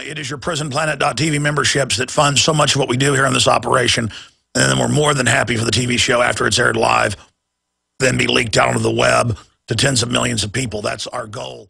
It is your prisonplanet.tv memberships that fund so much of what we do here in this operation. And then we're more than happy for the TV show after it's aired live, then be leaked out onto the web to tens of millions of people. That's our goal.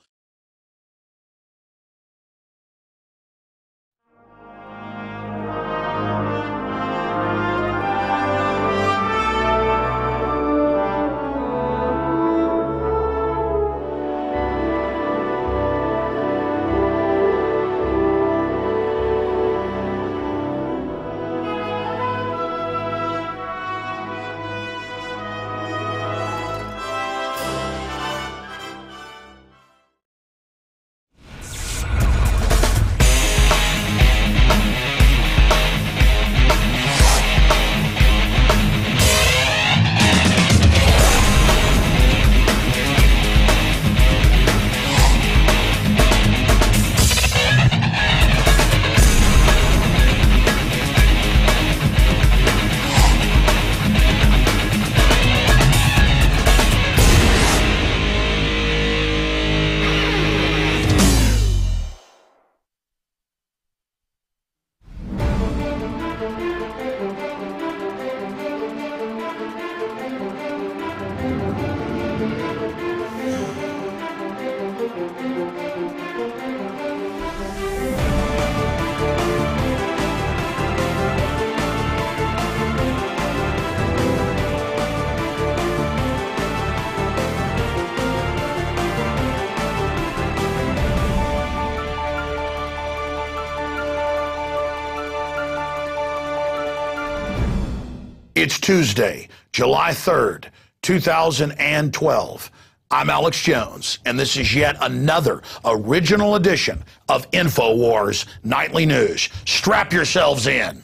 It's Tuesday, July 3rd, 2012. I'm Alex Jones, and this is yet another original edition of Infowars Nightly News. Strap yourselves in.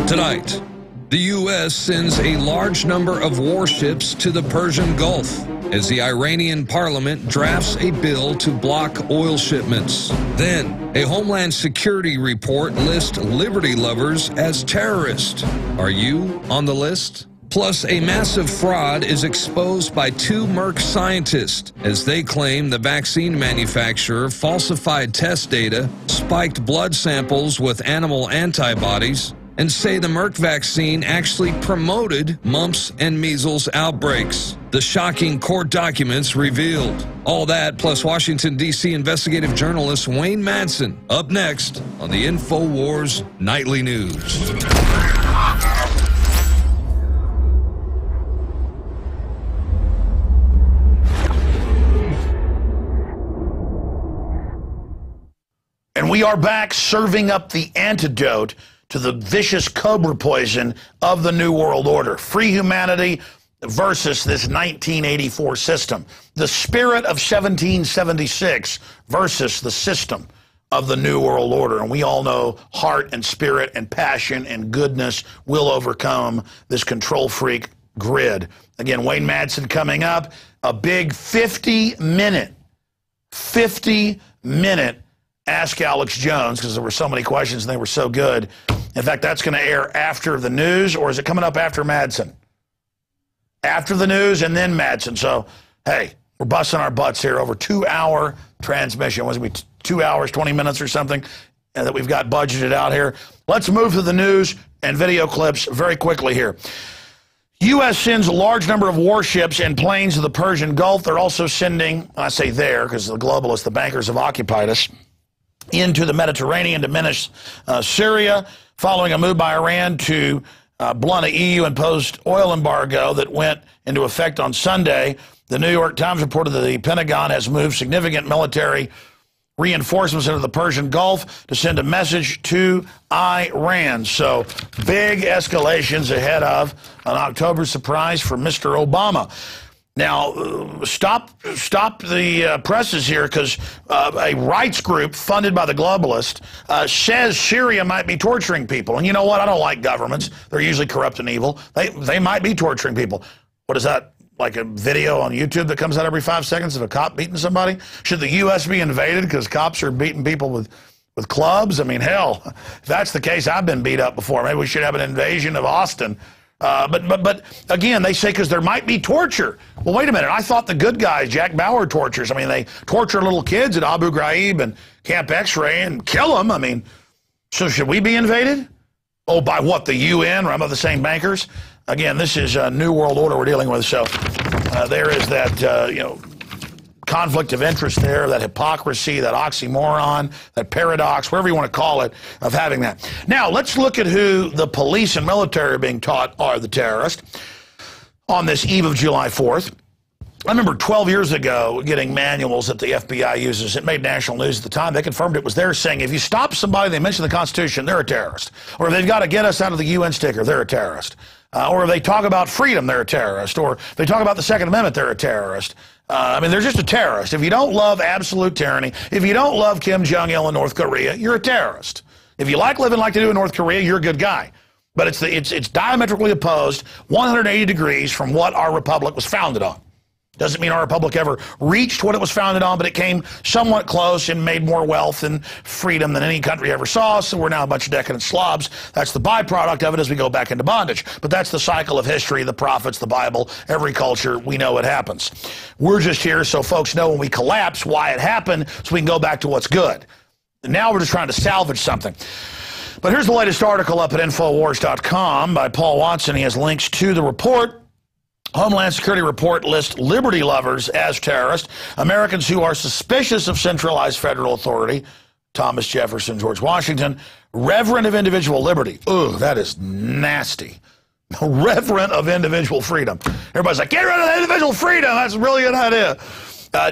Tonight, the U.S. sends a large number of warships to the Persian Gulf as the Iranian parliament drafts a bill to block oil shipments. Then, a Homeland Security report lists liberty lovers as terrorists. Are you on the list? Plus, a massive fraud is exposed by two Merck scientists as they claim the vaccine manufacturer falsified test data, spiked blood samples with animal antibodies, and say the Merck vaccine actually promoted mumps and measles outbreaks. The shocking court documents revealed. All that, plus Washington, D.C. investigative journalist Wayne Madsen, up next on the Infowars Nightly News. And we are back serving up the antidote to the vicious cobra poison of the New World Order. Free humanity versus this 1984 system. The spirit of 1776 versus the system of the New World Order. And we all know heart and spirit and passion and goodness will overcome this control freak grid. Again, Wayne Madsen coming up. A big 50-minute Ask Alex Jones, because there were so many questions and they were so good. In fact, that's going to air after the news, or is it coming up after Madsen? After the news and then Madsen. So, hey, we're busting our butts here. Over 2-hour transmission. Was it 2 hours, 20 minutes or something that we've got budgeted out here? Let's move to the news and video clips very quickly here. U.S. sends a large number of warships and planes to the Persian Gulf. They're also sending, I say there because the globalists, the bankers have occupied us, into the Mediterranean to menace Syria, following a move by Iran to blunt a EU-imposed oil embargo that went into effect on Sunday. The New York Times reported that the Pentagon has moved significant military reinforcements into the Persian Gulf to send a message to Iran. So big escalations ahead of an October surprise for Mr. Obama. Now, stop the presses here, because a rights group funded by the globalist says Syria might be torturing people. And you know what? I don't like governments. They're usually corrupt and evil. They might be torturing people. What is that? Like a video on YouTube that comes out every 5 seconds of a cop beating somebody? Should the U.S. be invaded because cops are beating people with clubs? I mean, hell, if that's the case, I've been beat up before. Maybe we should have an invasion of Austin But again, they say because there might be torture. Well, wait a minute. I thought the good guys, Jack Bauer tortures. I mean, they torture little kids at Abu Ghraib and Camp X-Ray and kill them. I mean, so should we be invaded? Oh, by what, the UN, run by the same bankers? Again, this is a new world order we're dealing with. So there is that, conflict of interest there, that hypocrisy, that oxymoron, that paradox, whatever you want to call it, of having that. Now, let's look at who the police and military are being taught are the terrorists on this eve of July 4th. I remember 12 years ago getting manuals that the FBI uses. It made national news at the time. They confirmed it was there, saying if you stop somebody, they mention the Constitution, they're a terrorist. Or if they've got to get us out of the UN sticker, they're a terrorist. Or if they talk about freedom, they're a terrorist. Or if they talk about the Second Amendment, they're a terrorist. I mean, they're just a terrorist. If you don't love absolute tyranny, if you don't love Kim Jong-il in North Korea, you're a terrorist. If you like living like they do in North Korea, you're a good guy. But it's diametrically opposed, 180 degrees from what our republic was founded on. Doesn't mean our republic ever reached what it was founded on, but it came somewhat close and made more wealth and freedom than any country ever saw, so we're now a bunch of decadent slobs. That's the byproduct of it as we go back into bondage. But that's the cycle of history, the prophets, the Bible, every culture, we know it happens. We're just here so folks know when we collapse why it happened, so we can go back to what's good. And now we're just trying to salvage something. But here's the latest article up at Infowars.com by Paul Watson. He has links to the report. Homeland Security report lists liberty lovers as terrorists, Americans who are suspicious of centralized federal authority, Thomas Jefferson, George Washington, reverent of individual liberty. Ooh, that is nasty. Reverent of individual freedom. Everybody's like, get rid of individual freedom. That's a really good idea.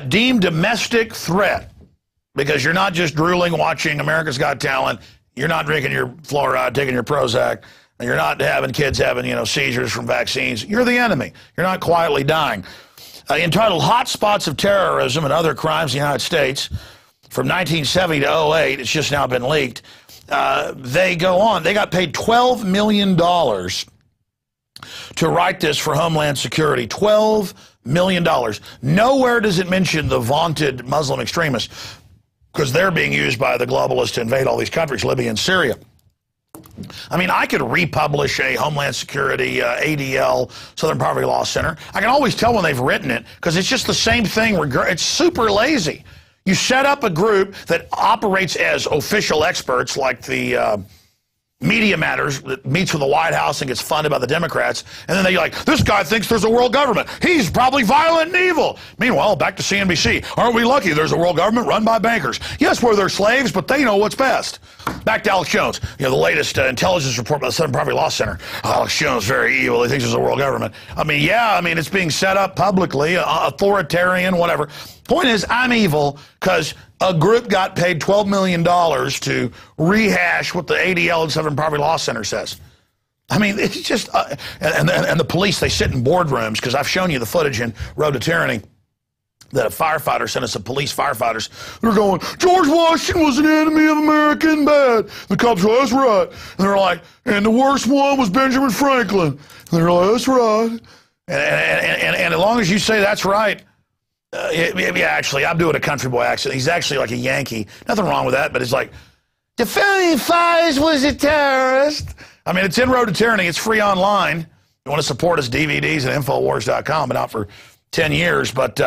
Deemed domestic threat, because you're not just drooling, watching America's Got Talent. You're not drinking your fluoride, taking your Prozac. You're not having kids having, seizures from vaccines. You're the enemy. You're not quietly dying. Entitled Hotspots of Terrorism and Other Crimes in the United States from 1970 to 2008, it's just now been leaked. They go on. They got paid $12 million to write this for Homeland Security. $12 million. Nowhere does it mention the vaunted Muslim extremists, because they're being used by the globalists to invade all these countries, Libya and Syria. I mean, I could republish a Homeland Security, ADL, Southern Poverty Law Center. I can always tell when they've written it, because it's just the same thing. It's super lazy. You set up a group that operates as official experts, like the Media Matters, that meets with the White House and gets funded by the Democrats, and then they're like, this guy thinks there's a world government. He's probably violent and evil. Meanwhile, back to CNBC. Aren't we lucky there's a world government run by bankers? Yes, we're their slaves, but they know what's best. Back to Alex Jones. The latest intelligence report by the Southern Poverty Law Center. Alex Jones, very evil. He thinks there's a world government. I mean, yeah, it's being set up publicly, authoritarian, whatever. Point is, I'm evil because a group got paid $12 million to rehash what the ADL and Southern Poverty Law Center says. I mean, it's just, and the police, they sit in boardrooms, because I've shown you the footage in Road to Tyranny that a firefighter sent us, police firefighters. They're going, George Washington was an enemy of America and bad. The cops go, that's right. And they're like, and the worst one was Benjamin Franklin. And they're like, that's right. And as long as you say that's right, yeah, actually, I'm doing a country boy accent. He's actually like a Yankee. Nothing wrong with that, but it's like, Defending Fires was a terrorist. I mean, it's in Road to Tyranny. It's free online. You want to support us, DVDs at Infowars.com. Been out for 10 years. But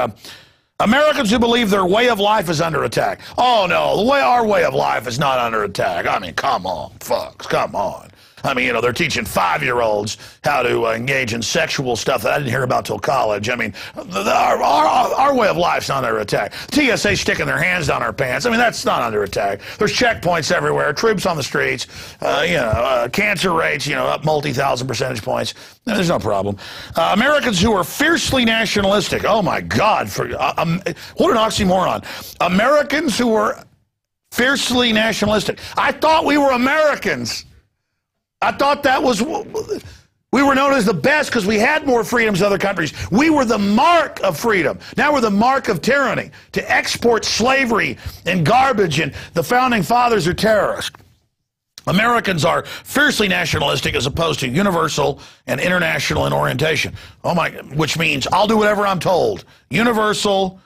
Americans who believe their way of life is under attack. Oh, no, our way of life is not under attack. I mean, come on, folks, come on. I mean, they're teaching 5-year-olds how to engage in sexual stuff that I didn't hear about till college. I mean, our way of life's not under attack. TSA sticking their hands down our pants. I mean, that's not under attack. There's checkpoints everywhere, troops on the streets, cancer rates, up multi-thousand percentage points. There's no problem. Americans who are fiercely nationalistic. Oh, my God. What an oxymoron. Americans who are fiercely nationalistic. I thought we were Americans. I thought that was, we were known as the best because we had more freedoms than other countries. We were the mark of freedom. Now we're the mark of tyranny. To export slavery and garbage, and the founding fathers are terrorists. Americans are fiercely nationalistic as opposed to universal and international in orientation. Which means I'll do whatever I'm told. Universal,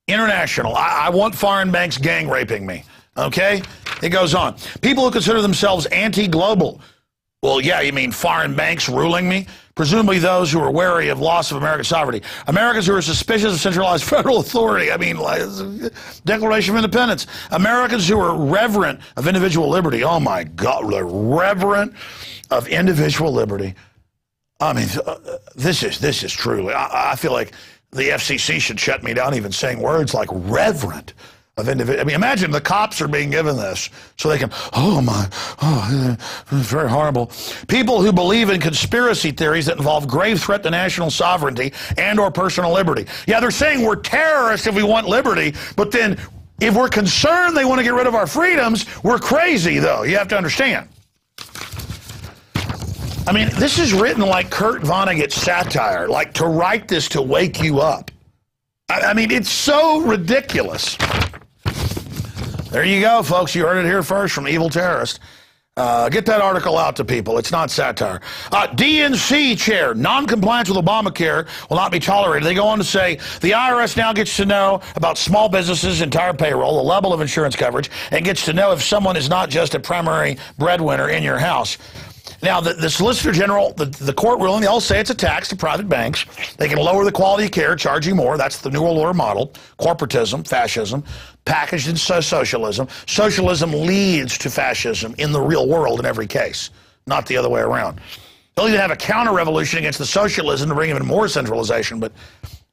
international. I want foreign banks gang raping me. Okay? It goes on. People who consider themselves anti-global. Well, yeah, you mean foreign banks ruling me? Presumably those who are wary of loss of American sovereignty. Americans who are suspicious of centralized federal authority. I mean, like, Declaration of Independence. Americans who are reverent of individual liberty. Oh, my God, they're reverent of individual liberty. I mean, this is truly, I feel like the FCC should shut me down even saying words like reverent of individual. I mean, imagine the cops are being given this so they can, it's very horrible. People who believe in conspiracy theories that involve grave threat to national sovereignty and or personal liberty. Yeah, they're saying we're terrorists if we want liberty, but then if we're concerned they want to get rid of our freedoms, we're crazy, though. You have to understand. I mean, this is written like Kurt Vonnegut's satire, like to write this to wake you up. I mean, it's so ridiculous. There you go, folks. You heard it here first from Evil Terrorist. Get that article out to people. It's not satire. DNC chair, non-compliance with Obamacare will not be tolerated. They go on to say the IRS now gets to know about small businesses' entire payroll, the level of insurance coverage, and gets to know if someone is not just a primary breadwinner in your house. Now, the Solicitor General, the court ruling, they all say it's a tax to private banks. They can lower the quality of care, charge you more. That's the New World Order model. Corporatism, fascism, packaged in socialism. Socialism leads to fascism in the real world in every case, not the other way around. They'll either have a counter-revolution against the socialism to bring even more centralization, but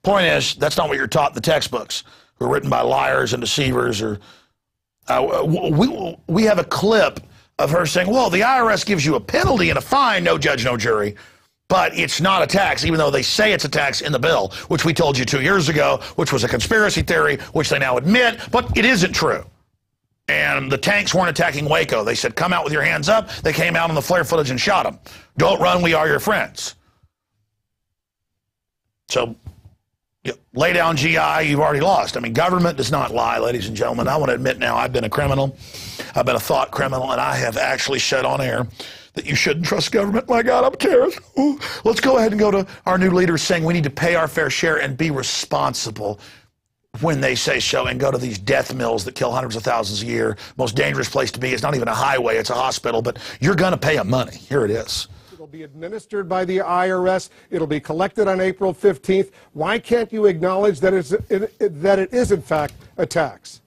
point is, that's not what you're taught in the textbooks, who are written by liars and deceivers. Or we have a clip of her saying, well, the IRS gives you a penalty and a fine, no judge, no jury, but it's not a tax, even though they say it's a tax in the bill, which we told you 2 years ago, which was a conspiracy theory, which they now admit, but it isn't true. And the tanks weren't attacking Waco. They said, come out with your hands up. They came out on the flare footage and shot them. Don't run, we are your friends. So, lay down GI, you've already lost. I mean, government does not lie, ladies and gentlemen. I want to admit now, I've been a criminal. I've been a thought criminal, and I have actually said on air that you shouldn't trust government. My God, I'm a terrorist. Ooh. Let's go ahead and go to our new leaders saying we need to pay our fair share and be responsible when they say so, and go to these death mills that kill hundreds of thousands a year. Most dangerous place to be. It's not even a highway, it's a hospital, but you're going to pay them money. Here it is. It'll be administered by the IRS. It'll be collected on April 15th. Why can't you acknowledge that it is, in fact, a tax?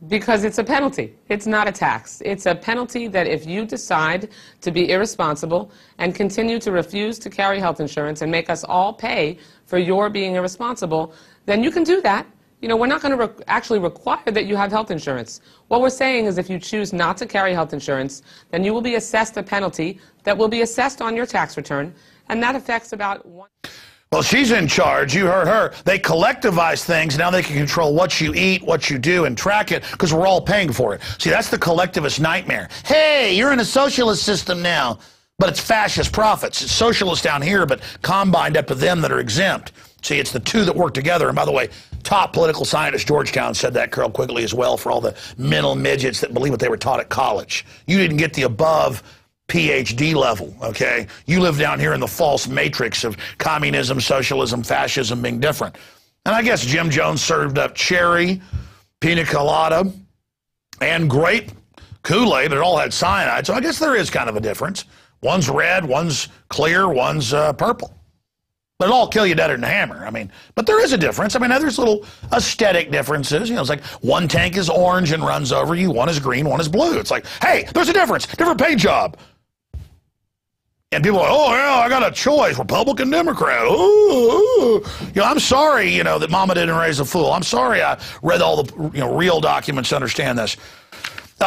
Because it's a penalty. It's not a tax. It's a penalty that if you decide to be irresponsible and continue to refuse to carry health insurance and make us all pay for your being irresponsible, then you can do that. You know, we're not going to actually require that you have health insurance. What we're saying is if you choose not to carry health insurance, then you will be assessed a penalty that will be assessed on your tax return, and that affects about one... Well, she's in charge. You heard her. They collectivize things. Now they can control what you eat, what you do, and track it because we're all paying for it. See, that's the collectivist nightmare. Hey, you're in a socialist system now, but it's fascist profits. It's socialist down here, but combined up to them that are exempt. See, it's the two that work together. And by the way, top political scientist Georgetown said that real quickly as well for all the mental midgets that believe what they were taught at college. You didn't get the above PhD level, okay? You live down here in the false matrix of communism, socialism, fascism being different. And I guess Jim Jones served up cherry, pina colada, and grape Kool-Aid. It all had cyanide, so I guess there is kind of a difference. One's red, one's clear, one's purple. But it'll all kill you deader than a hammer. I mean, but there is a difference. I mean, there's little aesthetic differences. You know, it's like one tank is orange and runs over you, one is green, one is blue. It's like, hey, there's a difference, different paint job. And people are like, oh, yeah, I got a choice, Republican, Democrat. Ooh. You know, I'm sorry, you know, that mama didn't raise a fool. I'm sorry I read all the, you know, real documents to understand this.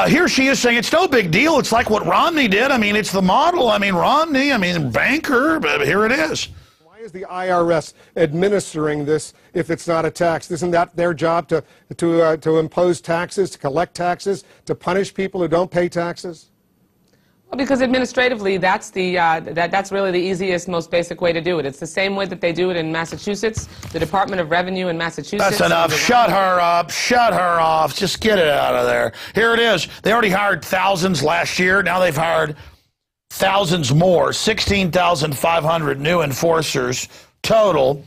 Here she is saying it's no big deal. It's like what Romney did. I mean, it's the model. I mean, Romney, I mean, banker, but here it is. Why is the IRS administering this if it's not a tax? Isn't that their job to impose taxes, to collect taxes, to punish people who don't pay taxes? Well, because administratively, that's that's really the easiest, most basic way to do it. It's the same way that they do it in Massachusetts, the Department of Revenue in Massachusetts. That's enough. Shut her up. Shut her off. Just get it out of there. Here it is. They already hired thousands last year. Now they've hired thousands more, 16,500 new enforcers total.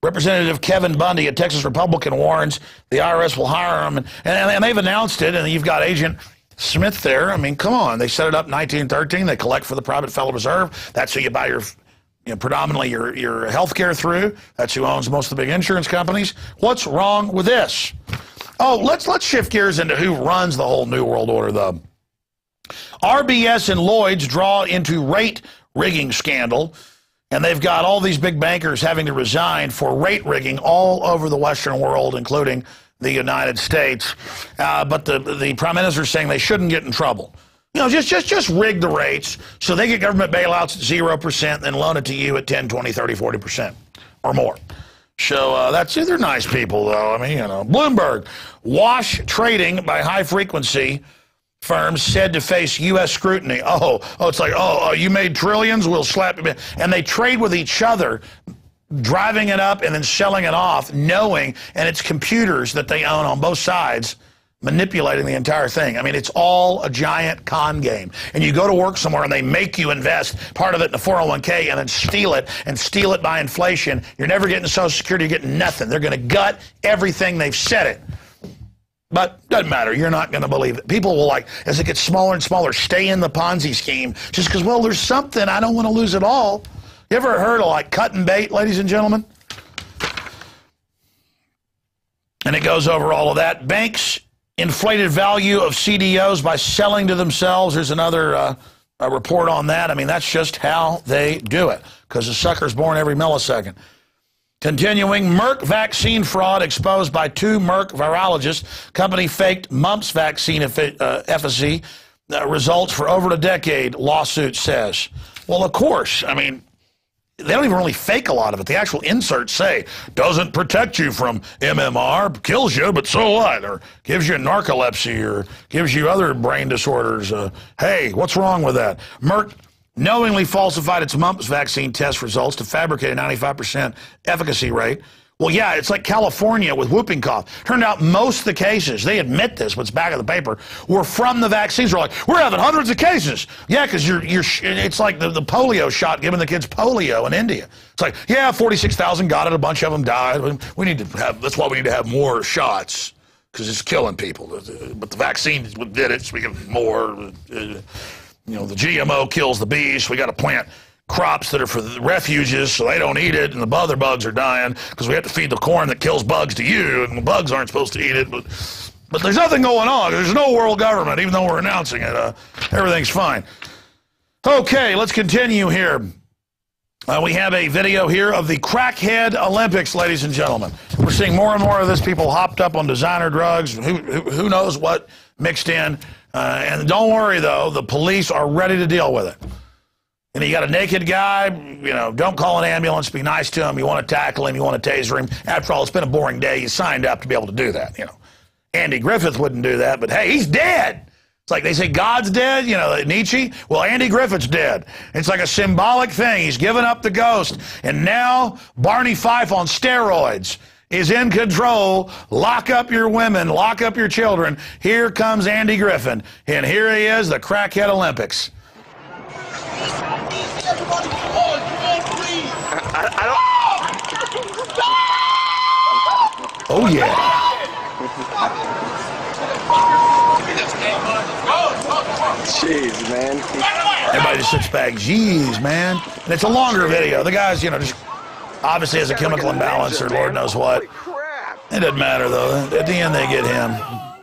Representative Kevin Bundy, a Texas Republican, warns the IRS will hire them. And they've announced it, and you've got Agent Smith there. I mean, come on. They set it up in 1913. They collect for the private Federal Reserve. That's who you buy your, predominantly your health care through. That's who owns most of the big insurance companies. What's wrong with this? Oh, let's shift gears into who runs the whole New World Order, though. RBS and Lloyd's draw into rate rigging scandal, and they've got all these big bankers having to resign for rate rigging all over the Western world, including the United States. But the Prime Minister is saying they shouldn't get in trouble. Just rig the rates so they get government bailouts at 0%, then loan it to you at 10, 20, 30, 40% or more. So they're nice people, though. I mean, Bloomberg, wash trading by high-frequency firms said to face U.S. scrutiny. It's like, you made trillions, we'll slap you. And they trade with each other, driving it up and then selling it off, knowing, and it's computers that they own on both sides, manipulating the entire thing. I mean, it's all a giant con game. And you go to work somewhere and they make you invest part of it in a 401k and then steal it by inflation. You're never getting Social Security, you're getting nothing. They're going to gut everything. They've said it. But doesn't matter. You're not going to believe it. People will, as it gets smaller and smaller, stay in the Ponzi scheme just because, well, there's something. I don't want to lose it all. You ever heard of, cut and bait, ladies and gentlemen? And it goes over all of that. Banks inflated value of CDOs by selling to themselves. There's another report on that. I mean, that's just how they do it because the sucker's born every millisecond. Continuing, Merck vaccine fraud exposed by 2 Merck virologists. Company faked mumps vaccine efficacy results for over a decade, lawsuit says. Well, of course, I mean, they don't even really fake a lot of it. The actual inserts say, doesn't protect you from MMR, kills you, but so what? Or gives you narcolepsy or gives you other brain disorders. Hey, what's wrong with that? Merck knowingly falsified its mumps vaccine test results to fabricate a 95% efficacy rate. Well, yeah, it's like California with whooping cough. Turned out most of the cases, they admit this, but it's back of the paper, were from the vaccines. They're like, we're having hundreds of cases. Yeah, because it's like the polio shot, giving the kids polio in India. It's like, yeah, 46,000 got it, a bunch of them died. That's why we need to have more shots, because it's killing people. But the vaccine did it, so we get more. The GMO kills the beast. We got to plant crops that are for the refuges so they don't eat it, and the other bugs are dying because we have to feed the corn that kills bugs to you, and the bugs aren't supposed to eat it. But there's nothing going on. There's no world government, even though we're announcing it. Everything's fine. Okay, let's continue here. We have a video here of the crackhead Olympics, ladies and gentlemen. We're seeing more and more of this, people hopped up on designer drugs, who knows what mixed in. And don't worry, though, the police are ready to deal with it. And you got a naked guy, don't call an ambulance, be nice to him. You want to tackle him, you want to taser him. After all, it's been a boring day. You signed up to be able to do that, Andy Griffith wouldn't do that, but hey, he's dead. It's like they say God's dead, Nietzsche. Well, Andy Griffith's dead. It's like a symbolic thing. He's given up the ghost. And now Barney Fife on steroids is in control. Lock up your women, lock up your children. Here comes Andy Griffin, and here he is, the crackhead Olympics. Oh, yeah. Jeez, man. Everybody just sits back. Jeez, man. And it's a longer video. The guy's, just obviously has a chemical imbalance or Lord knows what. It doesn't matter, though. At the end, they get him.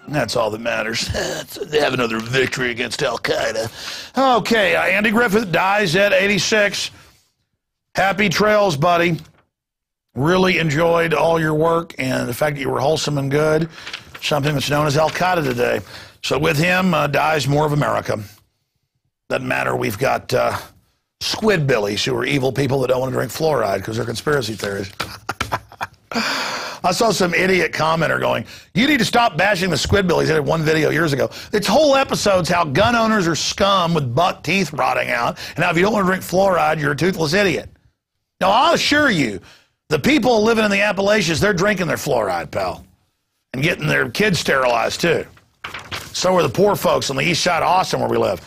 That's all that matters. They have another victory against Al-Qaeda. Okay, Andy Griffith dies at 86. Happy trails, buddy. Really enjoyed all your work and the fact that you were wholesome and good. Something that's known as Al-Qaeda today. So with him dies more of America. Doesn't matter. We've got squidbillies who are evil people that don't want to drink fluoride because they're conspiracy theories. I saw some idiot commenter going, you need to stop bashing the squidbillies. I did one video years ago. Its whole episode's how gun owners are scum with buck teeth rotting out. And now if you don't want to drink fluoride, you're a toothless idiot. Now, I'll assure you, the people living in the Appalachians, they're drinking their fluoride, pal. And getting their kids sterilized, too. So are the poor folks on the east side of Austin where we live.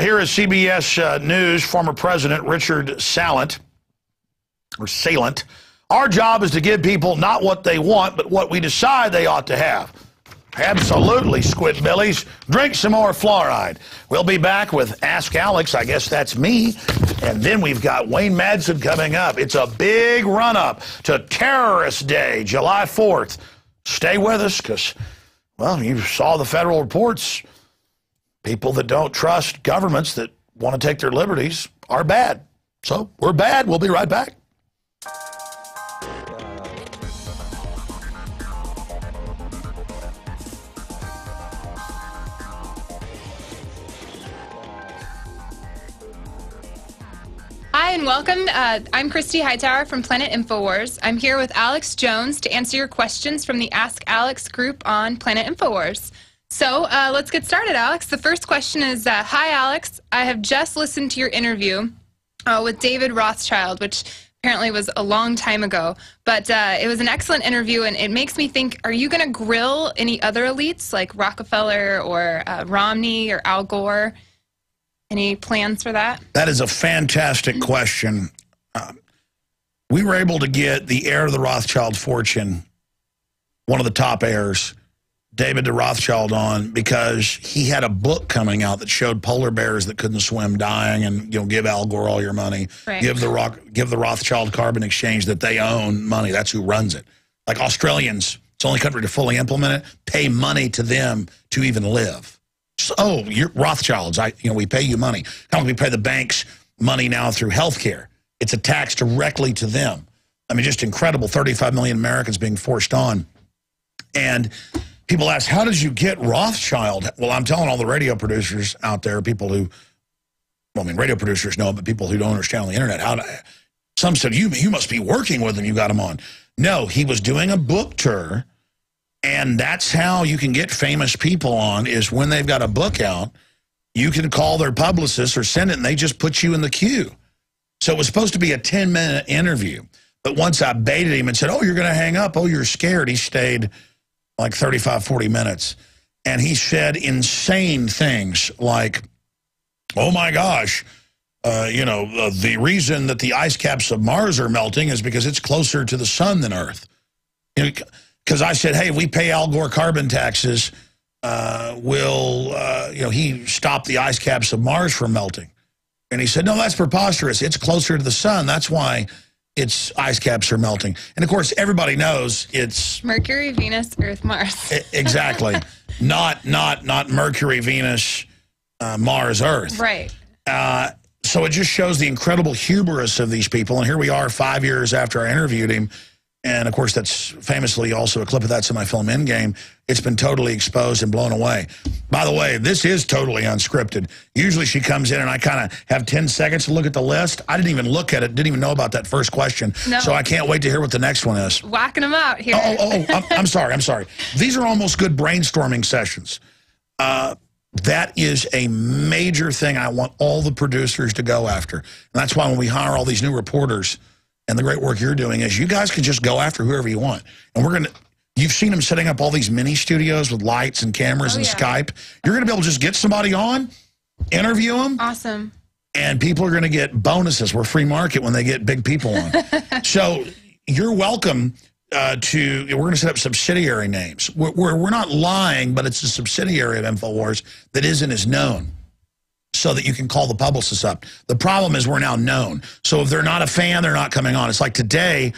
Here is CBS News former President Richard Sallant. Our job is to give people not what they want, but what we decide they ought to have. Absolutely, Squidbillies. Drink some more fluoride. We'll be back with Ask Alex. I guess that's me. And then we've got Wayne Madsen coming up. It's a big run-up to Terrorist Day, July 4th. Stay with us because, well, you saw the federal reports. People that don't trust governments that want to take their liberties are bad. So we're bad. We'll be right back. Hi and welcome. I'm Kristi Hightower from Planet Infowars. I'm here with Alex Jones to answer your questions from the Ask Alex group on Planet Infowars. So let's get started, Alex. The first question is, hi, Alex. I have just listened to your interview with David Rothschild, which apparently was a long time ago. But it was an excellent interview, and it makes me think, are you going to grill any other elites like Rockefeller or Romney or Al Gore? Any plans for that? That is a fantastic question. We were able to get the heir of the Rothschild fortune, one of the top heirs, David de Rothschild, on because he had a book coming out that showed polar bears that couldn't swim dying, and give Al Gore all your money, right. give the Rothschild Carbon Exchange that they own money. That's who runs it. Like Australians, it's the only country to fully implement it. Pay money to them to even live. So, oh, you're Rothschilds. We pay you money. How do we pay the banks money now through health care? It's a tax directly to them. I mean, just incredible. 35 million Americans being forced on. And people ask, how did you get Rothschild? Well, I'm telling all the radio producers out there, people who, well, I mean, radio producers know, but people who don't understand on the internet, some said, you must be working with him. You got him on. No, he was doing a book tour. And that's how you can get famous people on, is when they've got a book out, you can call their publicist or send it, and they just put you in the queue. So it was supposed to be a 10-minute interview. But once I baited him and said, oh, you're going to hang up. Oh, you're scared. He stayed like 35, 40 minutes. And he said insane things like, oh, my gosh, the reason that the ice caps of Mars are melting is because it's closer to the sun than Earth. Because I said, hey, if we pay Al Gore carbon taxes, he stop the ice caps of Mars from melting? And he said, no, that's preposterous. It's closer to the sun. That's why its ice caps are melting. And, of course, everybody knows it's Mercury, Venus, Earth, Mars. Exactly. Not Mercury, Venus, Mars, Earth. Right. So it just shows the incredible hubris of these people. And here we are 5 years after I interviewed him. And, of course, that's famously also a clip of that's in my film Endgame. It's been totally exposed and blown away. By the way, this is totally unscripted. Usually she comes in and I kind of have 10 seconds to look at the list. I didn't even look at it, didn't even know about that first question. No. So I can't wait to hear what the next one is. Whacking them out here. I'm sorry. These are almost good brainstorming sessions. That is a major thing I want all the producers to go after. And that's why when we hire all these new reporters, and the great work you're doing is you guys can just go after whoever you want. And you've seen them setting up all these mini studios with lights and cameras and Skype. You're going to be able to just get somebody on, interview them. Awesome. And people are going to get bonuses. We're free market when they get big people on. So you're welcome we're going to set up subsidiary names. We're not lying, but it's a subsidiary of Infowars that isn't as known, so that you can call the publicists up. The problem is we're now known. So if they're not a fan, they're not coming on. It's like today,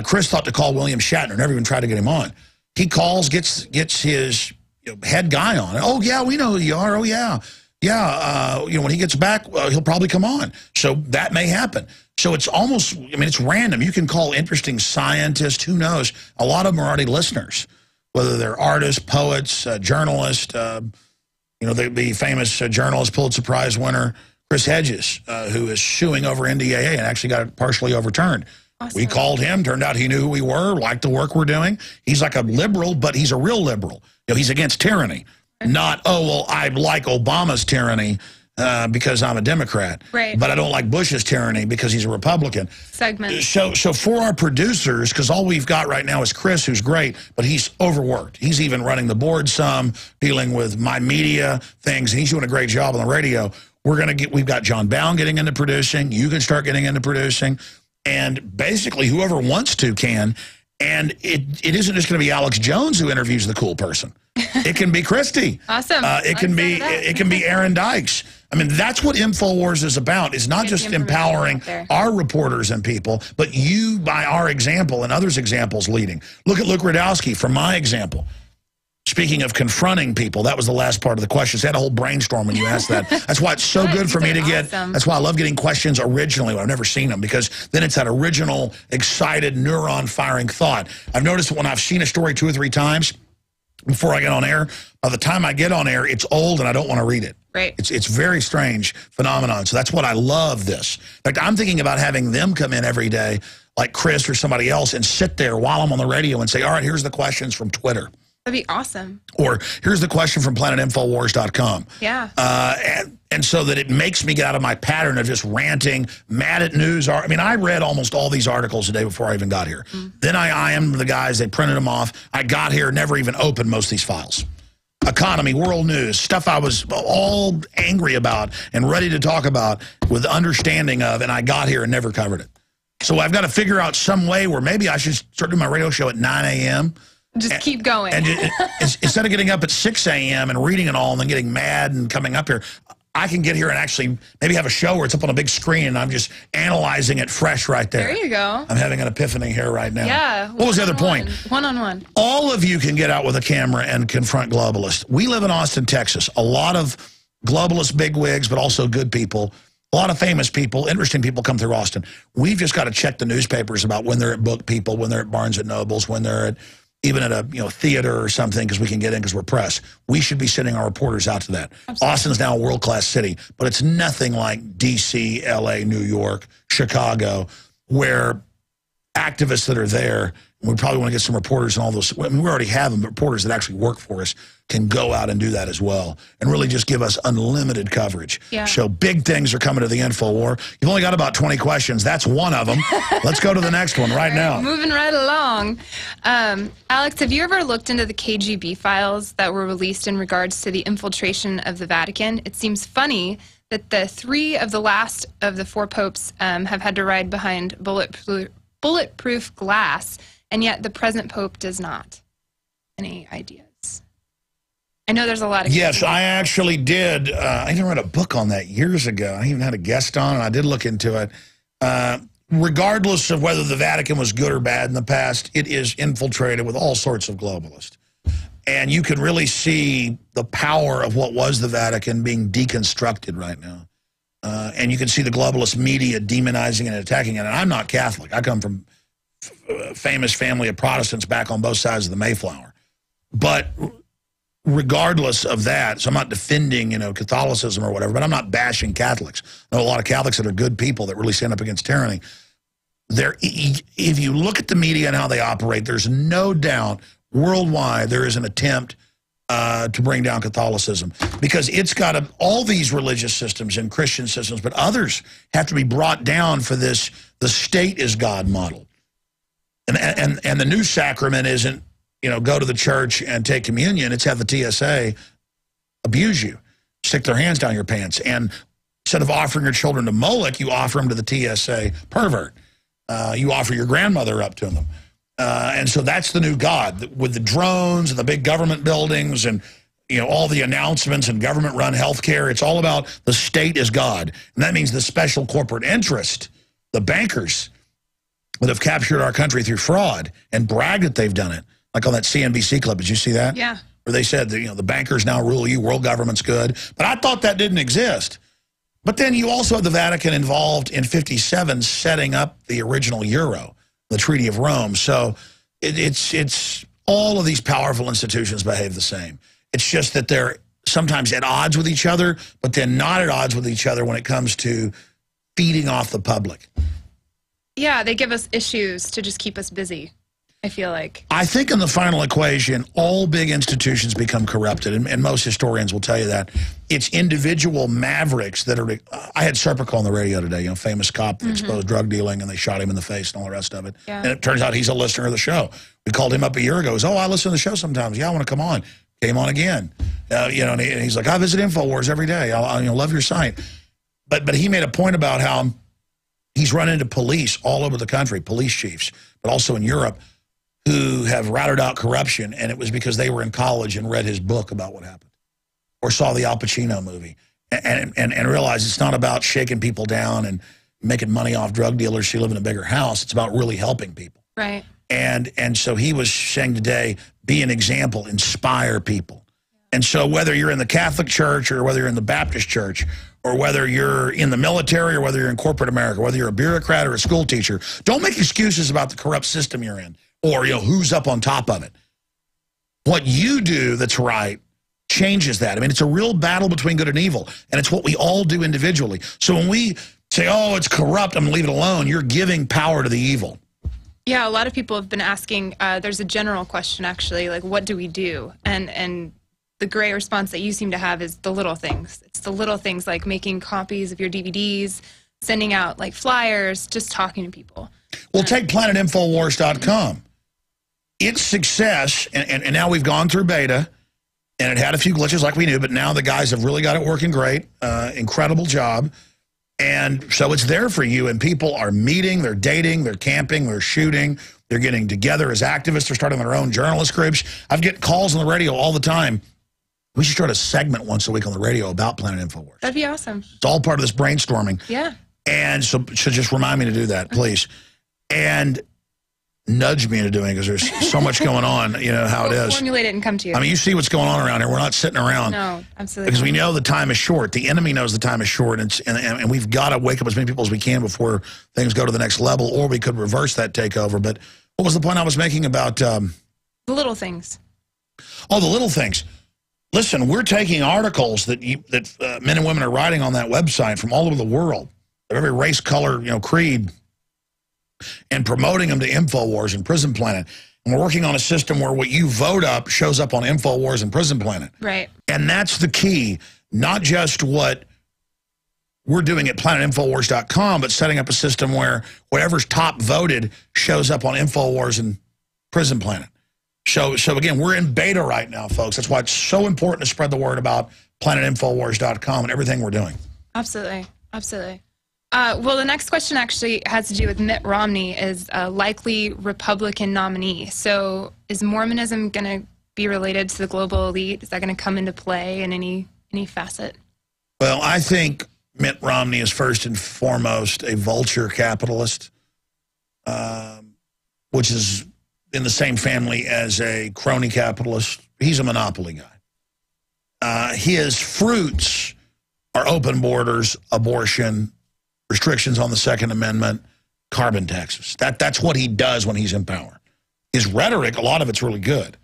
Chris thought to call William Shatner, never even tried to get him on. He calls, gets his head guy on. Oh, yeah, we know who you are. Oh, yeah. Yeah, when he gets back, he'll probably come on. So that may happen. So it's almost, it's random. You can call interesting scientists, who knows. A lot of them are already listeners, whether they're artists, poets, journalists, the famous journalist, Pulitzer Prize winner, Chris Hedges, who is suing over NDAA and actually got it partially overturned. Awesome. We called him. Turned out he knew who we were, liked the work we're doing. He's like a liberal, but he's a real liberal. He's against tyranny. Not, oh, well, I like Obama's tyranny because I'm a Democrat. Right. But I don't like Bush's tyranny because he's a Republican. Segment. So for our producers, because all we've got right now is Chris, who's great, but he's overworked. He's even running the board some, dealing with my media things, and he's doing a great job on the radio. We've got John Bound getting into producing. You can start getting into producing. And basically, whoever wants to can. And it isn't just going to be Alex Jones who interviews the cool person. It can be Kristi. Awesome. It can be Aaron Dykes. I mean, that's what Infowars is about. It's not just empowering our reporters and people, but you, by our example and others' examples, leading. Look at Luke Radowski from my example. Speaking of confronting people, that was the last part of the questions. I had a whole brainstorm when you asked that. That's why it's so good for me to get. That's why I love getting questions originally when I've never seen them, because then it's that original, excited, neuron-firing thought. I've noticed when I've seen a story 2 or 3 times before I get on air, by the time I get on air, it's old and I don't want to read it. Right. It's very strange phenomenon. So that's what I love this. In fact, I'm thinking about having them come in every day, like Chris or somebody else, and sit there while I'm on the radio and say, all right, here's the questions from Twitter. That'd be awesome. Or here's the question from planetinfowars.com. Yeah. And so that it makes me get out of my pattern of just ranting, mad at news. I mean, I read almost all these articles the day before I even got here. Then I am the guys, they printed them off. I got here, never even opened most of these files. Economy, world news, stuff I was all angry about and ready to talk about with understanding of, and I got here and never covered it. So I've got to figure out some way where maybe I should start doing my radio show at 9 a.m. Just keep going. And instead of getting up at 6 a.m. and reading it all and then getting mad and coming up here, I can get here and actually maybe have a show where it's up on a big screen and I'm just analyzing it fresh right there. There you go. I'm having an epiphany here right now. Yeah. What was the other point? One-on-one. All of you can get out with a camera and confront globalists. We live in Austin, Texas. A lot of globalist bigwigs, but also good people. A lot of famous people, interesting people come through Austin. We've just got to check the newspapers about when they're at Book People, when they're at Barnes & Nobles, when they're at even at a theater or something, because we can get in because we're press. We should be sending our reporters out to that. Absolutely. Austin's now a world-class city, but it's nothing like D.C., L.A., New York, Chicago, where activists that are there, and we probably want to get some reporters and all those. I mean, we already have them, but reporters that actually work for us can go out and do that as well and really just give us unlimited coverage. Yeah. So big things are coming to the InfoWar. You've only got about 20 questions. That's one of them. Let's go to the next one right now. Moving right along. Alex, have you ever looked into the KGB files that were released in regards to the infiltration of the Vatican? It seems funny that the 3 of the last of the 4 popes have had to ride behind bulletproof glass, and yet the present pope does not. Any ideas? I know there's a lot of... Yes, I actually did. I even read a book on that years ago. I even had a guest on, and I did look into it. Regardless of whether the Vatican was good or bad in the past, it is infiltrated with all sorts of globalists. And you can really see the power of what was the Vatican being deconstructed right now. And you can see the globalist media demonizing and attacking it. And I'm not Catholic. I come from a famous family of Protestants back on both sides of the Mayflower. But regardless of that, so I'm not defending, Catholicism or whatever, but I'm not bashing Catholics. I know a lot of Catholics that are good people that really stand up against tyranny. If you look at the media and how they operate, there's no doubt worldwide there is an attempt to bring down Catholicism, because it's got all these religious systems and Christian systems, but others have to be brought down for this. The state is God model. And the new sacrament isn't, go to the church and take communion. It's have the TSA abuse you, stick their hands down your pants. And instead of offering your children to Moloch, you offer them to the TSA pervert. You offer your grandmother up to them. And so that's the new God, with the drones and the big government buildings and, all the announcements and government-run health care. It's all about the state is God. And that means the special corporate interest, the bankers that have captured our country through fraud and bragged that they've done it. Like on that CNBC clip, did you see that? Yeah. Where they said that, the bankers now rule you, world government's good. But I thought that didn't exist. But then you also have the Vatican involved in 57 setting up the original euro, the Treaty of Rome. So it's all of these powerful institutions behave the same. It's just that they're sometimes at odds with each other, but then not at odds with each other when it comes to feeding off the public. Yeah, they give us issues to just keep us busy, I feel like. I think in the final equation, all big institutions become corrupted, and most historians will tell you that. It's individual mavericks that are... I had Serpico on the radio today, famous cop that exposed drug dealing, and they shot him in the face and all the rest of it. Yeah. And it turns out he's a listener of the show. We called him up a year ago. He goes, I listen to the show sometimes. Yeah, I want to come on. Came on again. And he's like, I visit Infowars every day. I love your site. But he made a point about how he's run into police all over the country, police chiefs, but also in Europe, who have routed out corruption, and it was because they were in college and read his book about what happened, or saw the Al Pacino movie, and realized it's not about shaking people down and making money off drug dealers who live in a bigger house. It's about really helping people. Right. And so he was saying today, be an example, inspire people. And so whether you're in the Catholic Church or whether you're in the Baptist Church or whether you're in the military or whether you're in corporate America, whether you're a bureaucrat or a school teacher, don't make excuses about the corrupt system you're in or who's up on top of it. What you do that's right changes that. I mean, it's a real battle between good and evil, and it's what we all do individually. So when we say, oh, it's corrupt, I'm going to leave it alone, you're giving power to the evil. Yeah, a lot of people have been asking, there's a general question actually, like what do we do? And the great response that you seem to have is the little things. It's the little things like making copies of your DVDs, sending out like flyers, just talking to people. Well, take planetinfowars.com. Its success, and now we've gone through beta, and it had a few glitches like we knew, but now the guys have really got it working great. Incredible job. And so it's there for you, and people are meeting, they're dating, they're camping, they're shooting, they're getting together as activists, they're starting their own journalist groups. I've get calls on the radio all the time. We should start a segment once a week on the radio about Planet Infowars. That'd be awesome. It's all part of this brainstorming. Yeah. And so just remind me to do that, please. And nudge me into doing it because there's so much going on, you know how it is. Formulate it and come to you. I mean, you see what's going on around here. We're not sitting around. No, absolutely. Because we know the time is short. The enemy knows the time is short, and we've got to wake up as many people as we can before things go to the next level, or we could reverse that takeover. But what was the point I was making about... the little things. Oh, the little things. Listen, we're taking articles that men and women are writing on that website from all over the world, of every race, color, creed, and promoting them to Infowars and Prison Planet. And we're working on a system where what you vote up shows up on Infowars and Prison Planet. Right. And that's the key, not just what we're doing at planetinfowars.com, but setting up a system where whatever's top voted shows up on Infowars and Prison Planet. So again, we're in beta right now, folks. That's why it's so important to spread the word about planetinfowars.com and everything we're doing. Absolutely. Absolutely. Well, the next question actually has to do with Mitt Romney as a likely Republican nominee. So is Mormonism going to be related to the global elite? Is that going to come into play in any facet? Well, I think Mitt Romney is first and foremost a vulture capitalist, which is in the same family as a crony capitalist. He's a monopoly guy. His fruits are open borders, abortion, restrictions on the Second Amendment, carbon taxes. That's what he does when he's in power. His rhetoric, a lot of it's really good,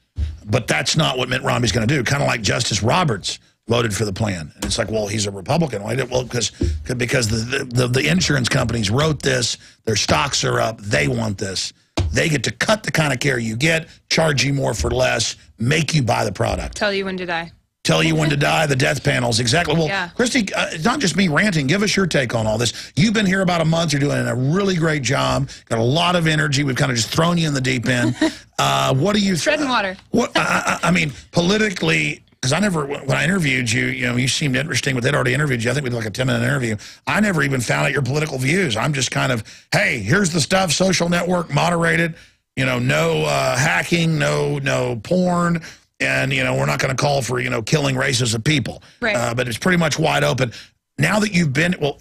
but that's not what Mitt Romney's going to do. Kind of like Justice Roberts voted for the plan. And it's like, well, he's a Republican. Why? Well, because the insurance companies wrote this, their stocks are up, they want this. They get to cut the kind of care you get, charge you more for less, make you buy the product. Tell you when to die. Tell you when to die, the death panels, exactly. Well, yeah. Kristi, it's not just me ranting. Give us your take on all this. You've been here about a month. You're doing a really great job. Got a lot of energy. We've kind of just thrown you in the deep end. What do you... Treading water. What I mean, politically, because when I interviewed you, you seemed interesting, but they'd already interviewed you. I think we did like a 10-minute interview. I never even found out your political views. I'm just kind of, hey, here's the stuff, social network, moderated, no hacking, no porn, and, we're not going to call for, killing races of people. Right. But it's pretty much wide open. Now that you've been, well,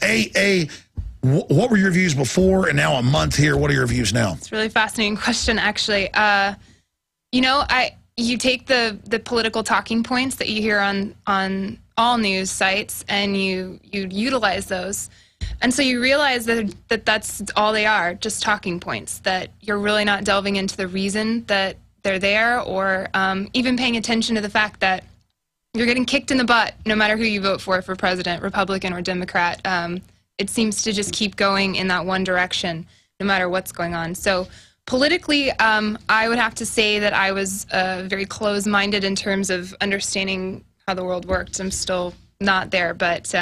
what were your views before, and now a month here, what are your views now? It's a really fascinating question, actually. You take the political talking points that you hear on all news sites, and you utilize those. And so you realize that that's all they are, just talking points, that you're really not delving into the reason that they're there, or even paying attention to the fact that you're getting kicked in the butt no matter who you vote for president, Republican or Democrat. It seems to just keep going in that one direction no matter what's going on. So politically, I would have to say that I was very close-minded in terms of understanding how the world worked. I'm still not there, but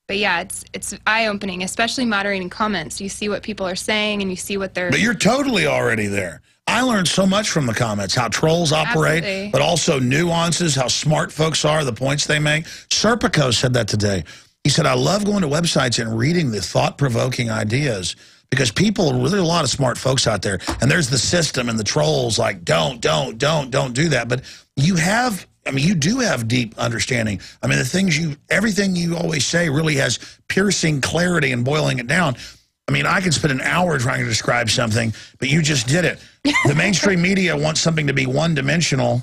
yeah, it's eye-opening, especially moderating comments. You see what people are saying, and you see what they're... But you're totally already there. I learned so much from the comments, how trolls operate, Absolutely. but also nuances, how smart folks are, the points they make. Serpico said that today. He said, I love going to websites and reading the thought-provoking ideas because people, there are a lot of smart folks out there, and there's the system and the trolls like, don't do that. But you have, I mean, you do have deep understanding. I mean, everything you always say really has piercing clarity and boiling it down. I mean, I could spend an hour trying to describe something, but you just did it. The mainstream media wants something to be one-dimensional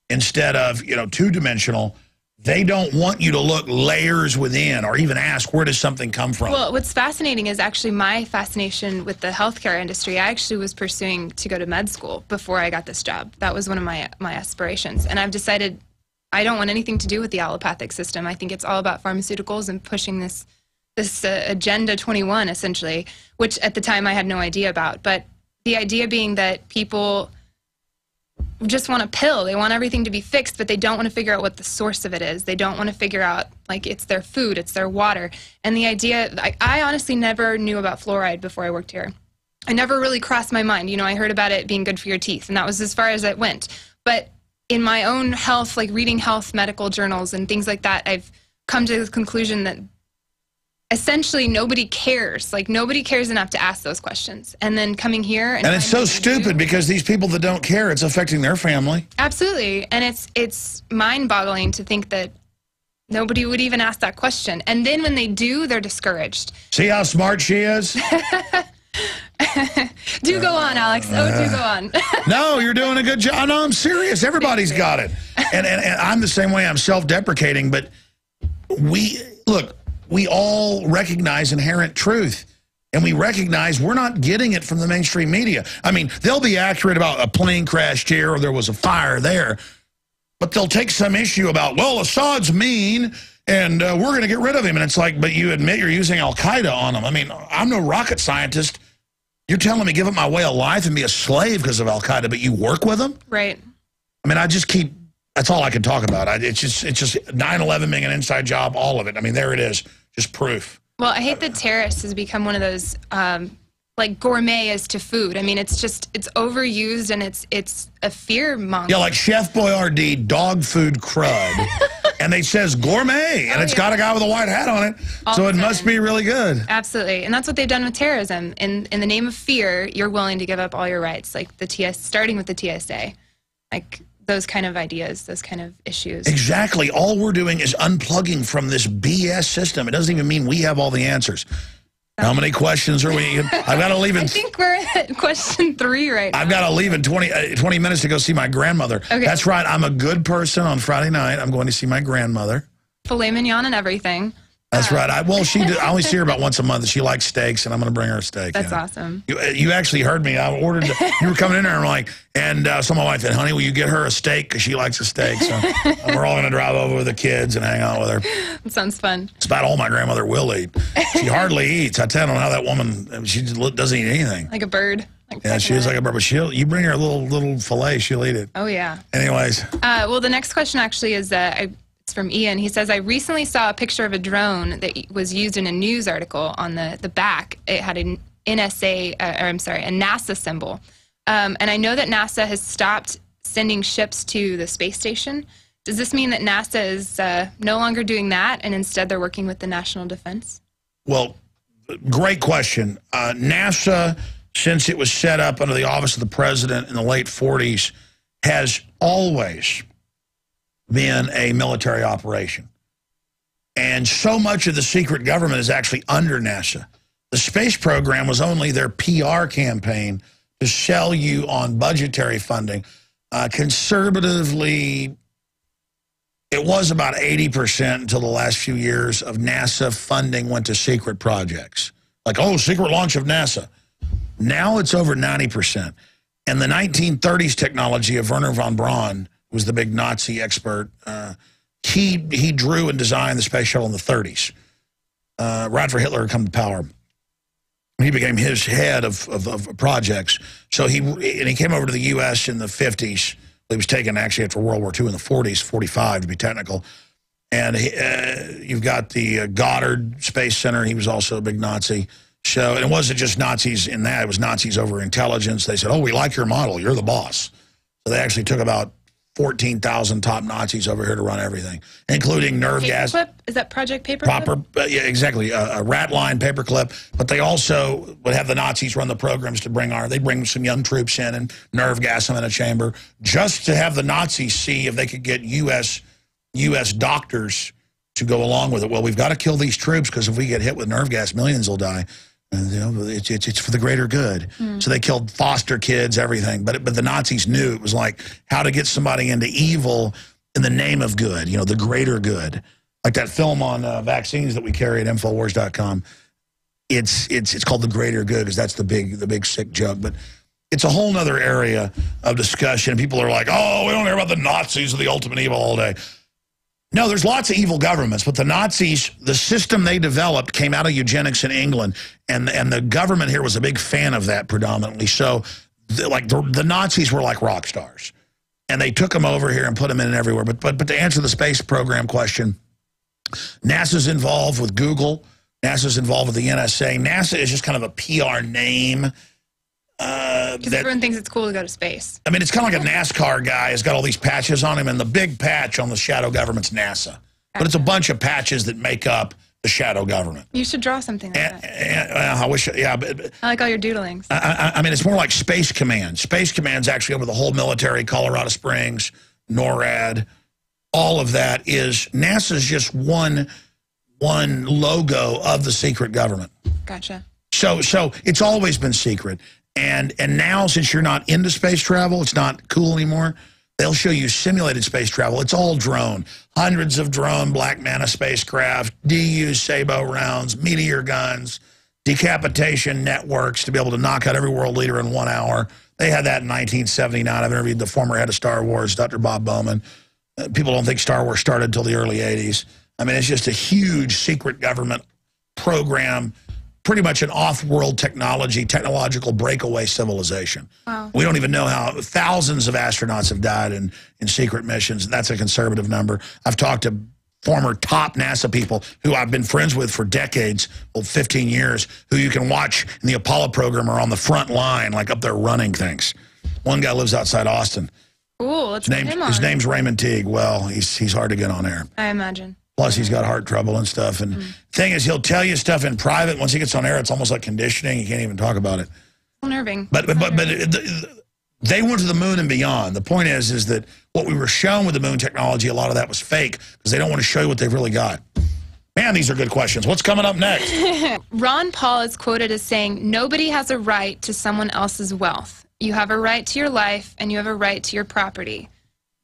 instead of, two-dimensional. They don't want you to look layers within or even ask, where does something come from? Well, what's fascinating is actually my fascination with the healthcare industry. I actually was pursuing to go to med school before I got this job. That was one of my aspirations. And I've decided I don't want anything to do with the allopathic system. I think it's all about pharmaceuticals and pushing this Agenda 21, essentially, which at the time I had no idea about. But the idea being that people just want a pill. They want everything to be fixed, but they don't want to figure out what the source of it is. They don't want to figure out, like, it's their food, it's their water. And the idea, I honestly never knew about fluoride before I worked here. I never really crossed my mind. I heard about it being good for your teeth, and that was as far as it went. But in my own health, like reading health medical journals and things like that, I've come to the conclusion that essentially nobody cares. Like, nobody cares enough to ask those questions. And then coming here and it's so stupid because these people that don't care, it's affecting their family. Absolutely. And it's mind-boggling to think that nobody would even ask that question. And then when they do, they're discouraged. See how smart she is? Do go on, Alex. Oh, do go on. No, you're doing a good job. No, I'm serious. Everybody's got it. And I'm the same way. I'm self-deprecating, but we all recognize inherent truth, and we recognize we're not getting it from the mainstream media. I mean, they'll be accurate about a plane crashed here or there was a fire there, but they'll take some issue about, well, Assad's mean, and we're going to get rid of him. And it's like, but you admit you're using Al-Qaeda on him. I mean, I'm no rocket scientist. You're telling me give up my way of life and be a slave because of Al-Qaeda, but you work with them? Right. I mean, that's all I can talk about. It's just 9/11 being an inside job, all of it. I mean, there it is, just proof. Well, I hate that terrorists has become one of those, like gourmet as to food. I mean, it's overused, and it's a fear monger. Yeah, like Chef Boyardee dog food crud, and it says gourmet, and it's got a guy with a white hat on it, so it must be really good. Absolutely, and that's what they've done with terrorism. In the name of fear, you're willing to give up all your rights, like starting with the TSA, like those kind of ideas, those kind of issues. Exactly. All we're doing is unplugging from this BS system. It doesn't even mean we have all the answers. How many questions are we? I've got to leave in. I think we're at question 3 right now. I've got to leave in 20 minutes to go see my grandmother. Okay. That's right. I'm a good person on Friday night. I'm going to see my grandmother. Filet mignon and everything. That's right. I only see her about once a month. She likes steaks, and I'm going to bring her a steak. That's awesome. You actually heard me. I ordered. You were coming in there, and I'm like, so my wife said, honey, will you get her a steak? Because she likes a steak. So we're all going to drive over with the kids and hang out with her. That sounds fun. It's about all my grandmother will eat. She hardly eats. I tell you how that woman, she doesn't eat anything. Like a bird. Yeah, she is like a bird, but you bring her a little fillet, she'll eat it. Oh, yeah. Anyways. Well, the next question actually is it's from Ian. He says, I recently saw a picture of a drone that was used in a news article. On the back, it had a NASA symbol. And I know that NASA has stopped sending ships to the space station. Does this mean that NASA is no longer doing that, and instead they're working with the National Defense? Well, great question. NASA, since it was set up under the office of the president in the late 40s, has always been a military operation. And so much of the secret government is actually under NASA. The space program was only their PR campaign to sell you on budgetary funding. Conservatively, it was about 80% until the last few years of NASA funding went to secret projects. Like, secret launch of NASA. Now it's over 90%. And the 1930s technology of Wernher von Braun, was the big Nazi expert. He drew and designed the space shuttle in the 30s. Right after Hitler had come to power. He became his head of projects. So he came over to the U.S. in the 50s. He was taken actually after World War II in the 40s, 45 to be technical. And you've got the Goddard Space Center. He was also a big Nazi. So, and it wasn't just Nazis in that. It was Nazis over intelligence. They said, we like your model. You're the boss. So they actually took about 14,000 top Nazis over here to run everything, including nerve gas. Paperclip? Is that Project Paperclip? Proper, yeah, exactly. A rat line, paperclip. But they also would have the Nazis run the programs to they'd bring some young troops in and nerve gas them in a chamber just to have the Nazis see if they could get U.S. doctors to go along with it. Well, we've got to kill these troops because if we get hit with nerve gas, millions will die. And, you know, it's for the greater good. So they killed foster kids, everything. But the Nazis knew it was like how to get somebody into evil in the name of good, you know, the greater good. Like that film on vaccines that we carry at Infowars.com. It's called The Greater Good because that's the big sick joke. But it's a whole other area of discussion. People are like, oh, we don't hear about the Nazis or the ultimate evil all day. No, there's lots of evil governments, but the Nazis, the system they developed came out of eugenics in England, and the government here was a big fan of that predominantly. So, the Nazis were like rock stars, and they took them over here and put them in everywhere. But to answer the space program question, NASA's involved with Google, NASA's involved with the NSA. NASA is just kind of a PR name. Because everyone thinks it's cool to go to space. I mean, it's kind of like a NASCAR guy has got all these patches on him, and the big patch on the shadow government's NASA. But it's a bunch of patches that make up the shadow government. You should draw something like that. I wish, yeah. But I like all your doodlings. I mean, it's more like Space Command. Space Command's actually over the whole military, Colorado Springs, NORAD, all of that is, NASA's just one logo of the secret government. Gotcha. So it's always been secret. And now, since you're not into space travel, it's not cool anymore, they'll show you simulated space travel. It's all drone. Hundreds of drone Black Manta spacecraft, DU Sabo rounds, meteor guns, decapitation networks to be able to knock out every world leader in 1 hour. They had that in 1979. I've interviewed the former head of Star Wars, Dr. Bob Bowman. People don't think Star Wars started until the early 80s. I mean, it's just a huge secret government program, pretty much an off-world technological breakaway civilization. Wow. We don't even know how thousands of astronauts have died in secret missions. That's a conservative number. I've talked to former top NASA people who I've been friends with for decades, well, 15 years, who you can watch in the Apollo program are on the front line, like up there running things. One guy lives outside Austin. Cool, let's get him on. His name's Raymond Teague. Well, he's hard to get on air. I imagine. Plus, he's got heart trouble and stuff. And thing is, he'll tell you stuff in private. Once he gets on air, it's almost like conditioning. You can't even talk about it. Unnerving. But they went to the moon and beyond. The point is that what we were shown with the moon technology, a lot of that was fake because they don't want to show you what they've really got. Man, these are good questions. What's coming up next? Ron Paul is quoted as saying, "Nobody has a right to someone else's wealth. You have a right to your life, and you have a right to your property.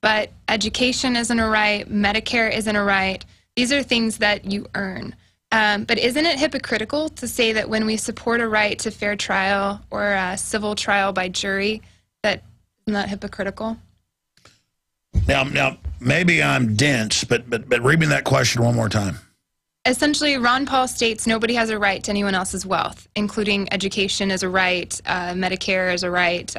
But education isn't a right. Medicare isn't a right. These are things that you earn." But isn't it hypocritical to say that when we support a right to fair trial or a civil trial by jury, that isn't that hypocritical? Now, maybe I'm dense, but read me that question one more time. Essentially, Ron Paul states nobody has a right to anyone else's wealth, including education as a right, Medicare as a right,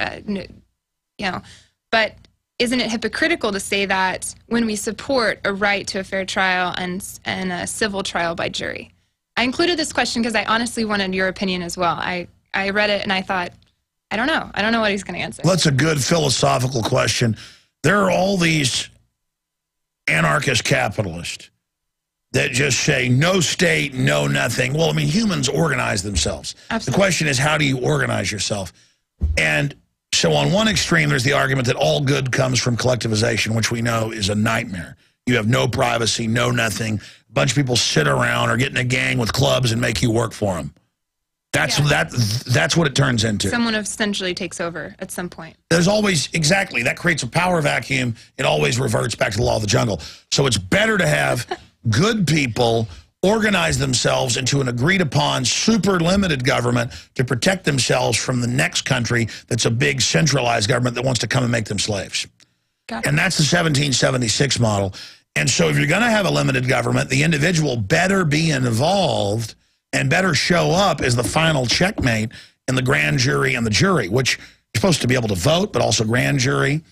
But isn't it hypocritical to say that when we support a right to a fair trial and a civil trial by jury? I included this question because I honestly wanted your opinion as well. I read it and I thought, I don't know. I don't know what he's going to answer. Well, that's a good philosophical question. There are all these anarchist capitalists that just say no state, no nothing. Well, I mean, humans organize themselves. Absolutely. The question is, how do you organize yourself? And so on one extreme, there's the argument that all good comes from collectivization, which we know is a nightmare. You have no privacy, no nothing. A bunch of people sit around or get in a gang with clubs and make you work for them. That's what it turns into. Someone essentially takes over at some point. There's always, exactly, that creates a power vacuum. It always reverts back to the law of the jungle. So it's better to have good people organize themselves into an agreed-upon super limited government to protect themselves from the next country that's a big centralized government that wants to come and make them slaves. Gotcha. And that's the 1776 model. And so if you're going to have a limited government, the individual better be involved and better show up as the final checkmate in the grand jury and the jury, which you're supposed to be able to vote, but also grand jury,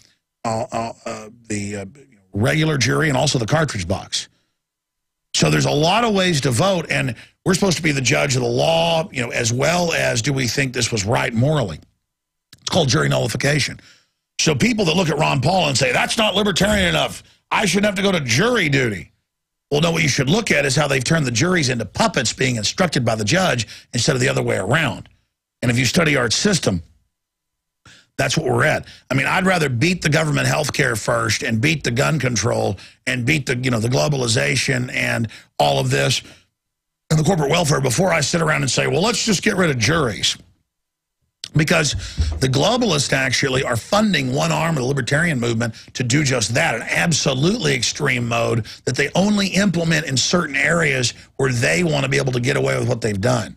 the regular jury, and also the cartridge box. So there's a lot of ways to vote, and we're supposed to be the judge of the law, as well as do we think this was right morally. It's called jury nullification. So people that look at Ron Paul and say, that's not libertarian enough, I shouldn't have to go to jury duty. Well, no, what you should look at is how they've turned the juries into puppets being instructed by the judge instead of the other way around. And if you study our system, that's what we're at. I mean, I'd rather beat the government health care first and beat the gun control and beat the, the globalization and all of this and the corporate welfare before I sit around and say, well, let's just get rid of juries. Because the globalists actually are funding one arm of the libertarian movement to do just that, an absolutely extreme mode that they only implement in certain areas where they want to be able to get away with what they've done.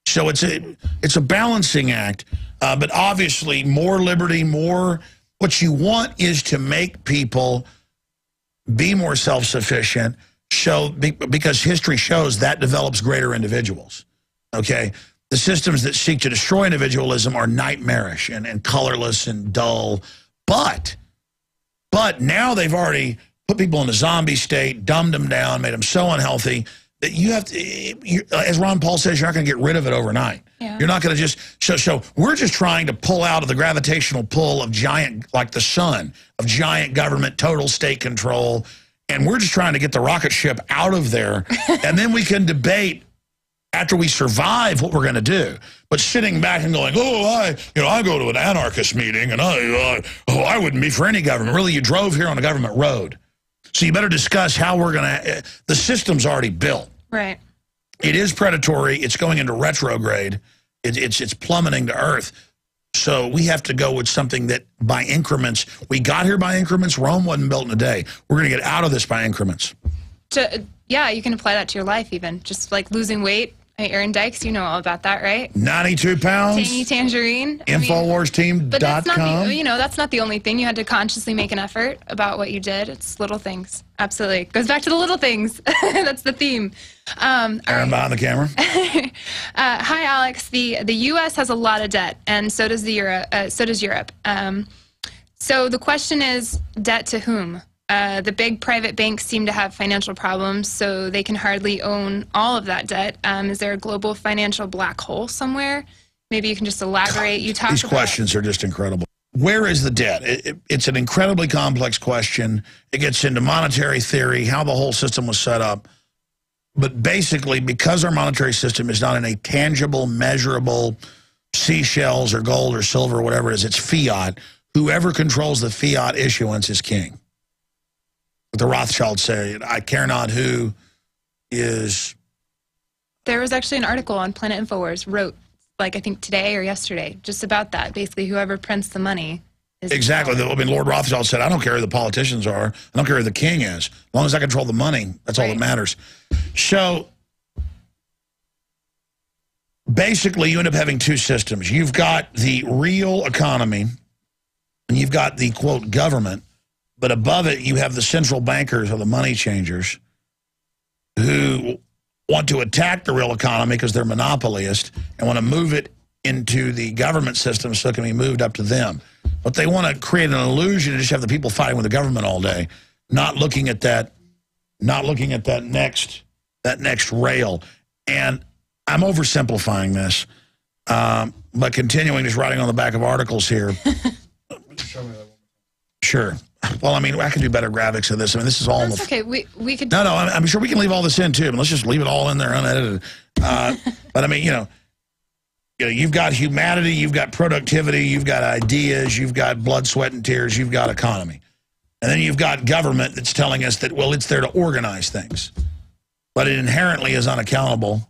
So it's a balancing act, but obviously more liberty, more what you want is to make people be more self-sufficient, because history shows that develops greater individuals, okay? The systems that seek to destroy individualism are nightmarish and colorless and dull. But now they've already put people in a zombie state, dumbed them down, made them so unhealthy that you have to, as Ron Paul says, you're not going to get rid of it overnight. Yeah. You're not going to just, so we're just trying to pull out of the gravitational pull of giant, like the sun, of giant government, total state control. And we're just trying to get the rocket ship out of there. And then we can debate after we survive what we're going to do. But sitting back and going, oh, I go to an anarchist meeting and I wouldn't be for any government. Really, you drove here on a government road. So you better discuss how we're going to, the system's already built. Right. It is predatory. It's going into retrograde. It's plummeting to earth. So we have to go with something that by increments, we got here by increments. Rome wasn't built in a day. We're going to get out of this by increments. Yeah, you can apply that to your life even. Just like losing weight. Aaron Dykes, you know all about that, right? 92 pounds. Tangy Tangerine. Infowarsteam.com. But that's not that's not the only thing. You had to consciously make an effort about what you did. It's little things. Absolutely. It goes back to the little things. That's the theme. Aaron behind the camera. Hi, Alex. The U.S. has a lot of debt, and so does Europe. So the question is, debt to whom? The big private banks seem to have financial problems, so they can hardly own all of that debt. Is there a global financial black hole somewhere? Maybe you can just elaborate. These questions are just incredible. Where is the debt? It's an incredibly complex question. It gets into monetary theory, how the whole system was set up. But basically, because our monetary system is not in a tangible, measurable seashells or gold or silver or whatever it is, it's fiat. Whoever controls the fiat issuance is king. The Rothschilds say, I care not who is. There was actually an article on Planet Infowars wrote, like I think today or yesterday, just about that. Basically, whoever prints the money is. Exactly. I mean, Lord Rothschild said, I don't care who the politicians are. I don't care who the king is. As long as I control the money, that's all that matters. So basically, you end up having two systems. You've got the real economy, and you've got the, quote, government. But above it, you have the central bankers or the money changers who want to attack the real economy because they're monopolist and want to move it into the government system so it can be moved up to them. But they want to create an illusion and just have the people fighting with the government all day, not looking at that next rail. And I'm oversimplifying this, but continuing just writing on the back of articles here. Show me that one. Sure. Well, I mean, I can do better graphics of this. I mean, this is all. That's okay. We could. No, I'm sure we can leave all this in too. But let's just leave it all in there unedited. But I mean, you've got humanity, you've got productivity, you've got ideas, you've got blood, sweat, and tears, you've got economy, and then you've got government that's telling us that it's there to organize things, but it inherently is unaccountable,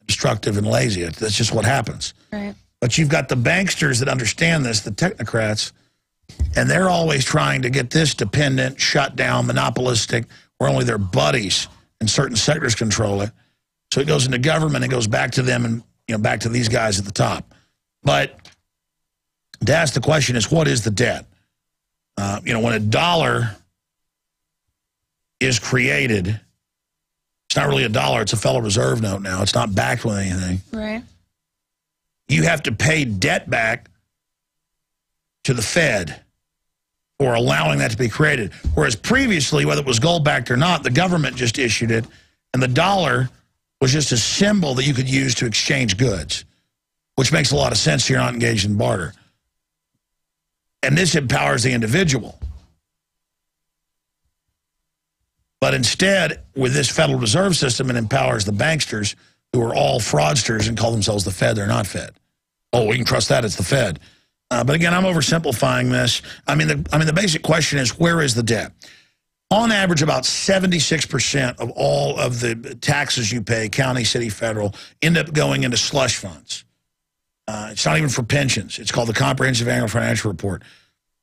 destructive, and lazy. That's just what happens. Right. But you've got the banksters that understand this, the technocrats. And they're always trying to get this dependent, shut down, monopolistic, where only their buddies in certain sectors control it. So it goes into government, it goes back to them and back to these guys at the top. But to ask the question is, what is the debt? When a dollar is created, it's not really a dollar, it's a Federal Reserve note now. It's not backed with anything. Right. You have to pay debt back to the Fed for allowing that to be created. Whereas previously, whether it was gold-backed or not, the government just issued it, and the dollar was just a symbol that you could use to exchange goods, which makes a lot of sense if you're not engaged in barter. And this empowers the individual. But instead, with this Federal Reserve System, it empowers the banksters, who are all fraudsters and call themselves the Fed. They're not Fed. Oh, we can trust that. It's the Fed. But again, I'm oversimplifying this. I mean, the basic question is, where is the debt? On average, about 76% of all of the taxes you pay, county, city, federal, end up going into slush funds. It's not even for pensions. It's called the Comprehensive Annual Financial Report.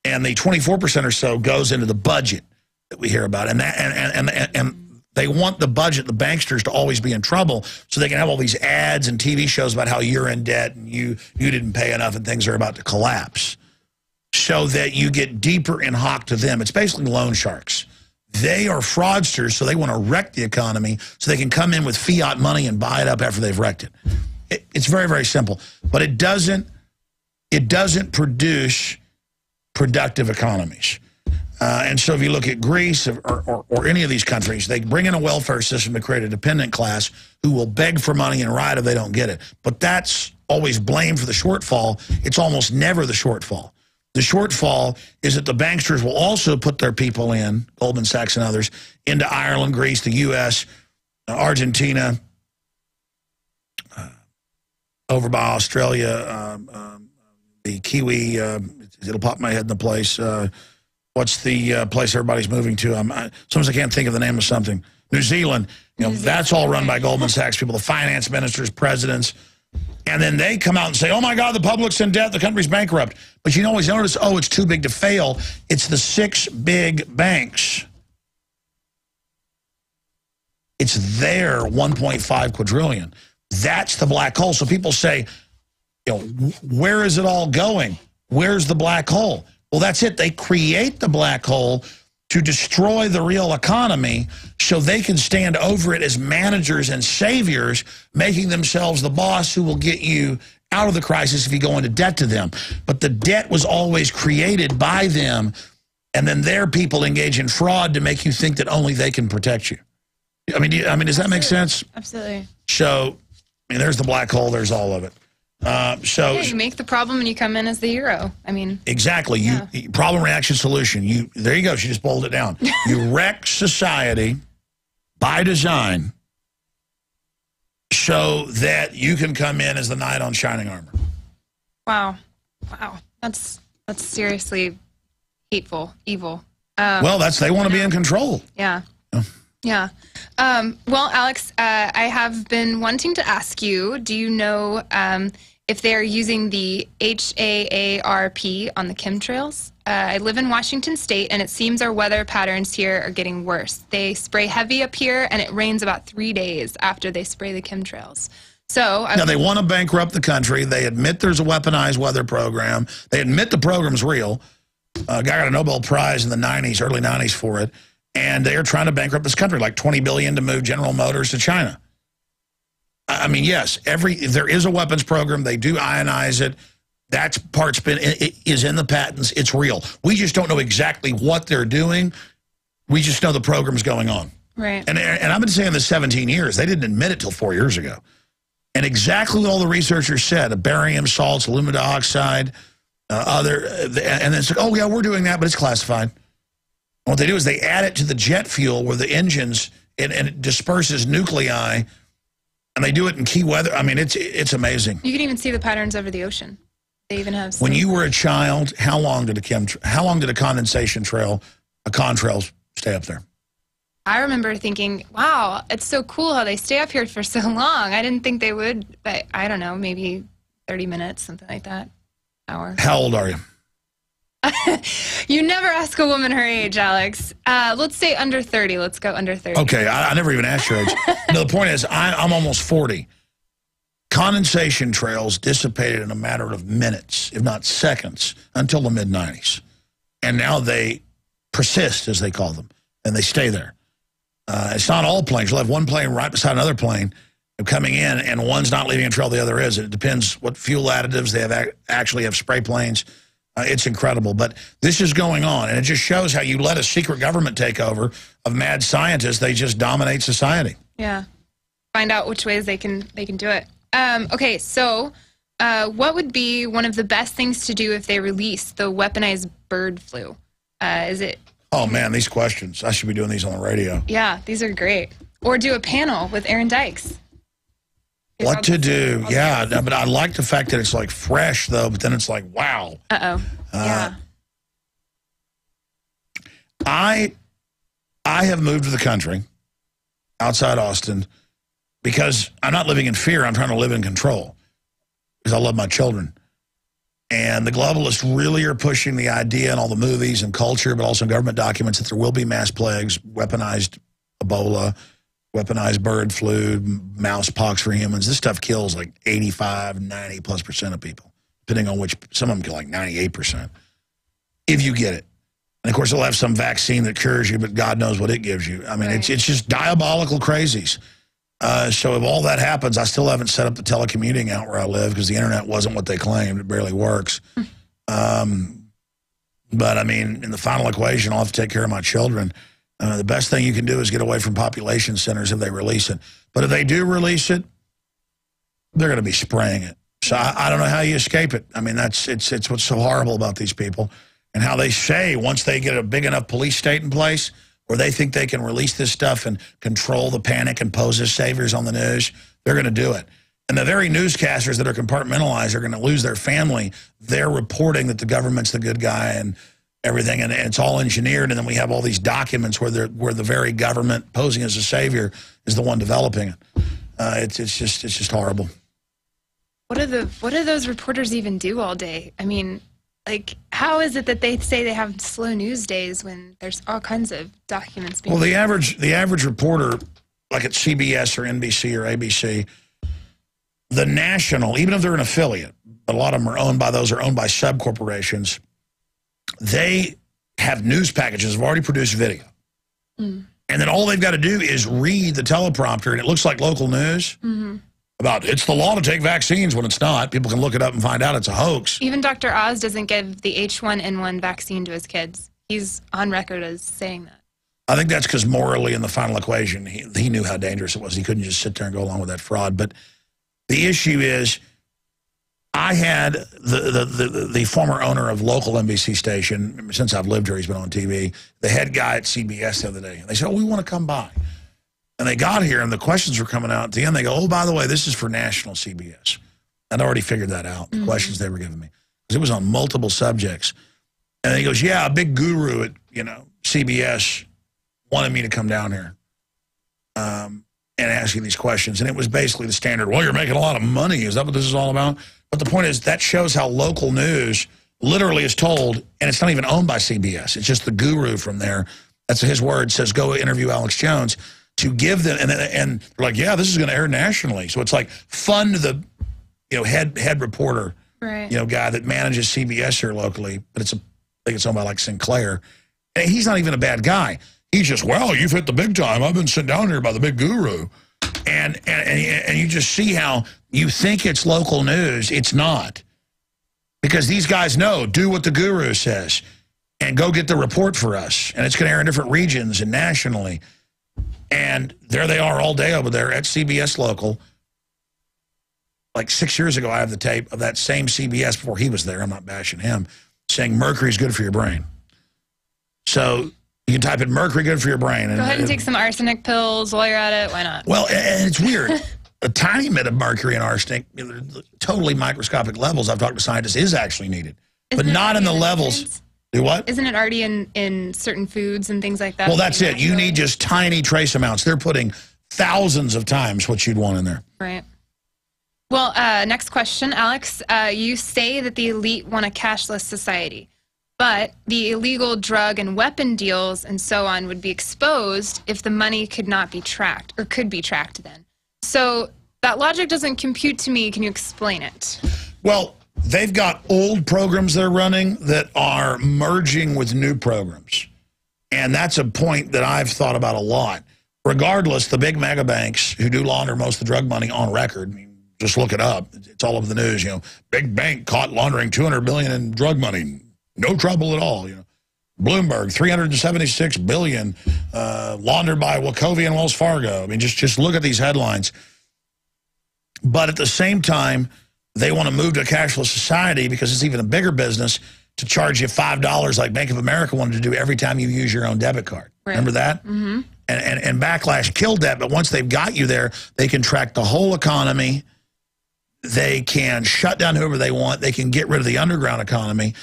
And the 24% or so goes into the budget that we hear about. And they want the budget, the banksters, to always be in trouble so they can have all these ads and TV shows about how you're in debt and you didn't pay enough and things are about to collapse, so that you get deeper in hock to them. It's basically loan sharks. They are fraudsters, so they want to wreck the economy so they can come in with fiat money and buy it up after they've wrecked it. It's very, very simple. But it doesn't produce productive economies. And so if you look at Greece or any of these countries, they bring in a welfare system to create a dependent class who will beg for money and riot if they don't get it. But that's always blamed for the shortfall. It's almost never the shortfall. The shortfall is that the banksters will also put their people in, Goldman Sachs and others, into Ireland, Greece, the U.S., Argentina, over by Australia, the Kiwi, it'll pop my head in the place. What's the place everybody's moving to? Sometimes I can't think of the name of something. New Zealand. That's all run by Goldman Sachs people, the finance ministers, presidents. And then they come out and say, oh, my God, the public's in debt, the country's bankrupt. But you always notice, oh, it's too big to fail. It's the 6 big banks. It's their 1.5 quadrillion. That's the black hole. So people say, where is it all going? Where's the black hole? Well, that's it. They create the black hole to destroy the real economy so they can stand over it as managers and saviors, making themselves the boss who will get you out of the crisis if you go into debt to them. But the debt was always created by them, and then their people engage in fraud to make you think that only they can protect you. I mean, does that make sense? Absolutely. So, there's the black hole. There's all of it. Yeah, you make the problem and you come in as the hero. Exactly. Yeah. Problem, reaction, solution. There you go. She just boiled it down. You wreck society by design so that you can come in as the knight on shining armor. Wow. That's seriously hateful, evil. Well, they want to be in control. Yeah. Yeah. Well, Alex, I have been wanting to ask you, do you know if they are using the HAARP on the chemtrails? I live in Washington State, and it seems our weather patterns here are getting worse. They spray heavy up here, and it rains about 3 days after they spray the chemtrails. So now they want to bankrupt the country. They admit there's a weaponized weather program. They admit the program's real. A guy got a Nobel Prize in the 90s, early 90s for it. And they are trying to bankrupt this country, like $20 billion to move General Motors to China. Yes, there is a weapons program. They do ionize it. That part's is in the patents. It's real. We just don't know exactly what they're doing. We just know the program's going on. Right. And I've been saying this 17 years. They didn't admit it till 4 years ago. And exactly what all the researchers said, barium salts, aluminum dioxide, and then it's like, oh, yeah, we're doing that, but it's classified. What they do is they add it to the jet fuel where the engines, and it disperses nuclei, and they do it in key weather. It's amazing. You can even see the patterns over the ocean. They even have. When you were a child, how long did a condensation trail, a contrail, stay up there? I remember thinking, wow, it's so cool how they stay up here for so long. I didn't think they would, but I don't know, maybe 30 minutes, something like that, hour. How old are you? You never ask a woman her age, Alex. Let's say under 30. Let's go under 30. Okay, I never even asked your age. No, the point is, I'm almost 40. Condensation trails dissipated in a matter of minutes, if not seconds, until the mid-90s. And now they persist, as they call them, and they stay there. It's not all planes. You'll have one plane right beside another plane coming in, and one's not leaving a trail, the other is. It depends what fuel additives they have. Actually have spray planes. It's incredible, but this is going on, and it just shows how you let a secret government take over of mad scientists. They just dominate society. Yeah, find out which ways they can do it. Okay, so what would be one of the best things to do if they release the weaponized bird flu? Is it? Oh, man, these questions. I should be doing these on the radio. Yeah, these are great. Or do a panel with Aaron Dykes. What to do? Yeah, but I like the fact that it's like fresh, though, but then it's like, wow. Yeah. I have moved to the country outside Austin because I'm not living in fear. I'm trying to live in control because I love my children. And the globalists really are pushing the idea in all the movies and culture, but also in government documents, that there will be mass plagues, weaponized Ebola, weaponized bird flu, mouse pox for humans. This stuff kills like 85, 90+% of people, depending on which. Some of them kill like 98% if you get it. And, of course, they'll have some vaccine that cures you, but God knows what it gives you. I mean, it's just diabolical crazies. So if all that happens, I still haven't set up the telecommuting out where I live because the internet wasn't what they claimed. It barely works. But, I mean, in the final equation, I'll have to take care of my children. The best thing you can do is get away from population centers if they release it. But if they do release it, they're going to be spraying it. So I don't know how you escape it. I mean, it's what's so horrible about these people. And how they say once they get a big enough police state in place where they think they can release this stuff and control the panic and pose as saviors on the news, they're going to do it. And the very newscasters that are compartmentalized are going to lose their family. They're reporting that the government's the good guy and everything, and it's all engineered. And then we have all these documents where the very government posing as a savior is the one developing it. It's just horrible. What do those reporters even do all day? I mean, like, how is it that they say they have slow news days when there's all kinds of documents being... Well, the average reporter, like at CBS or NBC or ABC, the national, even if they're an affiliate, but a lot of them are owned by sub corporations, they have news packages, have already produced video. And then all they've got to do is read the teleprompter, and it looks like local news. About it's the law to take vaccines when it's not. People can look it up and find out it's a hoax. Even Dr. Oz doesn't give the H1N1 vaccine to his kids. He's on record as saying that. I think that's because morally in the final equation, he knew how dangerous it was. He couldn't just sit there and go along with that fraud. But the issue is, I had the former owner of local NBC station, since I've lived here, he's been on TV, the head guy at CBS the other day. They said, oh, we want to come by. And they got here, and the questions were coming out. At the end, they go, oh, by the way, this is for national CBS. I'd already figured that out, the questions they were giving me. Because it was on multiple subjects. And he goes, yeah, a big guru at, CBS wanted me to come down here and ask you these questions. And it was basically the standard, well, you're making a lot of money. Is that what this is all about? But the point is, that shows how local news literally is told, and it's not even owned by CBS. It's just the guru from there. That's his word, says, go interview Alex Jones. To give them, and they're like, yeah, this is going to air nationally. So it's like fund the, head reporter, right, guy that manages CBS here locally, but I think it's owned by like Sinclair. And he's not even a bad guy. He's just, well, you've hit the big time. I've been sent down here by the big guru, and you just see how you think it's local news. It's not, because these guys know, do what the guru says, and go get the report for us, and it's going to air in different regions and nationally. And there they are all day over there at CBS local. Like 6 years ago, I have the tape of that same CBS before he was there. I'm not bashing him, saying mercury's good for your brain. So you can type in mercury good for your brain. Go ahead and take some arsenic pills while you're at it. Why not? Well, and it's weird. A tiny bit of mercury and arsenic, totally microscopic levels, I've talked to scientists, is actually needed. But not in the levels... Do what? Isn't it already in certain foods and things like that? Well, that's it. You need just tiny trace amounts. They're putting thousands of times what you'd want in there. Right. Well, next question, Alex. You say that the elite want a cashless society, but the illegal drug and weapon deals and so on would be exposed if the money could not be tracked, or could be tracked then. So that logic doesn't compute to me. Can you explain it? Well, they've got old programs they're running that are merging with new programs. And that's a point that I've thought about a lot. Regardless, the big mega banks who do launder most of the drug money on record, I mean, just look it up. It's all over the news. Big bank caught laundering $200 billion in drug money. No trouble at all. Bloomberg, $376 billion laundered by Wachovia and Wells Fargo. I mean, just look at these headlines. But at the same time, they want to move to a cashless society because it's even a bigger business to charge you $5 like Bank of America wanted to do every time you use your own debit card. Right. Remember that? Mm-hmm. And Backlash killed that, but once they've got you there, they can track the whole economy. They can shut down whoever they want. They can get rid of the underground economy.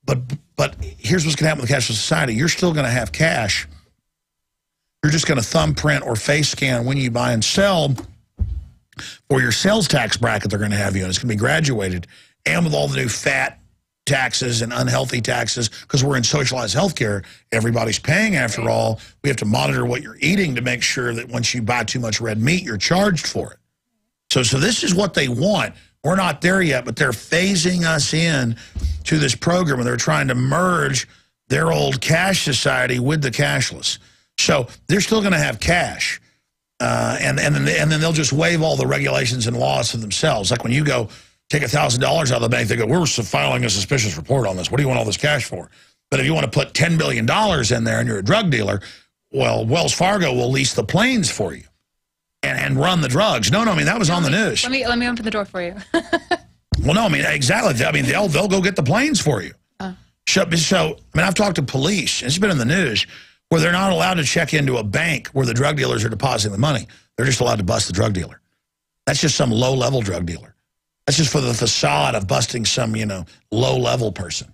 But here's what's going to happen with the cashless society. You're still going to have cash. You're just going to thumbprint or face scan when you buy and sell for your sales tax bracket they're going to have you in. It's going to be graduated. And with all the new fat taxes and unhealthy taxes, because we're in socialized healthcare, everybody's paying after all. We have to monitor what you're eating to make sure that once you buy too much red meat, you're charged for it. So this is what they want. We're not there yet, but they're phasing us in to this program, and they're trying to merge their old cash society with the cashless. So they're still going to have cash, and then they'll just waive all the regulations and laws for themselves. Like when you go take $1,000 out of the bank, they go, we're filing a suspicious report on this. What do you want all this cash for? But if you want to put $10 billion in there and you're a drug dealer, well, Wells Fargo will lease the planes for you. And run the drugs. No, I mean, that was on the news. Let me open the door for you. Well, no, I mean, exactly. I mean, they'll go get the planes for you. So, I mean, I've talked to police, and it's been in the news, where they're not allowed to check into a bank where the drug dealers are depositing the money. They're just allowed to bust the drug dealer. That's just some low-level drug dealer. That's just for the facade of busting some, low-level person.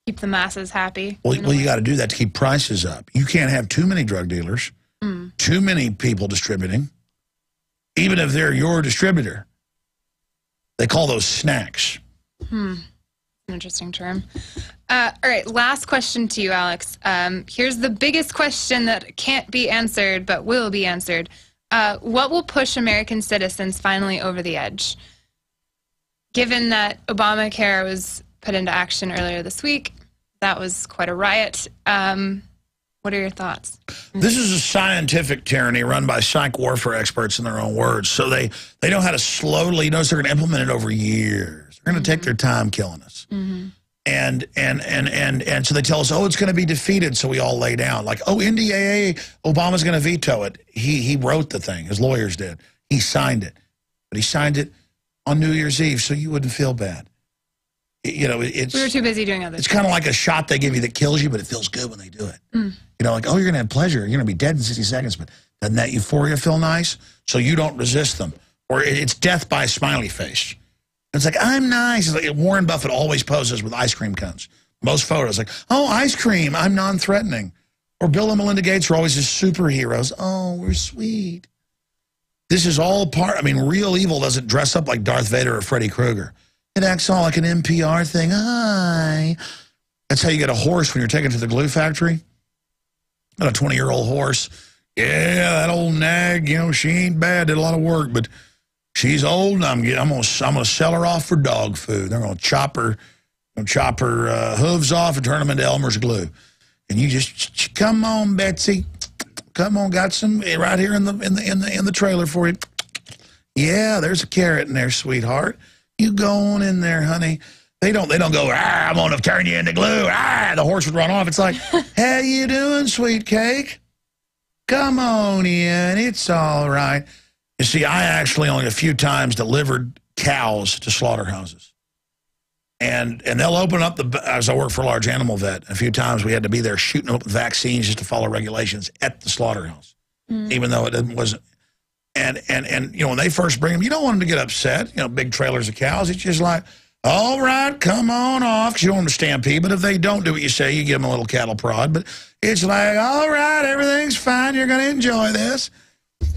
Keep the masses happy. Well, you got to do that to keep prices up. You can't have too many drug dealers, too many people distributing. Even if they're your distributor, they call those snacks. An interesting term. All right, last question to you, Alex. Here's the biggest question that can't be answered but will be answered. What will push American citizens finally over the edge? Given that Obamacare was put into action earlier this week, that was quite a riot. What are your thoughts? This is a scientific tyranny run by psych warfare experts in their own words. So they know how to slowly, notice they're going to implement it over years. They're going to take their time killing us. And so they tell us, oh, it's going to be defeated, so we all lay down. Like, oh, NDAA, Obama's going to veto it. He wrote the thing. His lawyers did. He signed it. But he signed it on New Year's Eve, so you wouldn't feel bad. We were too busy doing other things. It's kind of like a shot they give you that kills you, but it feels good when they do it. Like, oh, you're going to have pleasure. You're going to be dead in 60 seconds, but doesn't that euphoria feel nice? So you don't resist them. Or it's death by smiley face. It's like, I'm nice. It's like Warren Buffett always poses with ice cream cones. Most photos, like, oh, ice cream, I'm non-threatening. Or Bill and Melinda Gates are always just superheroes. Oh, we're sweet. This is all part, real evil doesn't dress up like Darth Vader or Freddy Krueger. It acts all like an NPR thing. Hi. That's how you get a horse when you're taken to the glue factory. Got a 20-year-old horse. Yeah, that old nag, she ain't bad, did a lot of work, but she's old, and I'm gonna sell her off for dog food. They're gonna chop her hooves off and turn them into Elmer's glue. And you just come on, Betsy, come on, got some right here in the trailer for you. Yeah, there's a carrot in there, sweetheart. You go on in there, honey. They don't go, I'm gonna turn you into glue. The horse would run off. It's like, how you doing, sweet cake? Come on in, it's all right. You see, I actually only a few times delivered cows to slaughterhouses. And they'll open up as I work for a large animal vet, a few times we had to be there shooting open vaccines just to follow regulations at the slaughterhouse, even though it wasn't. And when they first bring them, you don't want them to get upset, big trailers of cows. It's just like, all right, come on off, because you don't want them to stampede. But if they don't do what you say, you give them a little cattle prod. But it's like, all right, everything's fine. You're going to enjoy this.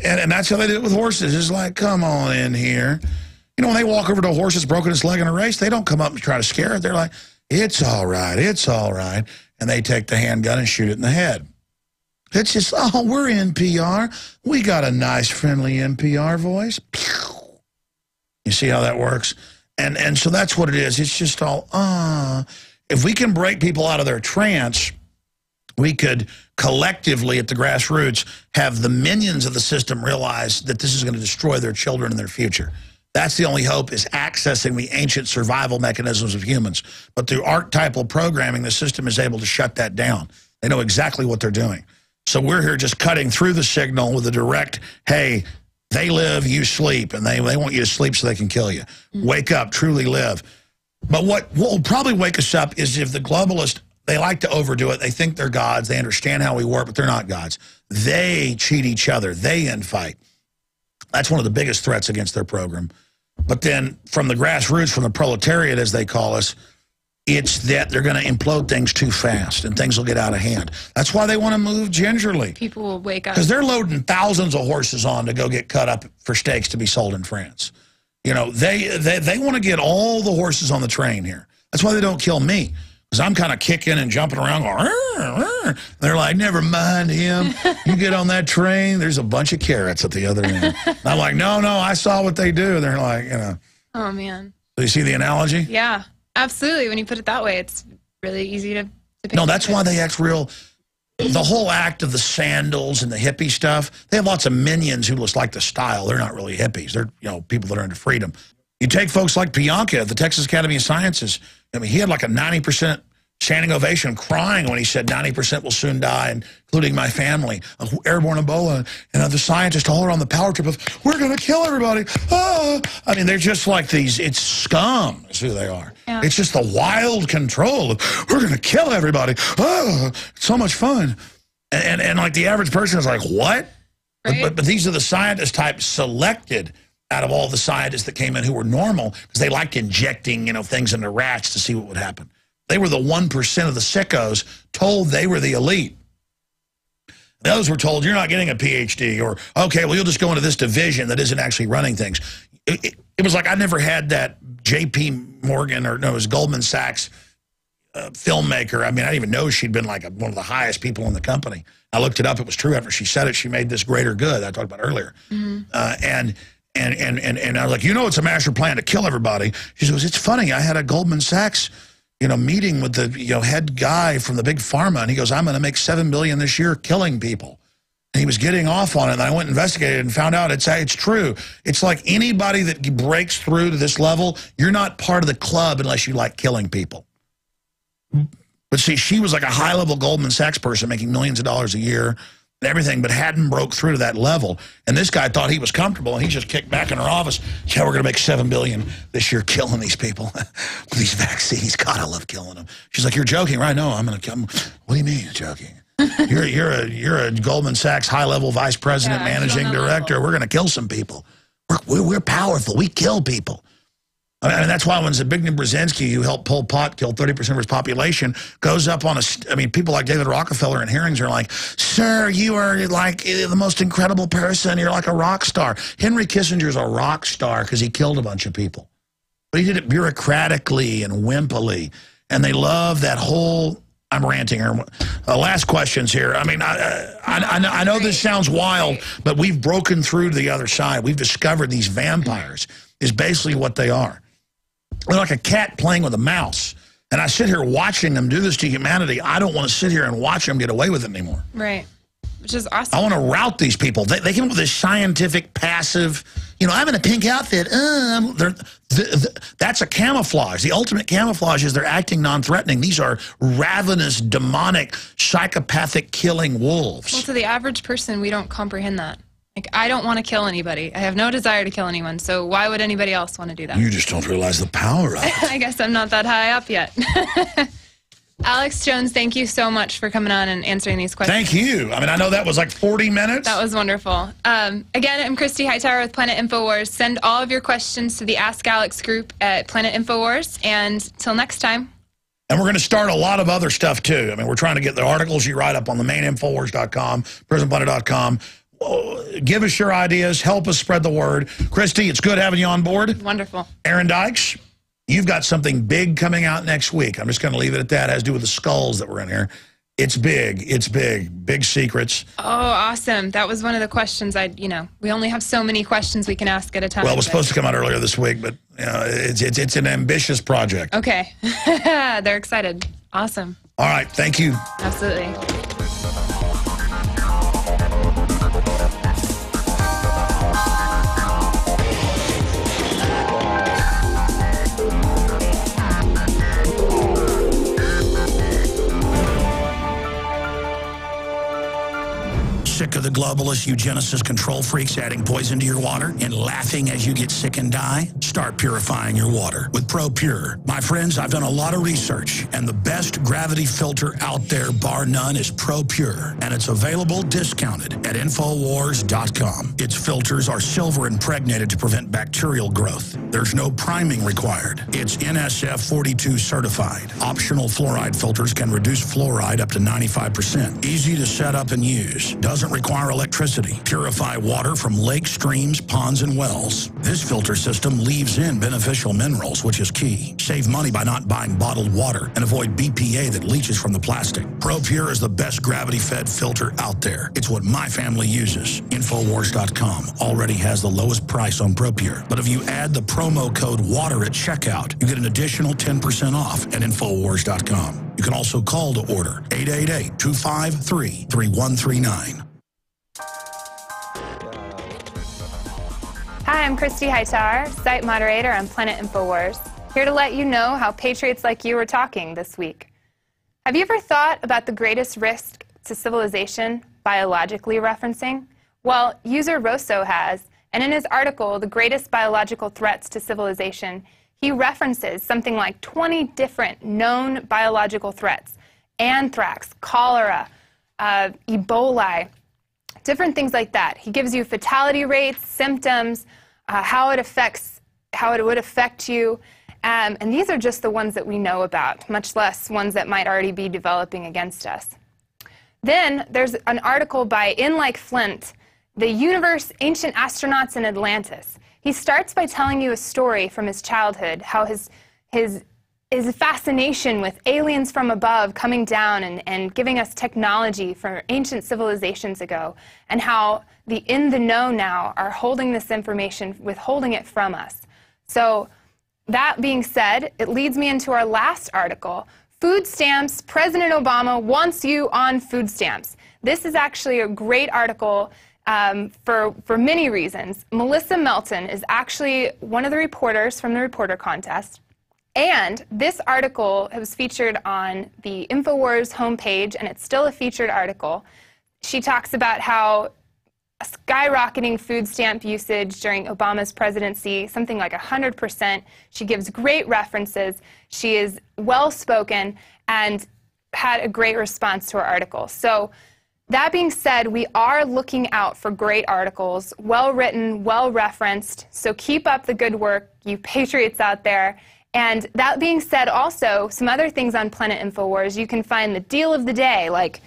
And that's how they do it with horses. It's like, come on in here. When they walk over to a horse that's broken its leg in a race, they don't come up and try to scare it. They're like, it's all right, it's all right. And they take the handgun and shoot it in the head. It's just, oh, we're NPR. We got a nice, friendly NPR voice. You see how that works? And so that's what it is. It's just all, If we can break people out of their trance, we could collectively at the grassroots have the minions of the system realize that this is going to destroy their children and their future. That's the only hope, is accessing the ancient survival mechanisms of humans. But through archetypal programming, the system is able to shut that down. They know exactly what they're doing. So we're here just cutting through the signal with a direct, hey, They live, you sleep, and they want you to sleep so they can kill you. Wake up, truly live. But what will probably wake us up is if the globalists, they like to overdo it. They think they're gods. They understand how we work, but they're not gods. They cheat each other. They infight. That's one of the biggest threats against their program. But then from the grassroots, from the proletariat, as they call us, it's that they're going to implode things too fast and things will get out of hand. That's why they want to move gingerly. People will wake up. Because they're loading thousands of horses on to go get cut up for steaks to be sold in France. You know, they want to get all the horses on the train here. That's why they don't kill me. Because I'm kind of kicking and jumping around going, "Arr, arr." They're like, never mind him. You get on that train, there's a bunch of carrots at the other end. And I'm like, no, I saw what they do. They're like, you know. Oh, man. Do you see the analogy? Yeah, absolutely. When you put it that way, it's really easy to pick. No, that's why they act real. The whole act of the sandals and the hippie stuff, they have lots of minions who just like the style. They're not really hippies. They're, you know, people that are into freedom. You take folks like Bianca at the Texas Academy of Sciences. I mean, he had like a 90% standing ovation, crying when he said 90% will soon die, including my family, airborne Ebola, and other scientists all around the power trip of, we're going to kill everybody. Ah. I mean, they're just like these, it's scum is who they are. Yeah. It's just the wild control of, we're going to kill everybody. Oh, it's so much fun. And like the average person is like, what? Right. But these are the scientist types selected out of all the scientists that came in who were normal because they liked injecting, you know, things into rats to see what would happen. They were the 1% of the sickos told they were the elite. Those were told, you're not getting a PhD, or, okay, well, you'll just go into this division that isn't actually running things. It was like I never had that J.P. Morgan, or no, it was Goldman Sachs filmmaker. I mean, I didn't even know she'd been like one of the highest people in the company. I looked it up. It was true. After she said it, she made this greater good I talked about earlier. And I was like, you know, it's a master plan to kill everybody. She goes, it's funny. I had a Goldman Sachs, you know, meeting with the, you know, head guy from the big pharma, and he goes, I'm going to make $7 billion this year killing people. And he was getting off on it, and I went and investigated and found out it's true. It's like anybody that breaks through to this level, you're not part of the club unless you like killing people. But see, she was like a high-level Goldman Sachs person making millions of dollars a year and everything, but hadn't broke through to that level. And this guy thought he was comfortable, and he just kicked back in her office. Yeah, we're going to make $7 billion this year killing these people with these vaccines. God, I love killing them. She's like, you're joking, right? No, I'm going to kill them. What do you mean joking? You're a Goldman Sachs high-level vice president, managing director. Level. We're going to kill some people. We're powerful. We kill people. I mean, that's why when Zbigniew Brzezinski, who helped Pol Pot kill 30% of his population, goes up on I mean, people like David Rockefeller in hearings are like, sir, you are like the most incredible person. You're like a rock star. Henry Kissinger's a rock star because he killed a bunch of people. But he did it bureaucratically and wimpily. And they love that whole, I'm ranting here. Last questions here. I mean, I know this sounds wild, but we've broken through to the other side. We've discovered these vampires is basically what they are. They're like a cat playing with a mouse. And I sit here watching them do this to humanity. I don't want to sit here and watch them get away with it anymore. Right. Which is awesome. I want to rout these people. They came up with this scientific, passive, you know, I'm in a pink outfit. That's a camouflage. The ultimate camouflage is they're acting non-threatening. These are ravenous, demonic, psychopathic killing wolves. Well, to the average person, we don't comprehend that. Like, I don't want to kill anybody. I have no desire to kill anyone, so why would anybody else want to do that? You just don't realize the power of it. I guess I'm not that high up yet. Alex Jones, thank you so much for coming on and answering these questions. Thank you. I mean, I know that was like 40 minutes. That was wonderful. Again, I'm Kristi Hightower with Planet Infowars. Send all of your questions to the Ask Alex group at Planet Infowars, and till next time. And we're going to start a lot of other stuff, too. I mean, we're trying to get the articles you write up on the main Infowars.com, prisonplanet.com. Give us your ideas. Help us spread the word. Kristi, it's good having you on board. Wonderful. Aaron Dykes, you've got something big coming out next week. I'm just going to leave it at that. It has to do with the skulls that were in here. It's big. It's big. Big secrets. Oh, awesome. That was one of the questions we only have so many questions we can ask at a time. Well, it was supposed to come out earlier this week, but it's an ambitious project. Okay. They're excited. Awesome. All right. Thank you. Absolutely. Sick of the globalists, eugenicists, control freaks adding poison to your water and laughing as you get sick and die? Start purifying your water with ProPure. My friends, I've done a lot of research, and the best gravity filter out there, bar none, is ProPure, and it's available discounted at Infowars.com. Its filters are silver impregnated to prevent bacterial growth. There's no priming required. It's NSF 42 certified. Optional fluoride filters can reduce fluoride up to 95%. Easy to set up and use. Doesn't require electricity. Purify water from lakes, streams, ponds, and wells. This filter system leaves in beneficial minerals, which is key. Save money by not buying bottled water and avoid BPA that leaches from the plastic. ProPure is the best gravity-fed filter out there. It's what my family uses. Infowars.com already has the lowest price on ProPure. But if you add the promo code WATER at checkout, you get an additional 10% off at Infowars.com. You can also call to order 888-253-3139. Hi, I'm Kristi Hightower, site moderator on Planet Infowars, here to let you know how patriots like you are talking this week. Have you ever thought about the greatest risk to civilization, biologically referencing? Well, user Rosso has, and in his article, The Greatest Biological Threats to Civilization, he references something like 20 different known biological threats: anthrax, cholera, Ebola, different things like that. He gives you fatality rates, symptoms, how it would affect you, and these are just the ones that we know about, much less ones that might already be developing against us. Then there's an article by In Like Flint, The Universe, Ancient Astronauts in Atlantis. He starts by telling you a story from his childhood, how his fascination with aliens from above coming down and giving us technology from ancient civilizations ago, and how the in the know now are holding this information, withholding it from us. So that being said, it leads me into our last article, Food Stamps, President Obama Wants You on Food Stamps. This is actually a great article for many reasons. Melissa Melton is actually one of the reporters from the reporter contest. And this article was featured on the Infowars homepage, and it's still a featured article. She talks about how skyrocketing food stamp usage during Obama's presidency, something like 100%. She gives great references. She is well-spoken and had a great response to her article. So that being said, we are looking out for great articles, well-written, well-referenced. So keep up the good work, you patriots out there. And that being said, also, some other things on Planet Infowars, you can find the deal of the day, like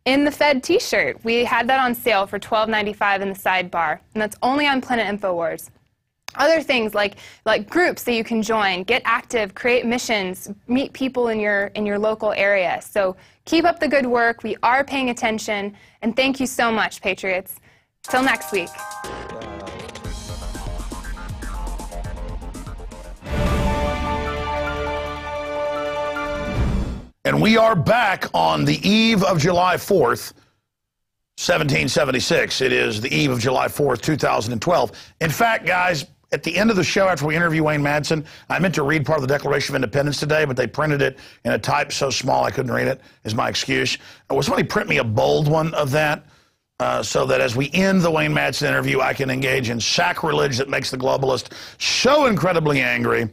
In the Fed t-shirt. We had that on sale for $12.95 in the sidebar, and that's only on Planet Infowars. Other things like groups that you can join, get active, create missions, meet people in your local area. So keep up the good work. We are paying attention, and thank you so much, patriots. Till next week. And we are back on the eve of July 4th, 1776. It is the eve of July 4th, 2012. In fact, guys, at the end of the show, after we interview Wayne Madsen, I meant to read part of the Declaration of Independence today, but they printed it in a type so small I couldn't read it, is my excuse. Will somebody print me a bold one of that so that as we end the Wayne Madsen interview, I can engage in sacrilege that makes the globalist so incredibly angry,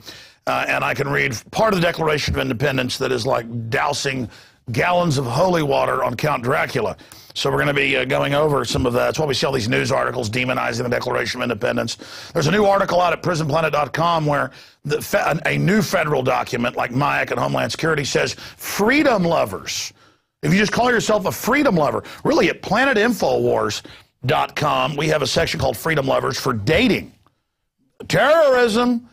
and I can read part of the Declaration of Independence that is like dousing gallons of holy water on Count Dracula. So we're going to be going over some of that. That's why we see all these news articles demonizing the Declaration of Independence. There's a new article out at prisonplanet.com where a new federal document like MIAC and Homeland Security says freedom lovers. If you just call yourself a freedom lover, really at planetinfowars.com, we have a section called Freedom Lovers for dating, terrorism,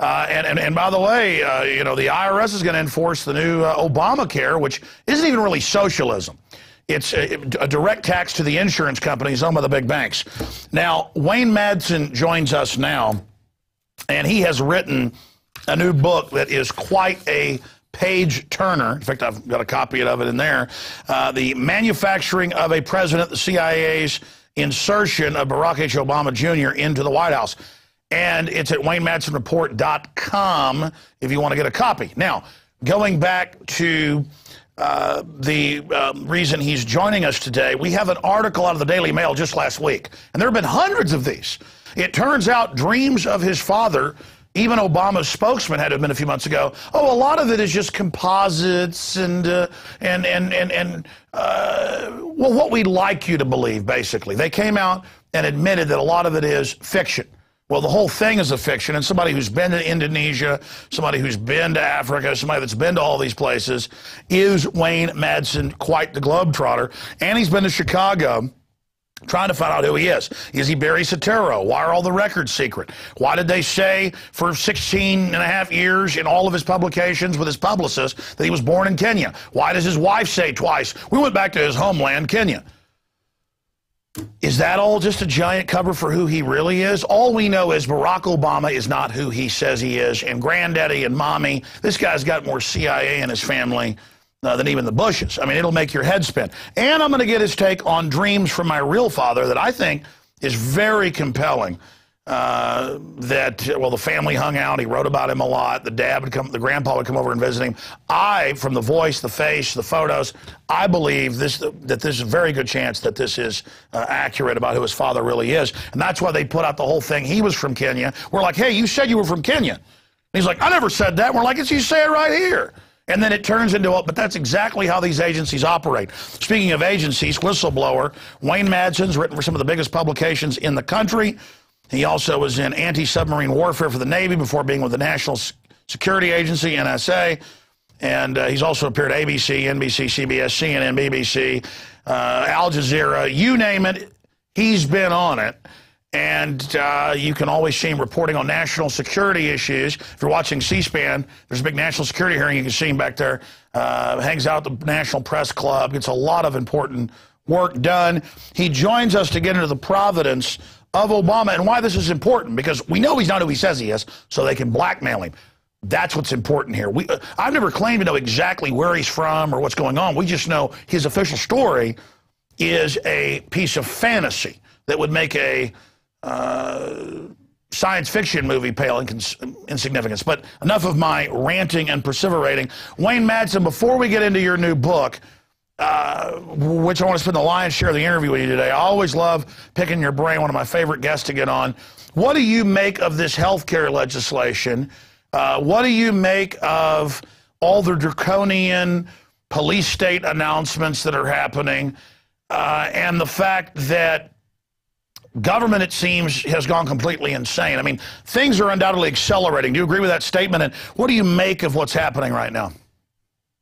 and by the way, you know, the IRS is going to enforce the new Obamacare, which isn't even really socialism. It's a direct tax to the insurance companies owned by the big banks. Now, Wayne Madsen joins us now, and he has written a new book that is quite a page-turner. In fact, I've got a copy of it in there. The Manufacturing of a President, the CIA's insertion of Barack H. Obama Jr. into the White House. And it's at WayneMadsenReport.com if you want to get a copy. Now, going back to reason he's joining us today. We have an article out of the Daily Mail just last week, and there have been hundreds of these. It turns out dreams of his father, even Obama's spokesman had to admit a few months ago, oh, a lot of it is just composites and well, what we'd like you to believe, basically. They came out and admitted that a lot of it is fiction. Well, the whole thing is a fiction, and somebody who's been to Indonesia, somebody who's been to Africa, somebody that's been to all these places is Wayne Madsen, quite the globetrotter, and he's been to Chicago trying to find out who he is. Is he Barry Soetoro? Why are all the records secret? Why did they say for 16 and a half years in all of his publications with his publicist that he was born in Kenya? Why does his wife say twice, we went back to his homeland, Kenya? Is that all just a giant cover for who he really is? All we know is Barack Obama is not who he says he is, and Granddaddy and Mommy, this guy's got more CIA in his family than even the Bushes. I mean, it'll make your head spin. And I'm going to get his take on dreams from my real father that I think is very compelling. Well, the family hung out. He wrote about him a lot. The dad would come, the grandpa would come over and visit him. From the voice, the face, the photos, I believe that there's a very good chance that this is accurate about who his father really is. And that's why they put out the whole thing. He was from Kenya. We're like, hey, you said you were from Kenya. And he's like, I never said that. We're like, you say it right here. And then it turns into, but that's exactly how these agencies operate. Speaking of agencies, whistleblower, Wayne Madsen's written for some of the biggest publications in the country. He also was in anti-submarine warfare for the Navy before being with the National Security Agency, NSA. And he's also appeared at ABC, NBC, CBS, CNN, BBC, Al Jazeera, you name it, he's been on it. And you can always see him reporting on national security issues. If you're watching C-SPAN, there's a big national security hearing. You can see him back there. Hangs out at the National Press Club. Gets a lot of important work done. He joins us to get into the providence of Obama and why this is important, because we know he's not who he says he is, so they can blackmail him. That's what's important here. I've never claimed to know exactly where he's from or what's going on. We just know his official story is a piece of fantasy that would make a science fiction movie pale in significance. But enough of my ranting and perseverating. Wayne Madsen, before we get into your new book, which I want to spend the lion's share of the interview with you today, I always love picking your brain, one of my favorite guests to get on. What do you make of this health care legislation? What do you make of all the draconian police state announcements that are happening, and the fact that government, it seems, has gone completely insane? I mean, things are undoubtedly accelerating. Do you agree with that statement? And what do you make of what's happening right now?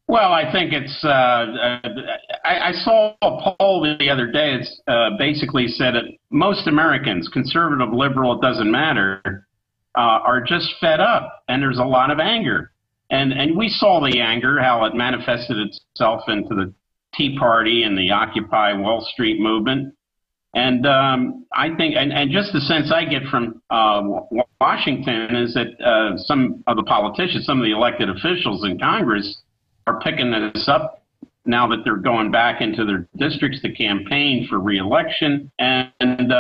Well, I think it's, I saw a poll the other day. It's basically said that most Americans, conservative, liberal, it doesn't matter, are just fed up, and there's a lot of anger. And we saw the anger, how it manifested itself into the Tea Party and the Occupy Wall Street movement. And I think, and just the sense I get from Washington is that some of the politicians, some of the elected officials in Congress are picking this up now that they're going back into their districts to campaign for re-election. And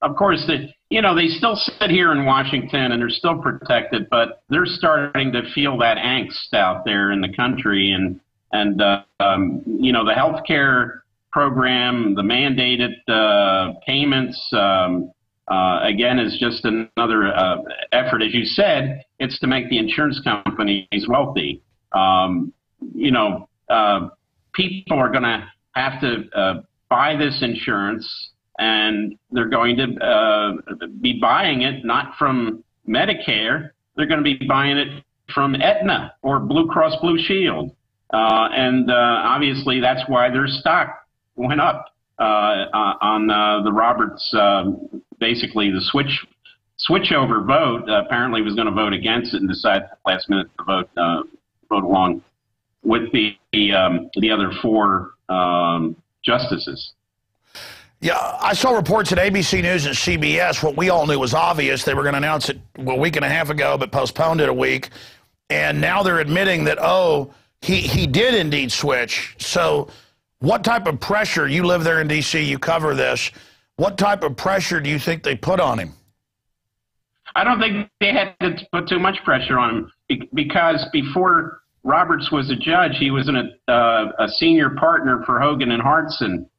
of course, they still sit here in Washington and they're still protected, but they're starting to feel that angst out there in the country. And the health care program, the mandated payments, again, is just another effort. As you said, it's to make the insurance companies wealthy. People are going to have to buy this insurance, and they're going to be buying it not from Medicare. They're going to be buying it from Aetna or Blue Cross Blue Shield. And obviously that's why their stock went up on the Roberts, basically the switchover vote. Apparently was going to vote against it and decided at the last minute to vote along with the other four justices. Yeah, I saw reports at ABC News and CBS. What we all knew was obvious. They were going to announce it a week and a half ago, but postponed it a week. And now they're admitting that, oh, he did indeed switch. So what type of pressure, you live there in D.C., you cover this, what type of pressure do you think they put on him? I don't think they had to put too much pressure on him because before Roberts was a judge. He was a senior partner for Hogan and Hartson,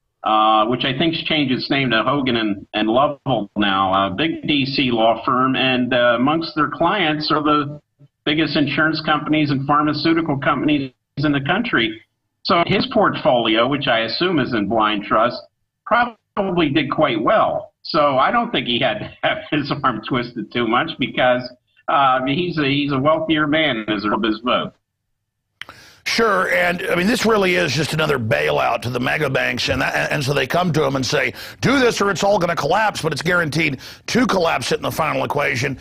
which I think's changed its name to Hogan and Lovell now, a big D.C. law firm. And amongst their clients are the biggest insurance companies and pharmaceutical companies in the country. So his portfolio, which I assume is in blind trust, probably did quite well. So I don't think he had to have his arm twisted too much because he's a wealthier man as of his vote. Sure, and I mean, this really is just another bailout to the mega banks, and so they come to him and say, do this or it's all going to collapse, but it's guaranteed to collapse it in the final equation.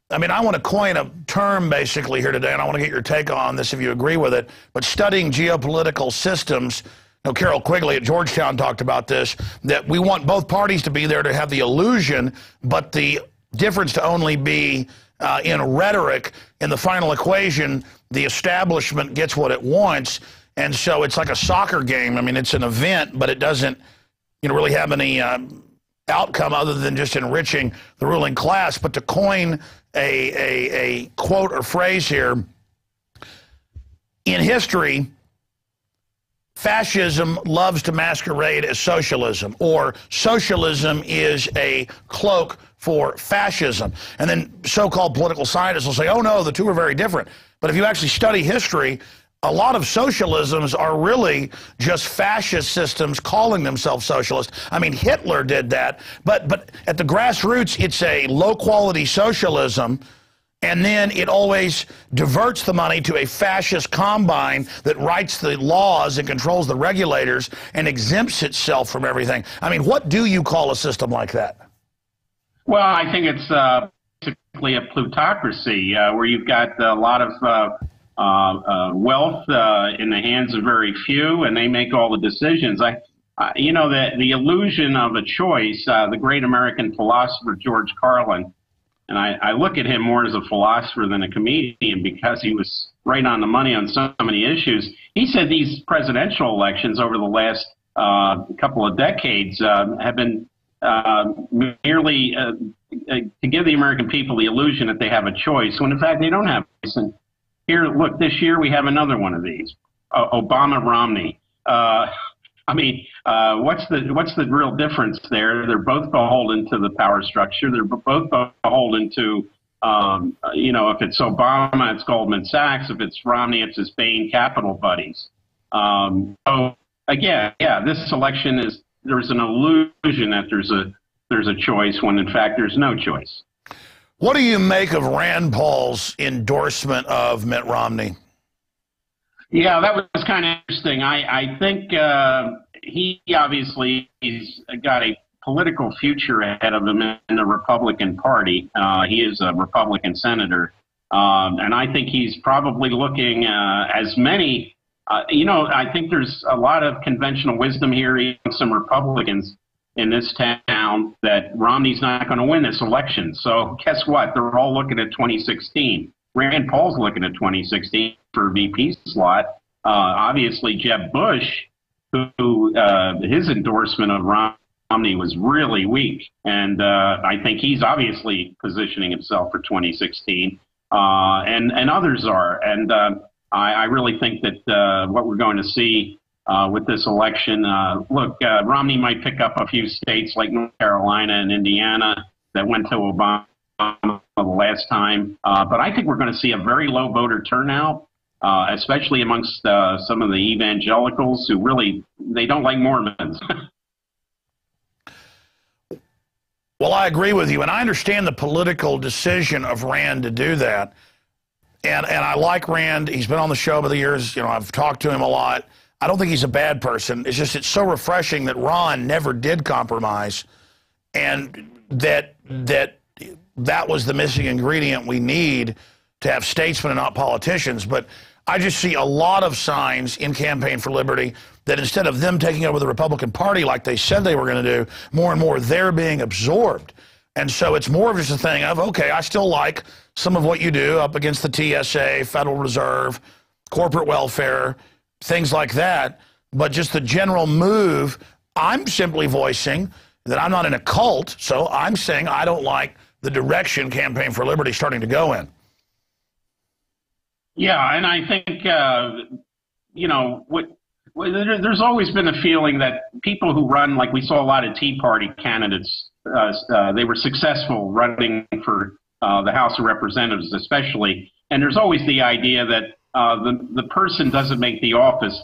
I mean, I want to coin a term basically here today, and I want to get your take on this if you agree with it, but studying geopolitical systems, Carol Quigley at Georgetown talked about this, that we want both parties to be there to have the illusion, but the difference to only be in rhetoric. In the final equation, the establishment gets what it wants, and so it's like a soccer game. I mean, it's an event, but it doesn't really have any outcome other than just enriching the ruling class. But to coin a quote or phrase here, in history, fascism loves to masquerade as socialism, or socialism is a cloak for fascism. And then so-called political scientists will say, oh no, the two are very different. But if you actually study history, a lot of socialisms are really just fascist systems calling themselves socialist. I mean, Hitler did that, but at the grassroots, it's a low-quality socialism, and then it always diverts the money to a fascist combine that writes the laws and controls the regulators and exempts itself from everything. I mean, what do you call a system like that? Well, I think it's basically a plutocracy where you've got a lot of wealth in the hands of very few, and they make all the decisions. The illusion of a choice, the great American philosopher George Carlin, and I look at him more as a philosopher than a comedian because he was right on the money on so many issues. He said these presidential elections over the last couple of decades have been merely to give the American people the illusion that they have a choice, when in fact they don't have a choice. And here, look, this year we have another one of these, Obama-Romney. What's the real difference there? They're both beholden to the power structure. They're both beholden to, if it's Obama, it's Goldman Sachs. If it's Romney, it's his Bain Capital buddies. So again, this election there's an illusion that there's a choice when in fact there's no choice. What do you make of Rand Paul's endorsement of Mitt Romney? Yeah, that was kind of interesting. I think he obviously he's got a political future ahead of him in the Republican Party. He is a Republican senator, and I think he's probably looking as many. I think there's a lot of conventional wisdom here, even some Republicans in this town, that Romney's not going to win this election. So guess what? They're all looking at 2016. Rand Paul's looking at 2016 for a VP slot. Obviously, Jeb Bush, who his endorsement of Romney was really weak. And I think he's obviously positioning himself for 2016. And others are. And I really think that what we're going to see with this election, Romney might pick up a few states like North Carolina and Indiana that went to Obama the last time. But I think we're going to see a very low voter turnout, especially amongst some of the evangelicals who really, they don't like Mormons. Well, I agree with you, and I understand the political decision of Rand to do that. And I like Rand. He's been on the show over the years. I've talked to him a lot. I don't think he's a bad person. It's just it's so refreshing that Ron never did compromise, and that was the missing ingredient we need to have statesmen and not politicians. But I just see a lot of signs in Campaign for Liberty that instead of them taking over the Republican Party like they said they were going to do, more and more they're being absorbed. And so it's more of just a thing of, okay, I still like some of what you do up against the TSA, Federal Reserve, corporate welfare, things like that, but just the general move, I'm simply voicing that I'm not in a cult, so I'm saying I don't like the direction Campaign for Liberty is starting to go in. Yeah, and I think there's always been a feeling that people who run, like we saw a lot of Tea Party candidates, they were successful running for the House of Representatives, especially. And there's always the idea that the person doesn't make the office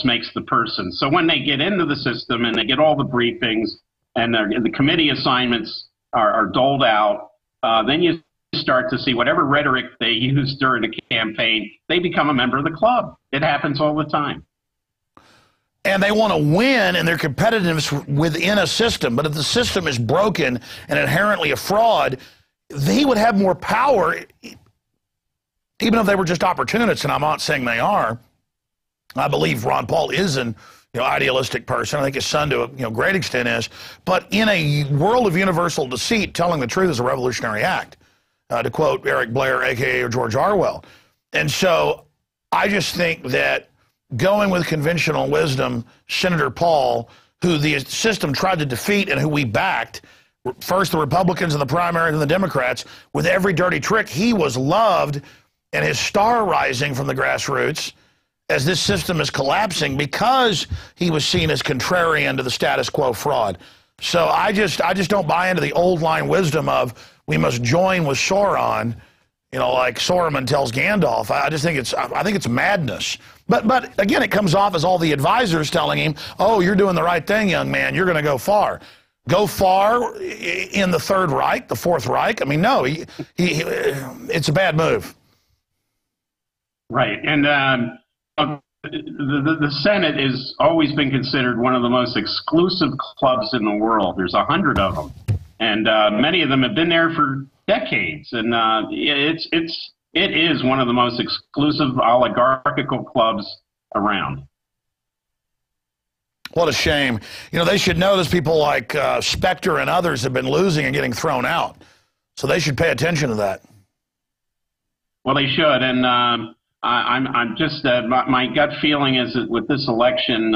makes the person. So when they get into the system and they get all the briefings and the committee assignments are doled out, then you start to see whatever rhetoric they use during the campaign, they become a member of the club. It happens all the time. And they want to win in their competitiveness within a system. But if the system is broken and inherently a fraud, they would have more power, even if they were just opportunists, and I'm not saying they are. I believe Ron Paul is an idealistic person. I think his son, to a great extent, is. But in a world of universal deceit, telling the truth is a revolutionary act, to quote Eric Blair, a.k.a. George Orwell. And so I just think that going with conventional wisdom, Senator Paul, who the system tried to defeat and who we backed, first the Republicans in the primary and the Democrats, with every dirty trick, he was loved, and his star rising from the grassroots as this system is collapsing because he was seen as contrarian to the status quo fraud. So I just don't buy into the old line wisdom of we must join with Sauron, like Saruman tells Gandalf. I think it's madness. But again, it comes off as all the advisors telling him, "Oh, you're doing the right thing, young man. You're going to go far." Go far in the Third Reich, the Fourth Reich? I mean, no, it's a bad move. Right, and the Senate has always been considered one of the most exclusive clubs in the world. There's 100 of them, and many of them have been there for decades. And it is one of the most exclusive oligarchical clubs around. What a shame. They should know there's people like Specter and others have been losing and getting thrown out. So they should pay attention to that. Well, they should. And I'm just, my gut feeling is that with this election,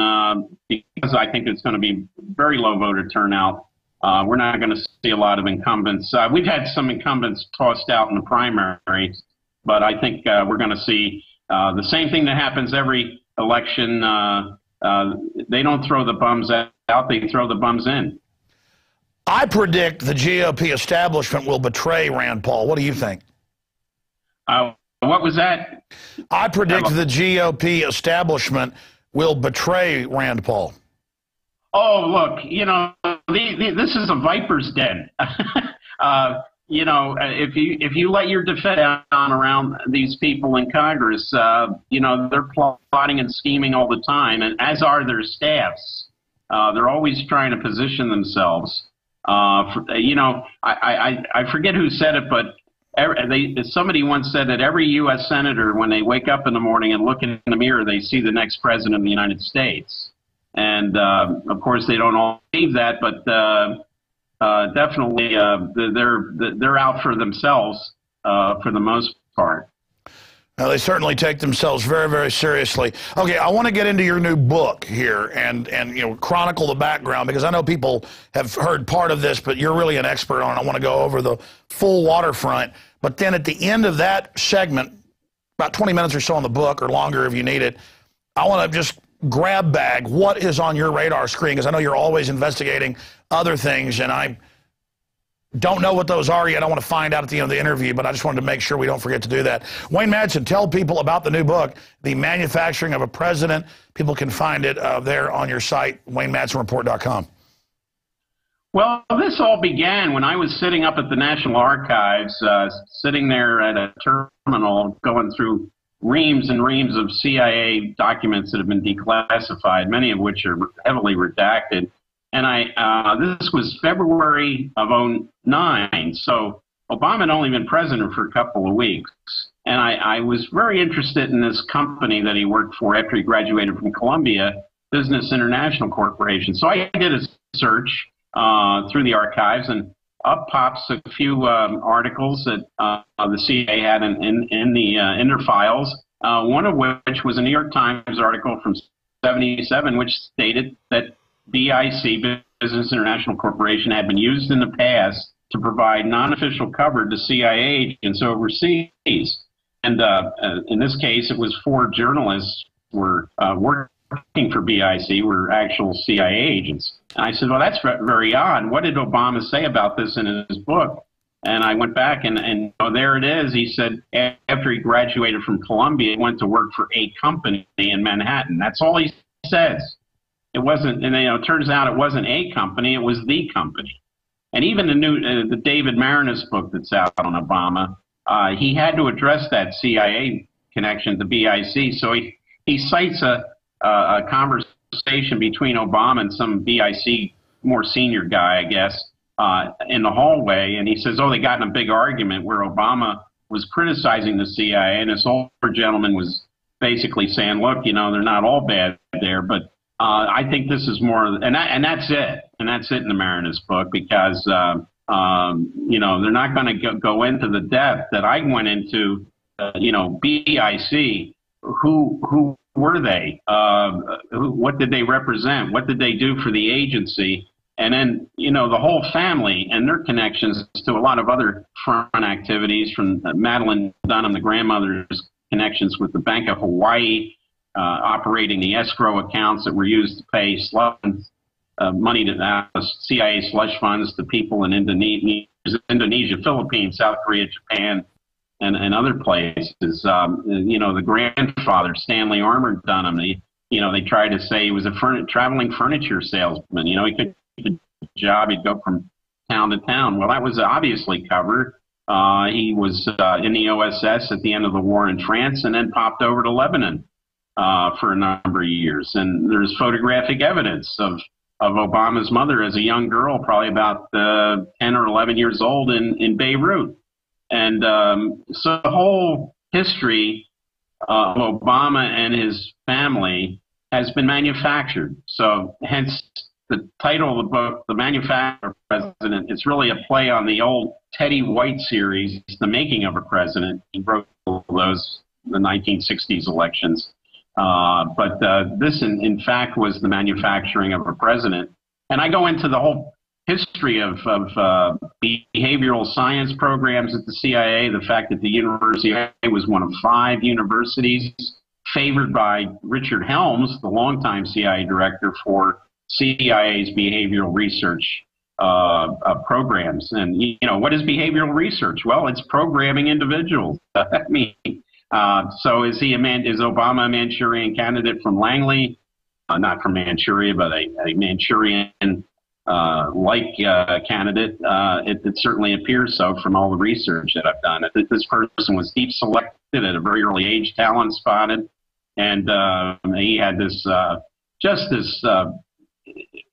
because I think it's going to be very low voter turnout, we're not going to see a lot of incumbents. We've had some incumbents tossed out in the primaries, but I think we're going to see the same thing that happens every election. They don't throw the bums out, they throw the bums in. I predict the GOP establishment will betray Rand Paul. What do you think? What was that? I predict the GOP establishment will betray Rand Paul. Oh, look, this is a viper's den. If you let your defense down around these people in Congress, they're plotting and scheming all the time, and as are their staffs. They're always trying to position themselves. I forget who said it, but somebody once said that every U.S. senator, when they wake up in the morning and look in the mirror, they see the next president of the United States. And, of course, they don't all believe that, but definitely they're out for themselves for the most part. Now, they certainly take themselves very, very seriously. Okay, I want to get into your new book here and chronicle the background, because I know people have heard part of this, but you're really an expert on it. I want to go over the full waterfront. But then at the end of that segment, about 20 minutes or so on the book, or longer if you need it, I want to just grab bag what is on your radar screen, because I know you're always investigating other things, and I don't know what those are yet. I want to find out at the end of the interview, but I just wanted to make sure we don't forget to do that. Wayne Madsen, tell people about the new book, The Manufacturing of a President. People can find it there on your site, WayneMadsenReport.com. Well, this all began when I was sitting up at the National Archives, sitting there at a terminal going through reams and reams of CIA documents that have been declassified, many of which are heavily redacted. And this was February of 2009, so Obama had only been president for a couple of weeks. And I was very interested in this company that he worked for after he graduated from Columbia, Business International Corporation. So I did a search through the archives, and up pops a few articles that the CIA had in their files, one of which was a New York Times article from '77, which stated that BIC, Business International Corporation, had been used in the past to provide non-official cover to CIA agents overseas. in this case, it was 4 journalists were working for BIC, were actual CIA agents. And I said, well, that's very odd. What did Obama say about this in his book? And I went back, and oh, there it is. He said after he graduated from Columbia, he went to work for a company in Manhattan. That's all he says. It wasn't, and it turns out it wasn't a company, it was the company. And even the David Maraniss book that's out on Obama, he had to address that CIA connection to BIC. So he cites a conversation between Obama and some BIC more senior guy, I guess, in the hallway. And he says, oh, they got in a big argument where Obama was criticizing the CIA. And this older gentleman was basically saying, look, they're not all bad there, but I think this is more, and that's it. And that's it in the Maraniss book, because, they're not going to go into the depth that I went into, BIC. Who were they? What did they represent? What did they do for the agency? And then, the whole family and their connections to a lot of other front activities, from Madeline Dunham, the grandmother's connections with the Bank of Hawaii, operating the escrow accounts that were used to pay money to CIA slush funds to people in Indonesia, Philippines, South Korea, Japan, and other places. The grandfather, Stanley Armour Dunham, they tried to say he was a traveling furniture salesman. He couldn't get a job. He'd go from town to town. Well, that was obviously covered. He was in the OSS at the end of the war in France, and then popped over to Lebanon for a number of years. And there's photographic evidence of Obama's mother as a young girl, probably about 10 or 11 years old in Beirut. And so the whole history of Obama and his family has been manufactured. So hence the title of the book, The Manufactured President. It's really a play on the old Teddy White series, The Making of a President. He wrote those in the 1960s elections. But this, in fact, was the manufacturing of a president. And I go into the whole history of behavioral science programs at the CIA, the fact that the University was one of 5 universities favored by Richard Helms, the longtime CIA director, for CIA's behavioral research programs. And, what is behavioral research? Well, it's programming individuals. So is Obama a Manchurian candidate from Langley? Not from Manchuria, but a Manchurian candidate. It certainly appears so from all the research that I've done. This person was deep selected at a very early age, talent spotted, and he had this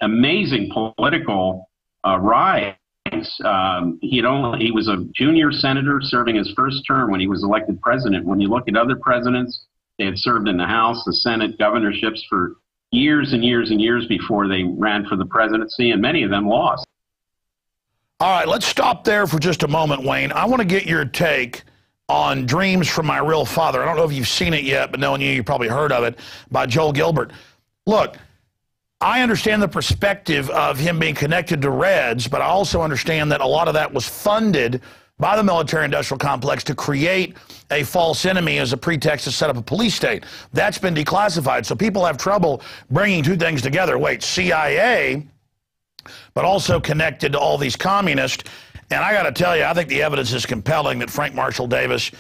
amazing political rise. He was a junior senator serving his first term when he was elected president. When you look at other presidents, they had served in the House, the Senate, governorships for years and years and years before they ran for the presidency, and many of them lost. All right, let's stop there for just a moment, Wayne. I want to get your take on Dreams from My Real Father. I don't know if you've seen it yet, but knowing you probably heard of it, by Joel Gilbert. Look, I understand the perspective of him being connected to Reds, but I also understand that a lot of that was funded by the military-industrial complex to create a false enemy as a pretext to set up a police state. That's been declassified, so people have trouble bringing two things together. Wait, CIA, but also connected to all these communists. And I got to tell you, I think the evidence is compelling that Frank Marshall Davis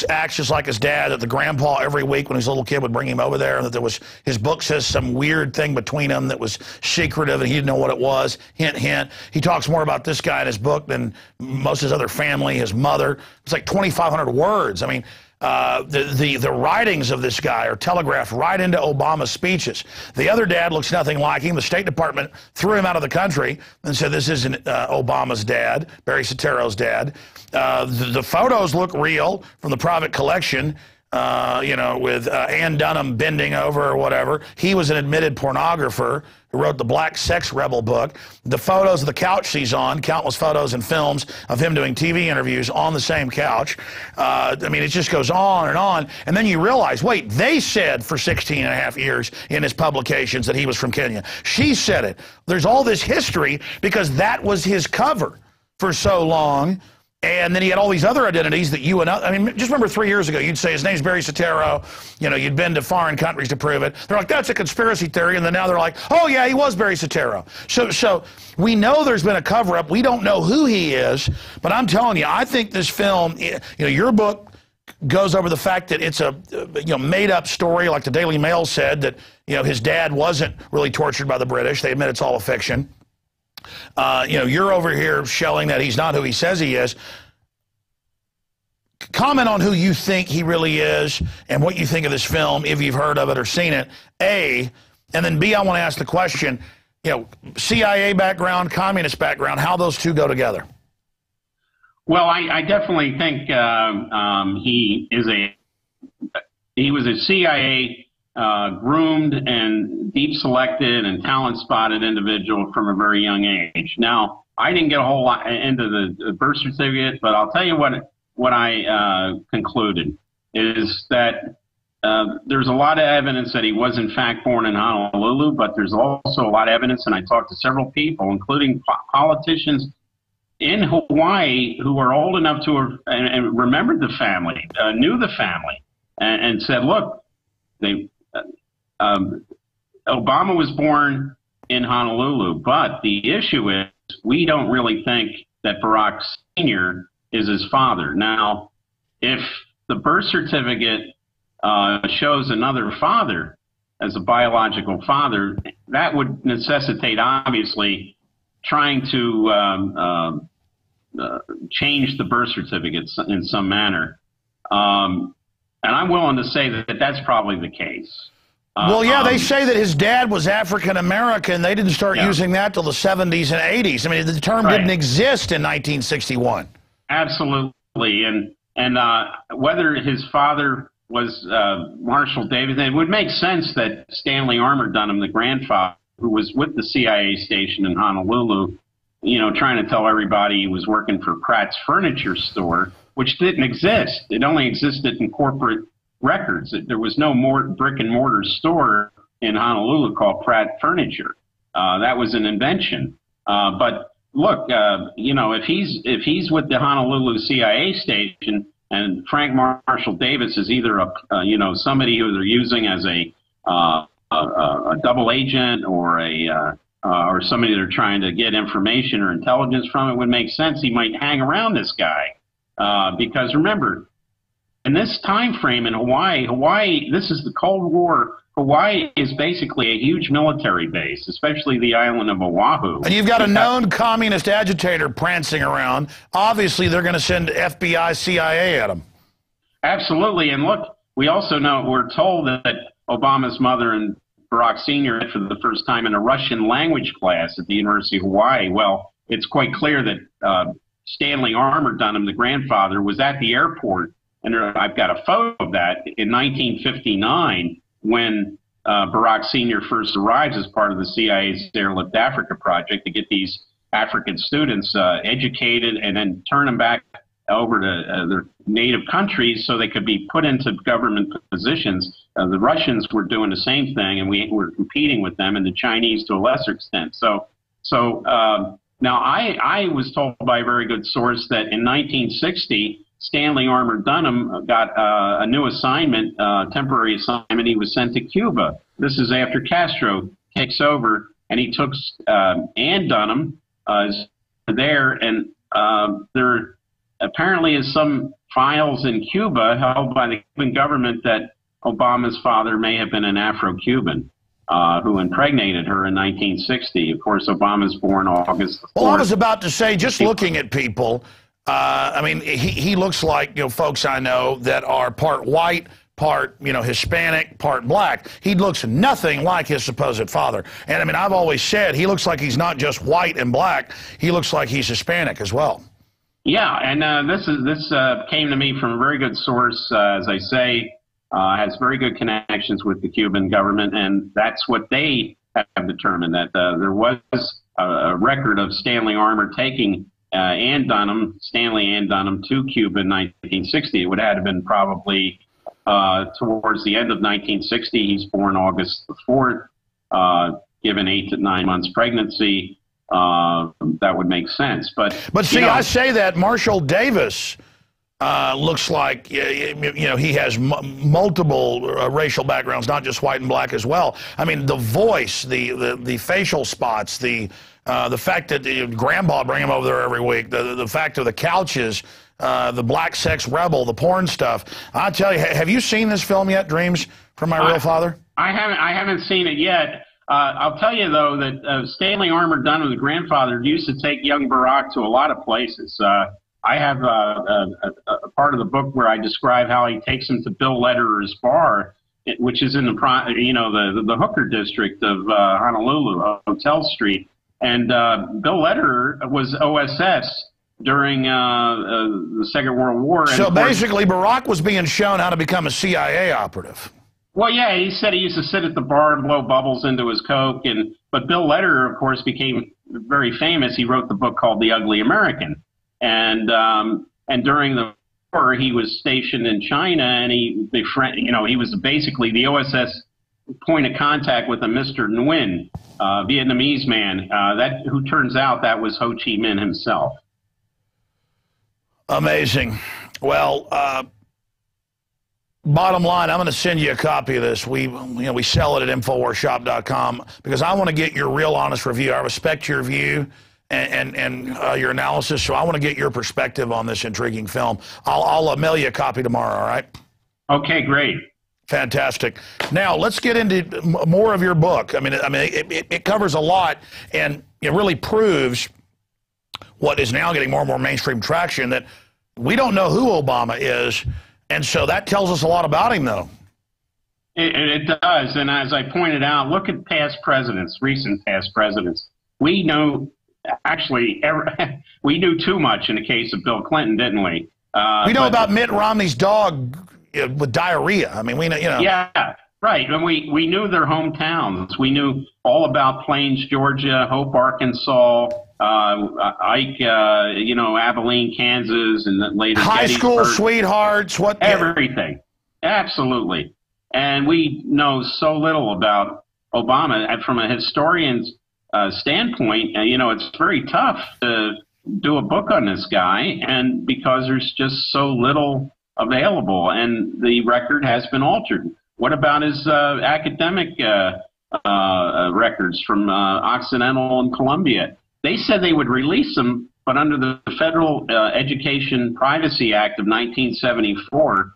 acts just like his dad, that the grandpa every week when he was a little kid would bring him over there, and that his book says some weird thing between them that was secretive and he didn't know what it was. Hint, hint. He talks more about this guy in his book than most of his other family, his mother. It's like 2,500 words. I mean, the writings of this guy are telegraphed right into Obama's speeches. The other dad looks nothing like him. The State Department threw him out of the country and said this isn't Obama's dad, Barry Soettero's dad. The photos look real from the private collection, with Ann Dunham bending over or whatever. He was an admitted pornographer who wrote the Black Sex Rebel book. The photos of the couch he's on, countless photos and films of him doing TV interviews on the same couch. I mean, it just goes on and on. And then you realize, wait, they said for 16 and a half years in his publications that he was from Kenya. She said it. There's all this history because that was his cover for so long. And then he had all these other identities that you and I mean, just remember 3 years ago, you'd say his name's Barry Soetoro. You know, you'd been to foreign countries to prove it. They're like, that's a conspiracy theory. And then now they're like, oh, yeah, he was Barry Soetoro. So we know there's been a cover-up. We don't know who he is. But I'm telling you, I think this film, you know, your book goes over the fact that it's a made-up story, like the Daily Mail said, that, you know, his dad wasn't really tortured by the British. They admit it's all a fiction. You know, you're over here showing that he's not who he says he is. Comment on who you think he really is and what you think of this film, if you've heard of it or seen it, A. And then B, I want to ask the question, you know, CIA background, communist background, how those two go together. Well, I definitely think he was a CIA groomed and deep selected and talent spotted individual from a very young age. Now, I didn't get a whole lot into the birth certificate, but I'll tell you what I concluded is that there's a lot of evidence that he was in fact born in Honolulu, but there's also a lot of evidence, and I talked to several people, including politicians in Hawaii who were old enough to have and remembered the family, knew the family, and said, look, Obama was born in Honolulu, but the issue is we don't really think that Barack Sr. is his father. Now, if the birth certificate shows another father as a biological father, that would necessitate, obviously, trying to change the birth certificate in some manner. And I'm willing to say that that's probably the case. Well, yeah, they say that his dad was African-American. They didn't start using that till the 70s and 80s. I mean, the term didn't exist in 1961. Absolutely. And whether his father was Marshall Davis, it would make sense that Stanley Armour Dunham, the grandfather, who was with the CIA station in Honolulu, you know, trying to tell everybody he was working for Pratt's Furniture Store, which didn't exist. It only existed in corporate records. There was no more brick and mortar store in Honolulu called Pratt Furniture. That was an invention. But look, you know, if he's with the Honolulu CIA station and Frank Marshall Davis is either somebody who they're using as a double agent or somebody they're trying to get information or intelligence from, it would make sense he might hang around this guy. Because remember, in this time frame in Hawaii, this is the Cold War. Hawaii is basically a huge military base, especially the island of Oahu. And you've got a known communist agitator prancing around. Obviously, they're going to send FBI, CIA at him. Absolutely. And look, we also know, we're told that Obama's mother and Barack Sr. met for the first time in a Russian language class at the University of Hawaii. Well, it's quite clear that Stanley Armour Dunham, the grandfather, was at the airport, and I've got a photo of that, in 1959 when Barack Sr. first arrives as part of the CIA's Airlift Africa project to get these African students educated and then turn them back over to their native countries so they could be put into government positions. The Russians were doing the same thing, and we were competing with them, and the Chinese to a lesser extent. So now I was told by a very good source that in 1960, Stanley Armour Dunham got a new assignment, temporary assignment. He was sent to Cuba. This is after Castro takes over, and he took Ann Dunham there, and there apparently is some files in Cuba held by the Cuban government that Obama's father may have been an Afro-Cuban who impregnated her in 1960. Of course, Obama's born August 4th. Well, I was about to say, just looking at people, I mean, he looks like, you know, folks I know that are part white, part, you know, Hispanic, part black. He looks nothing like his supposed father. And I mean, I've always said he looks like he's not just white and black. He looks like he's Hispanic as well. Yeah, and this came to me from a very good source, as I say, has very good connections with the Cuban government, and that's what they have determined, that there was a record of Stanley Armour taking Stanley Ann Dunham to Cuba in 1960. It would have been probably towards the end of 1960. He's born August the 4th, given 8 to 9 months pregnancy. that would make sense. But see, I say that Marshall Davis looks like, he has multiple racial backgrounds, not just white and black as well. I mean, the voice, the facial spots, the fact that Grandpa bring him over there every week, the fact of the couches, the black sex rebel, the porn stuff. I tell you, have you seen this film yet, Dreams from My Real Father? I haven't seen it yet. I'll tell you, though, that Stanley Armour Dunn, the grandfather, used to take young Barack to a lot of places. I have a part of the book where I describe how he takes him to Bill Lederer's bar, which is in the hooker district of Honolulu, Hotel Street. And Bill Lederer was OSS during the Second World War. So basically, Barack was being shown how to become a CIA operative. Well, yeah, he said he used to sit at the bar and blow bubbles into his Coke. But Bill Lederer, of course, became very famous. He wrote the book called The Ugly American. And during the war, he was stationed in China, and he was basically the OSS point of contact with a Mr. Nguyen, Vietnamese man, who turns out that was Ho Chi Minh himself. Amazing. Well, bottom line, I'm going to send you a copy of this. We sell it at InfoWarsShop.com because I want to get your real honest review. I respect your view and your analysis, so I want to get your perspective on this intriguing film. I'll mail you a copy tomorrow, all right? Okay, great. Fantastic. Now, let's get into more of your book. I mean, it covers a lot, and it really proves what is now getting more and more mainstream traction, that we don't know who Obama is, and so that tells us a lot about him, though. It does, and as I pointed out, look at past presidents, recent past presidents. We know, actually, we knew too much in the case of Bill Clinton, didn't we? We know about Mitt Romney's dog with diarrhea. I mean, we know, Yeah, right, and we knew their hometowns. We knew all about Plains, Georgia, Hope, Arkansas, Ike, Abilene, Kansas, and then later high school sweethearts, everything, absolutely. And we know so little about Obama. And from a historian's standpoint, it's very tough to do a book on this guy, and because there's just so little available, and the record has been altered. What about his academic records from Occidental and Columbia? They said they would release them, but under the Federal Education Privacy Act of 1974,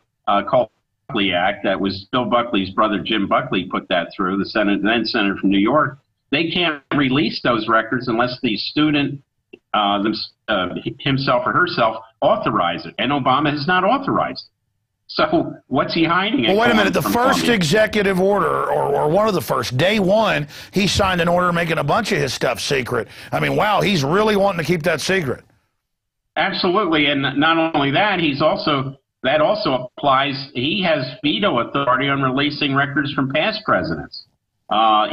called the Buckley Act, that was Bill Buckley's brother Jim Buckley put that through, the then senator from New York. They can't release those records unless the student himself or herself authorize it, and Obama has not authorized it. So what's he hiding? Well, wait a minute. The first executive order, or one of the first, day one, he signed an order making a bunch of his stuff secret. I mean, wow, he's really wanting to keep that secret. Absolutely, and not only that, that also applies. He has veto authority on releasing records from past presidents,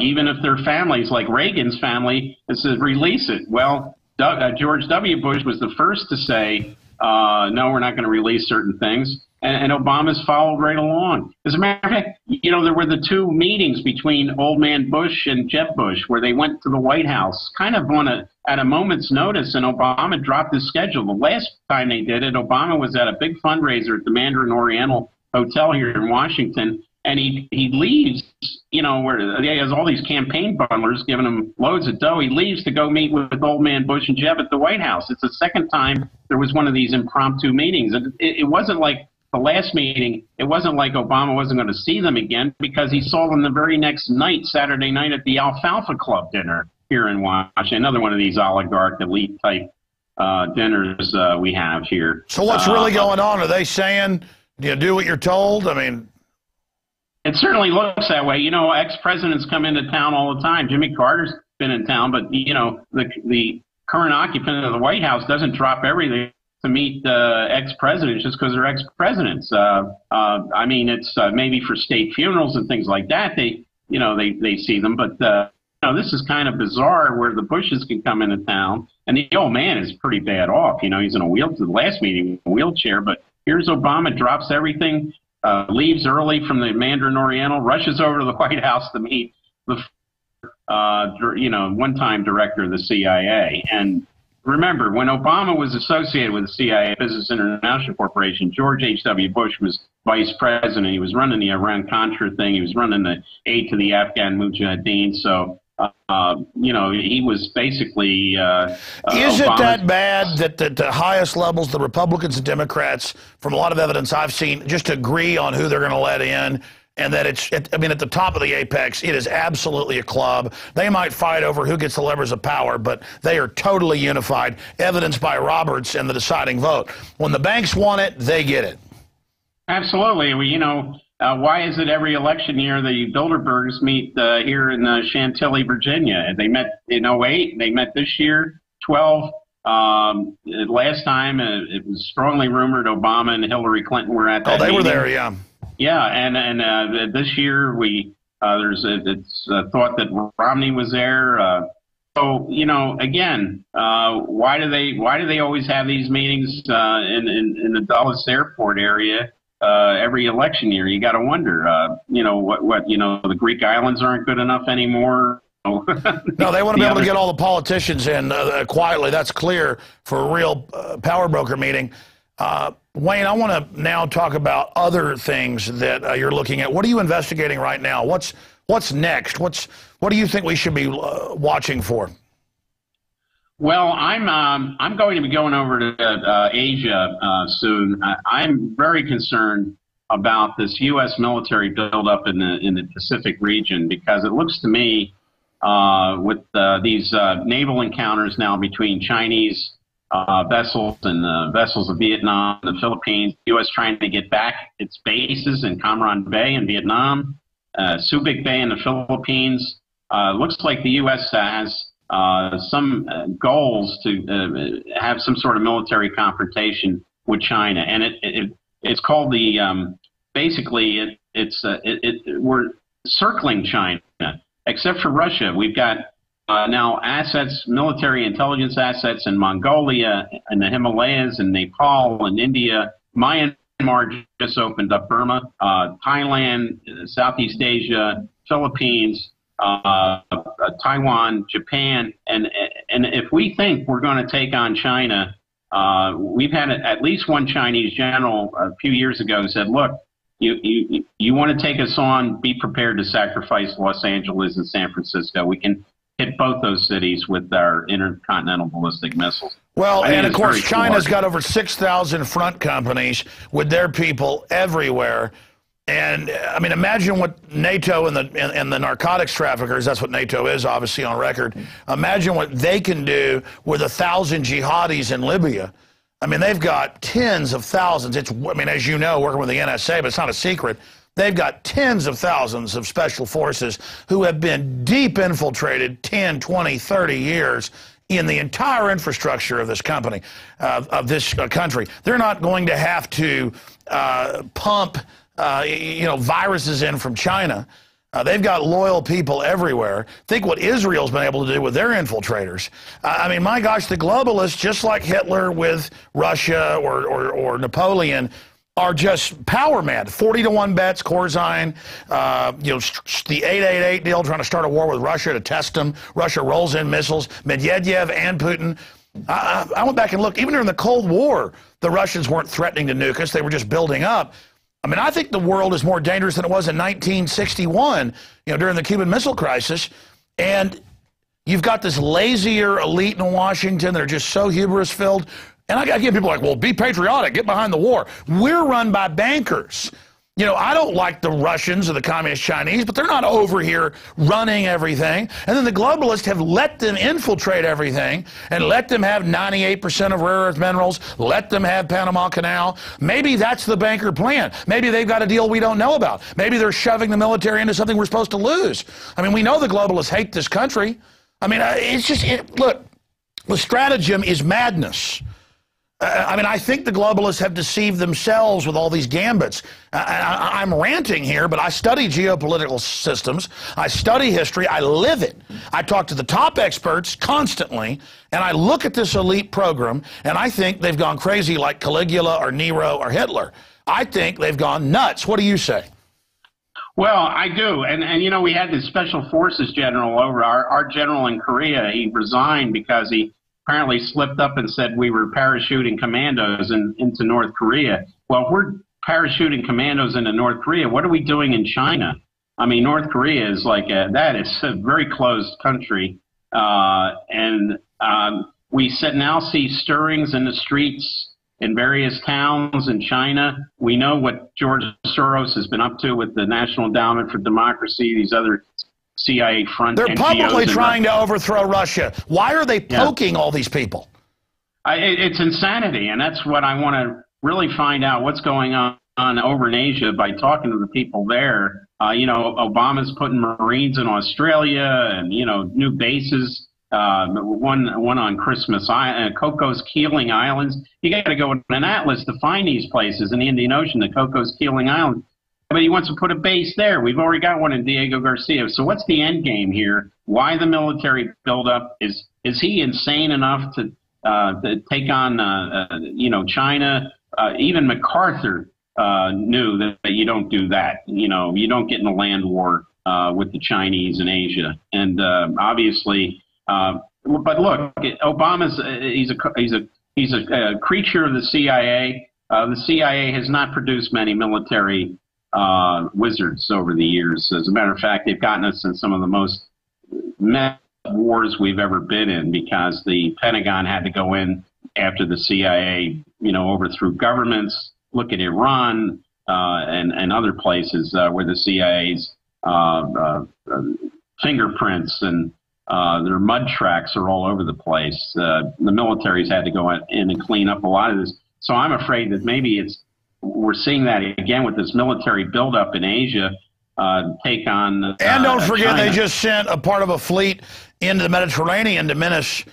even if their families, like Reagan's family, says release it. Well, George W. Bush was the first to say, no, we're not going to release certain things. And Obama's followed right along. As a matter of fact, there were the two meetings between old man Bush and Jeb Bush where they went to the White House kind of at a moment's notice, and Obama dropped his schedule. The last time they did it, Obama was at a big fundraiser at the Mandarin Oriental Hotel here in Washington, and he leaves, where he has all these campaign bundlers giving him loads of dough. He leaves to go meet with old man Bush and Jeb at the White House. It's the second time there was one of these impromptu meetings. And it wasn't like the last meeting, it wasn't like Obama wasn't going to see them again, because he saw them the very next night, Saturday night, at the Alfalfa Club dinner here in Washington. Another one of these oligarch elite type dinners we have here. So what's really going on? Are they saying, do what you're told? I mean, it certainly looks that way. Ex-presidents come into town all the time. Jimmy Carter's been in town, but the current occupant of the White House doesn't drop everything to meet ex-presidents just because they're ex-presidents. I mean, it's maybe for state funerals and things like that. They see them, but this is kind of bizarre where the Bushes can come into town, and the old man is pretty bad off. He's in a the last meeting, a wheelchair, but here's Obama, drops everything, leaves early from the Mandarin Oriental, rushes over to the White House to meet the one-time director of the CIA. And remember, when Obama was associated with the CIA, Business International Corporation, George H.W. Bush was vice president. He was running the Iran-Contra thing. He was running the aid to the Afghan Mujahideen. So, he was basically... Is it that bad that the highest levels, the Republicans and Democrats, from a lot of evidence I've seen, just agree on who they're going to let in? And that at the top of the apex, it is absolutely a club. They might fight over who gets the levers of power, but they are totally unified, evidenced by Roberts and the deciding vote. When the banks want it, they get it. Absolutely. Why is it every election year the Bilderbergs meet here in Chantilly, Virginia? They met in 08. They met this year, 12. Last time, it was strongly rumored Obama and Hillary Clinton were at that meeting. Were there, yeah. Yeah, and this year it's thought that Romney was there. So again, why do they always have these meetings in the Dulles Airport area every election year? You got to wonder. The Greek islands aren't good enough anymore. No, they want to be able to get all the politicians in quietly. That's clear for a real power broker meeting. Wayne, I want to now talk about other things that you're looking at. What are you investigating right now? What's next? What do you think we should be watching for? Well, I'm going to be going over to Asia soon. I'm very concerned about this U.S. military buildup in the Pacific region, because it looks to me with these naval encounters now between Chinese vessels and vessels of Vietnam and the Philippines, the U.S. trying to get back its bases in Cam Ranh Bay in Vietnam, Subic Bay in the Philippines. Looks like the U.S. has some goals to have some sort of military confrontation with China, and it's called the basically we're circling China, except for Russia. We've got now assets, military intelligence assets in Mongolia and the Himalayas and Nepal and India. Myanmar just opened up, Burma, Thailand, Southeast Asia, Philippines, Taiwan, Japan. And if we think we're going to take on China, we've had at least one Chinese general a few years ago who said, look, you want to take us on, be prepared to sacrifice Los Angeles and San Francisco. We can hit both those cities with our intercontinental ballistic missiles. Well, and of course, China's got over 6,000 front companies with their people everywhere. And I mean, imagine what NATO and the narcotics traffickers, that's what NATO is, obviously, on record. Imagine what they can do with 1,000 jihadis in Libya. I mean, they've got tens of thousands. As you know, working with the NSA, but it's not a secret. They've got tens of thousands of special forces who have been deep infiltrated 10, 20, 30 years in the entire infrastructure of this company, of this country. They're not going to have to pump viruses in from China. They've got loyal people everywhere. Think what Israel's been able to do with their infiltrators. I mean, my gosh, the globalists, just like Hitler with Russia or Napoleon, are just power mad. 40-to-1 bets, Corzine, the 888 deal, trying to start a war with Russia to test them. Russia rolls in missiles. Medvedev and Putin. I went back and looked. Even during the Cold War, the Russians weren't threatening to nuke us. They were just building up. I mean, I think the world is more dangerous than it was in 1961, during the Cuban Missile Crisis. And you've got this lazier elite in Washington that are just so hubris-filled. And I get people like, well, be patriotic, get behind the war. We're run by bankers. I don't like the Russians or the Communist Chinese, but they're not over here running everything. And then the globalists have let them infiltrate everything and let them have 98% of rare earth minerals, let them have Panama Canal. Maybe that's the banker plan. Maybe they've got a deal we don't know about. Maybe they're shoving the military into something we're supposed to lose. I mean, we know the globalists hate this country. I mean, look, the stratagem is madness. I think the globalists have deceived themselves with all these gambits. I'm ranting here, but I study geopolitical systems. I study history. I live it. I talk to the top experts constantly, and I look at this elite program, and I think they've gone crazy like Caligula or Nero or Hitler. I think they've gone nuts. What do you say? Well, I do. And you know, we had this special forces general over, our general in Korea. He resigned because he apparently slipped up and said we were parachuting commandos into North Korea. Well, if we're parachuting commandos into North Korea, what are we doing in China? I mean, North Korea is like that is a very closed country. We now see stirrings in the streets in various towns in China. We know what George Soros has been up to with the National Endowment for Democracy, these other CIA front They're NGOs publicly trying to overthrow Russia. Why are they poking all these people? It's insanity, and that's what I want to really find out, what's going on over in Asia by talking to the people there. You know, Obama's putting Marines in Australia and, you know, new bases. One on Christmas Island, Cocos Keeling Islands. You got to go on an atlas to find these places in the Indian Ocean, the Cocos Keeling Islands. But he wants to put a base there. We've already got one in Diego Garcia. So what's the end game here? Why the military buildup? Is he insane enough to take on you know, China? Even MacArthur knew that you don't do that. You know, you don't get in a land war with the Chinese in Asia. And obviously. But look, Obama's he's a creature of the CIA. The CIA has not produced many military wizards over the years. As a matter of fact, they've gotten us in some of the most messed wars we've ever been in because the Pentagon had to go in after the CIA, you know, overthrew governments. Look at Iran and other places where the CIA's fingerprints and their mud tracks are all over the place. The military's had to go in and clean up a lot of this. So I'm afraid that maybe we're seeing that again with this military buildup in Asia, take on. And don't forget, China. they just sent a part of a fleet into the Mediterranean to menace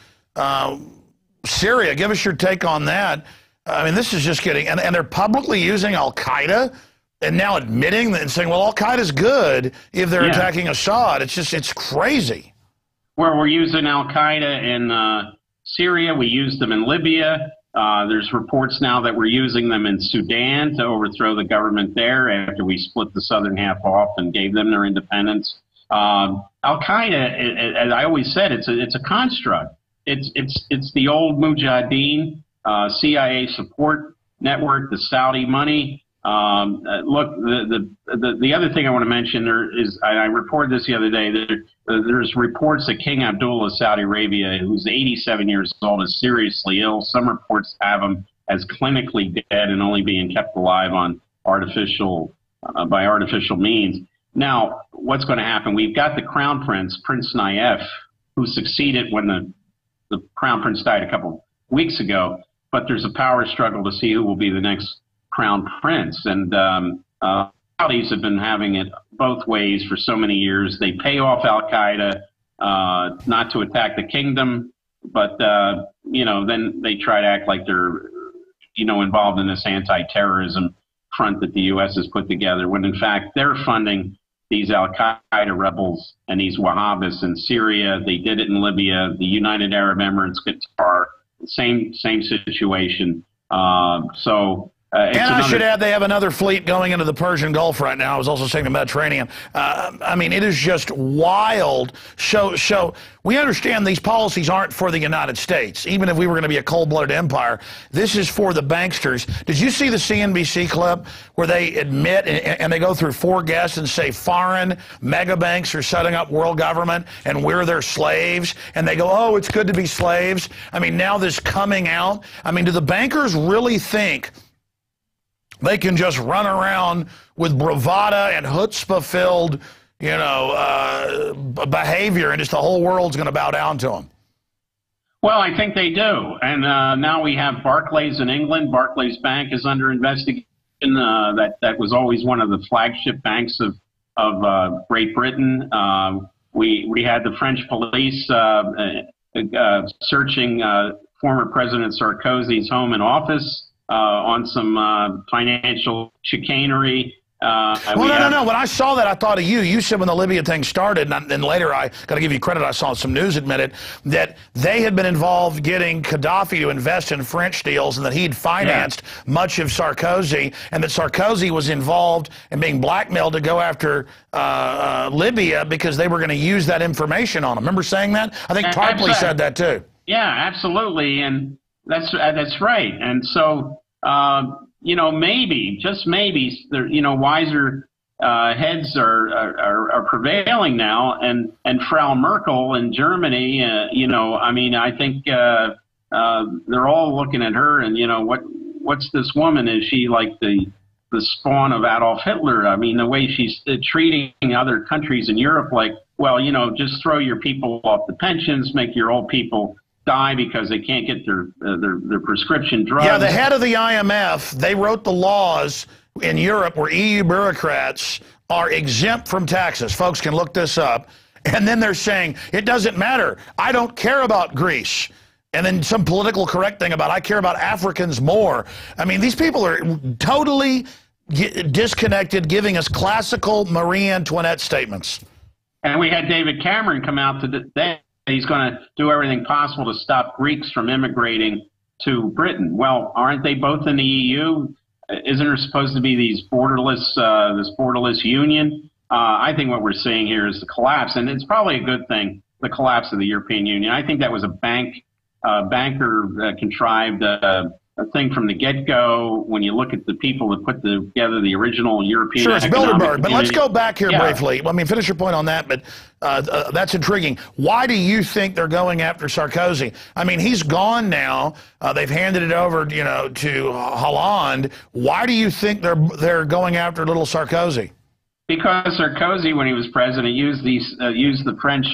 Syria. Give us your take on that. I mean, this is just getting, and they're publicly using Al-Qaeda and now admitting that and saying, well, Al-Qaeda's good if they're attacking Assad. It's crazy. Where we're using Al-Qaeda in Syria, we used them in Libya. There's reports now that we're using them in Sudan to overthrow the government there after we split the southern half off and gave them their independence. Al-Qaeda, as I always said, it's a construct. It's the old Mujahideen CIA support network, the Saudi money. Look, the other thing I want to mention is I reported this the other day. There's reports that King Abdullah of Saudi Arabia, who's 87 years old, is seriously ill. Some reports have him as clinically dead and only being kept alive on by artificial means. Now, what's going to happen? We've got the Crown Prince, Prince Nayef, who succeeded when the Crown Prince died a couple weeks ago. But there's a power struggle to see who will be the next Crown Prince. And Saudis have been having it both ways for so many years. They pay off Al-Qaeda not to attack the kingdom, but, you know, then they try to act like they're, you know, involved in this anti-terrorism front that the U.S. has put together, when in fact they're funding these Al-Qaeda rebels and these Wahhabis in Syria. They did it in Libya, the United Arab Emirates, Qatar, same situation. And I should add, they have another fleet going into the Persian Gulf right now. I was also saying the Mediterranean. I mean, it is just wild. So we understand these policies aren't for the United States. Even if we were going to be a cold-blooded empire, this is for the banksters. Did you see the CNBC clip where they admit, and they go through 4 guests and say foreign mega banks are setting up world government and we're their slaves? And they go, oh, it's good to be slaves. I mean, now this coming out. I mean, do the bankers really think they can just run around with bravado and chutzpah-filled, you know, behavior, and just the whole world's going to bow down to them? Well, I think they do. And now we have Barclays in England. Barclays Bank is under investigation. That was always one of the flagship banks of Great Britain. We had the French police searching former President Sarkozy's home and office on some financial chicanery. No. When I saw that, I thought of you. You said when the Libya thing started, and then later I got to give you credit, I saw some news admitted that they had been involved getting Gaddafi to invest in French deals and that he'd financed much of Sarkozy, and that Sarkozy was involved in being blackmailed to go after Libya because they were going to use that information on him. Remember saying that? I think Tarpley said that too. Yeah, absolutely, and that's right. And so, maybe, just maybe, wiser heads are prevailing now, and Frau Merkel in Germany, I think they're all looking at her, and what's this woman? Is she like the spawn of Adolf Hitler? I mean, the way she's treating other countries in Europe, like, well, just throw your people off the pensions, make your old people die because they can't get their prescription drugs. Yeah, the head of the IMF, they wrote the laws in Europe where EU bureaucrats are exempt from taxes. Folks can look this up. And then they're saying, it doesn't matter. I don't care about Greece. And then some political correct thing about, I care about Africans more. I mean, these people are totally disconnected, giving us classical Marie Antoinette statements. And we had David Cameron come out today. He's going to do everything possible to stop Greeks from immigrating to Britain. Well, aren't they both in the EU? Isn't there supposed to be these this borderless union? I think what we're seeing here is the collapse, and it's probably a good thing, the collapse of the European Union. I think that was a banker contrived a thing from the get-go. When you look at the people that put together the original European Sure, it's Bilderberg, but let's go back here Yeah. briefly. I mean, finish your point on that, but that's intriguing. Why do you think they're going after Sarkozy? I mean, he's gone now. They've handed it over, to Hollande. Why do you think they're going after little Sarkozy? Because Sarkozy, when he was president, used the French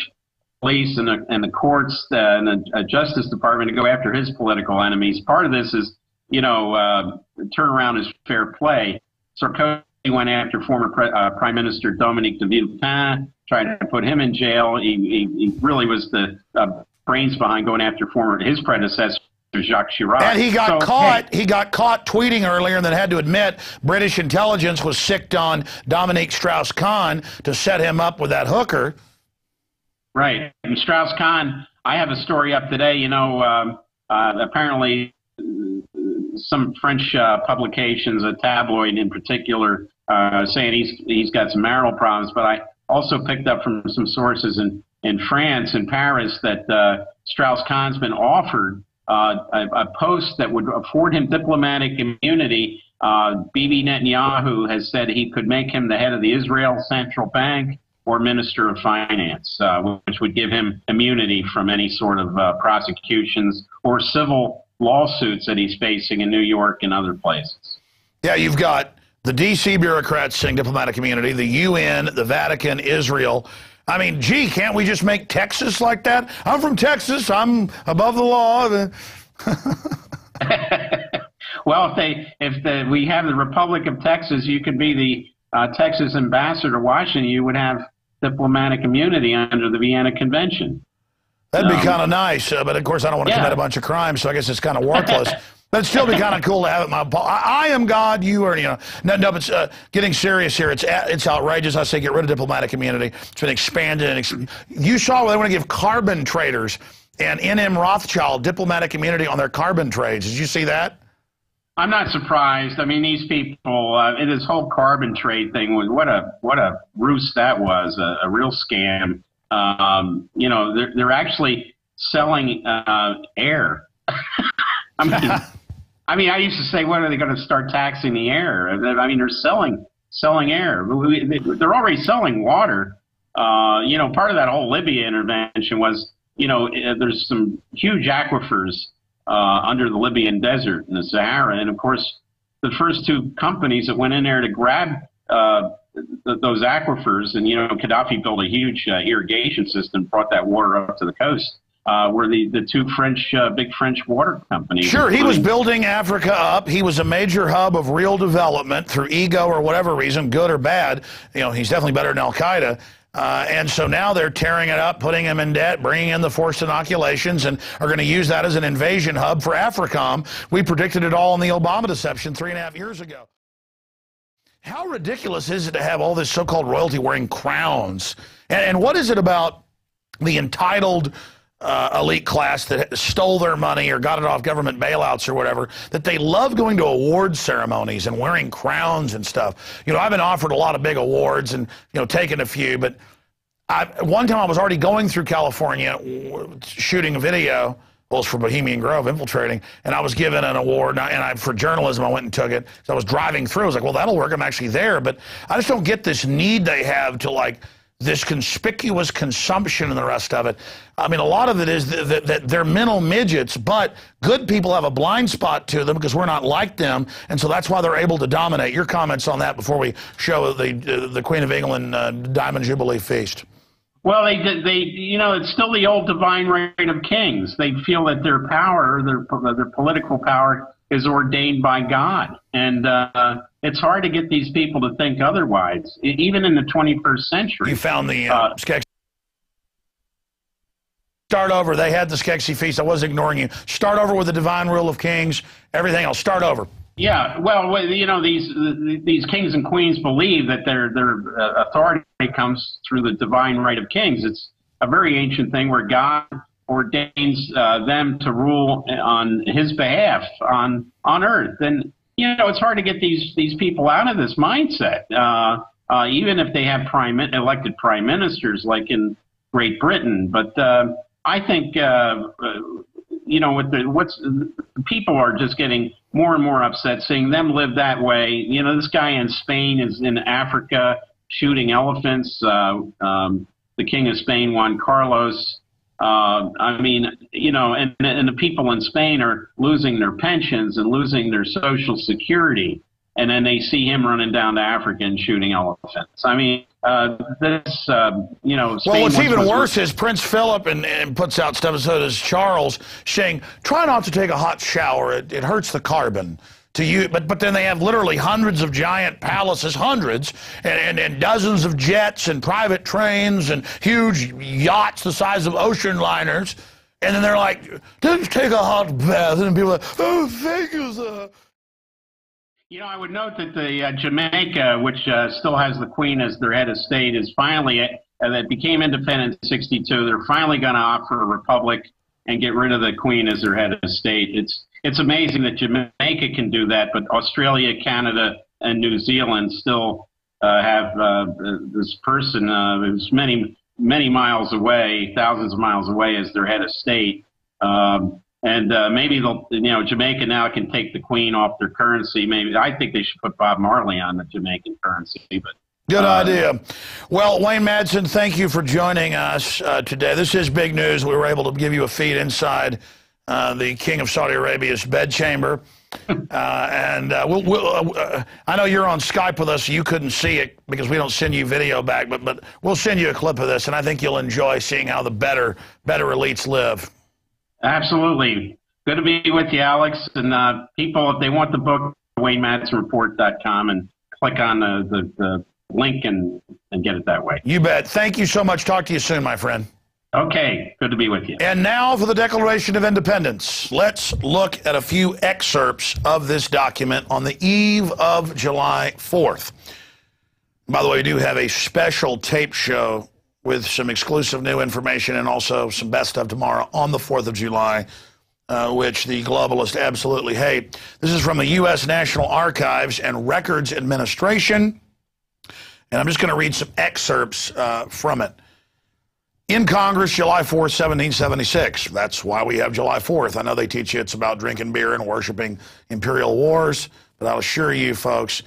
police and the courts and the Justice Department to go after his political enemies. Part of this is, turnaround is fair play. Sarkozy went after former Prime Minister Dominique de Villepin, tried to put him in jail. He really was the brains behind going after his predecessor, Jacques Chirac. And he got caught. He got caught tweeting earlier, and then had to admit British intelligence was sicked on Dominique Strauss-Kahn to set him up with that hooker. Right. And Strauss-Kahn, I have a story up today, apparently some French publications, a tabloid in particular, saying he's got some marital problems. But I also picked up from some sources in France, in Paris, that Strauss-Kahn's been offered a post that would afford him diplomatic immunity. Bibi Netanyahu has said he could make him the head of the Israel Central Bank or Minister of Finance, which would give him immunity from any sort of prosecutions or civil lawsuits that he's facing in New York and other places. Yeah, you've got the D.C. bureaucrats saying diplomatic immunity, the UN, the Vatican, Israel. I mean, gee, can't we just make Texas like that? I'm from Texas. I'm above the law. Well, if we have the Republic of Texas, you could be the Texas ambassador to Washington. You would have diplomatic immunity under the Vienna Convention. That'd be kind of nice, but of course I don't want to commit a bunch of crimes, so I guess it's kind of worthless. But it'd still be kind of cool to have it. I am God, you are, No, but getting serious here. It's outrageous. I say get rid of diplomatic immunity. It's been expanded. You saw where they want to give carbon traders and NM Rothschild diplomatic immunity on their carbon trades. Did you see that? I'm not surprised. I mean, these people, this whole carbon trade thing was what a ruse that was, a real scam. They're actually selling air. I mean, I used to say, when are they going to start taxing the air? I mean, they're selling air. They're already selling water. Part of that whole Libya intervention was, there's some huge aquifers under the Libyan desert in the Sahara. And of course, the first two companies that went in there to grab those aquifers, and, Gaddafi built a huge irrigation system, brought that water up to the coast, were the two big French water companies. Sure, he was building Africa up. He was a major hub of real development through ego or whatever reason, good or bad. He's definitely better than Al-Qaeda. And so now they're tearing it up, putting him in debt, bringing in the forced inoculations, and are going to use that as an invasion hub for AFRICOM. We predicted it all in the Obama deception 3.5 years ago. How ridiculous is it to have all this so-called royalty wearing crowns? And what is it about the entitled elite class that stole their money or got it off government bailouts or whatever, that they love going to award ceremonies and wearing crowns and stuff? You know, I've been offered a lot of big awards and, you know, taken a few, but one time I was already going through California shooting a video. Well, it's for Bohemian Grove infiltrating, and I was given an award, and for journalism, I went and took it. So I was driving through. I was like, well, that'll work. I'm actually there. But I just don't get this need they have to, like, this conspicuous consumption and the rest of it. I mean, a lot of it is that they're mental midgets, but good people have a blind spot to them because we're not like them, and so that's why they're able to dominate. Your comments on that before we show the Queen of England Diamond Jubilee Feast. Well, they you know, it's still the old divine right of kings. They feel that their power, their political power, is ordained by God, and it's hard to get these people to think otherwise, even in the 21st century. You found the Skeksis. Start over. They had the Skeksis feast. I was ignoring you. Start over with the divine rule of kings. Everything else. Start over. Yeah, well, you know, these kings and queens believe that their authority comes through the divine right of kings. It's a very ancient thing where God ordains them to rule on His behalf on earth. And you know, it's hard to get these people out of this mindset, even if they have elected prime ministers like in Great Britain. But I think you know, people are just getting more and more upset seeing them live that way. You know, this guy in Spain is in Africa shooting elephants. The King of Spain, Juan Carlos. I mean, you know, and the people in Spain are losing their pensions and losing their Social Security. And then they see him running down to Africa and shooting elephants. I mean, this, you know, Spain. Well, what's even worse is Prince Philip and puts out stuff, so does Charles, saying, try not to take a hot shower. It hurts the carbon to you. But then they have literally hundreds of giant palaces, hundreds, and dozens of jets and private trains and huge yachts the size of ocean liners. And then they're like, just take a hot bath. And people are like, oh, thank you, sir. You know, I would note that the Jamaica, which still has the Queen as their head of state, is finally, that became independent in '62. They're finally going to opt for a republic and get rid of the Queen as their head of state. It's amazing that Jamaica can do that, but Australia, Canada, and New Zealand still have this person who's many miles away, thousands of miles away, as their head of state. And maybe they'll, you know, Jamaica now can take the Queen off their currency. Maybe I think they should put Bob Marley on the Jamaican currency. But good idea. Well, Wayne Madsen, thank you for joining us today. This is big news. We were able to give you a feed inside the King of Saudi Arabia's bedchamber. And I know you're on Skype with us, so you couldn't see it because we don't send you video back, but we'll send you a clip of this, and I think you'll enjoy seeing how the better elites live. Absolutely. Good to be with you, Alex. And people, if they want the book, WayneMadsenReport.com, and click on the link and get it that way. You bet. Thank you so much. Talk to you soon, my friend. Okay. Good to be with you. And now for the Declaration of Independence. Let's look at a few excerpts of this document on the eve of July 4th. By the way, we do have a special tape show with some exclusive new information and also some best of tomorrow on the 4th of July, which the globalists absolutely hate. This is from the U.S. National Archives and Records Administration, and I'm just going to read some excerpts from it. In Congress, July 4th, 1776. That's why we have July 4th. I know they teach you it's about drinking beer and worshiping imperial wars, but I'll assure you, folks,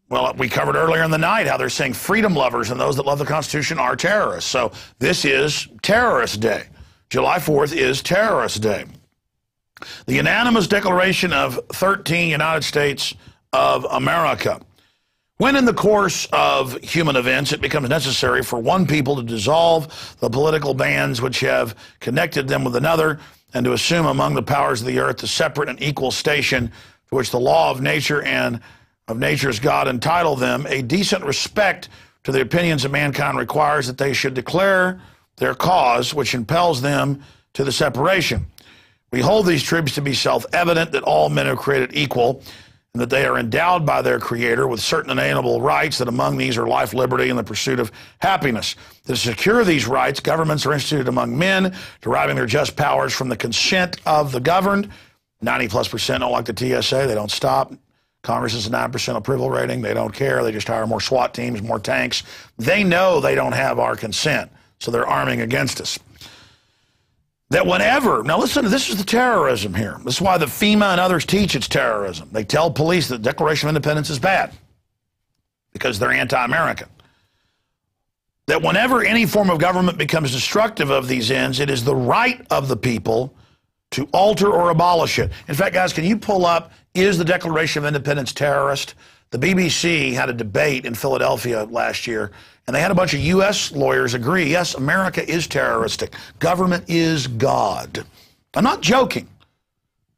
well, we covered earlier in the night how they're saying freedom lovers and those that love the Constitution are terrorists. So this is Terrorist Day. July 4th is Terrorist Day. The unanimous declaration of 13 United States of America. When in the course of human events it becomes necessary for one people to dissolve the political bands which have connected them with another and to assume among the powers of the earth the separate and equal station to which the law of nature and of nature's God entitle them, a decent respect to the opinions of mankind requires that they should declare their cause, which impels them to the separation. We hold these truths to be self-evident, that all men are created equal, and that they are endowed by their Creator with certain inalienable rights, that among these are life, liberty, and the pursuit of happiness. To secure these rights, governments are instituted among men, deriving their just powers from the consent of the governed. 90+% don't like the TSA. They don't stop. Congress is a 9% approval rating. They don't care. They just hire more SWAT teams, more tanks. They know they don't have our consent, so they're arming against us. That whenever, now listen, this is the terrorism here. This is why the FEMA and others teach it's terrorism. They tell police that the Declaration of Independence is bad because they're anti-American. That whenever any form of government becomes destructive of these ends, it is the right of the people to alter or abolish it. In fact, guys, can you pull up, is the Declaration of Independence terrorist? The BBC had a debate in Philadelphia last year, and they had a bunch of U.S. lawyers agree, yes, America is terroristic. Government is God. I'm not joking.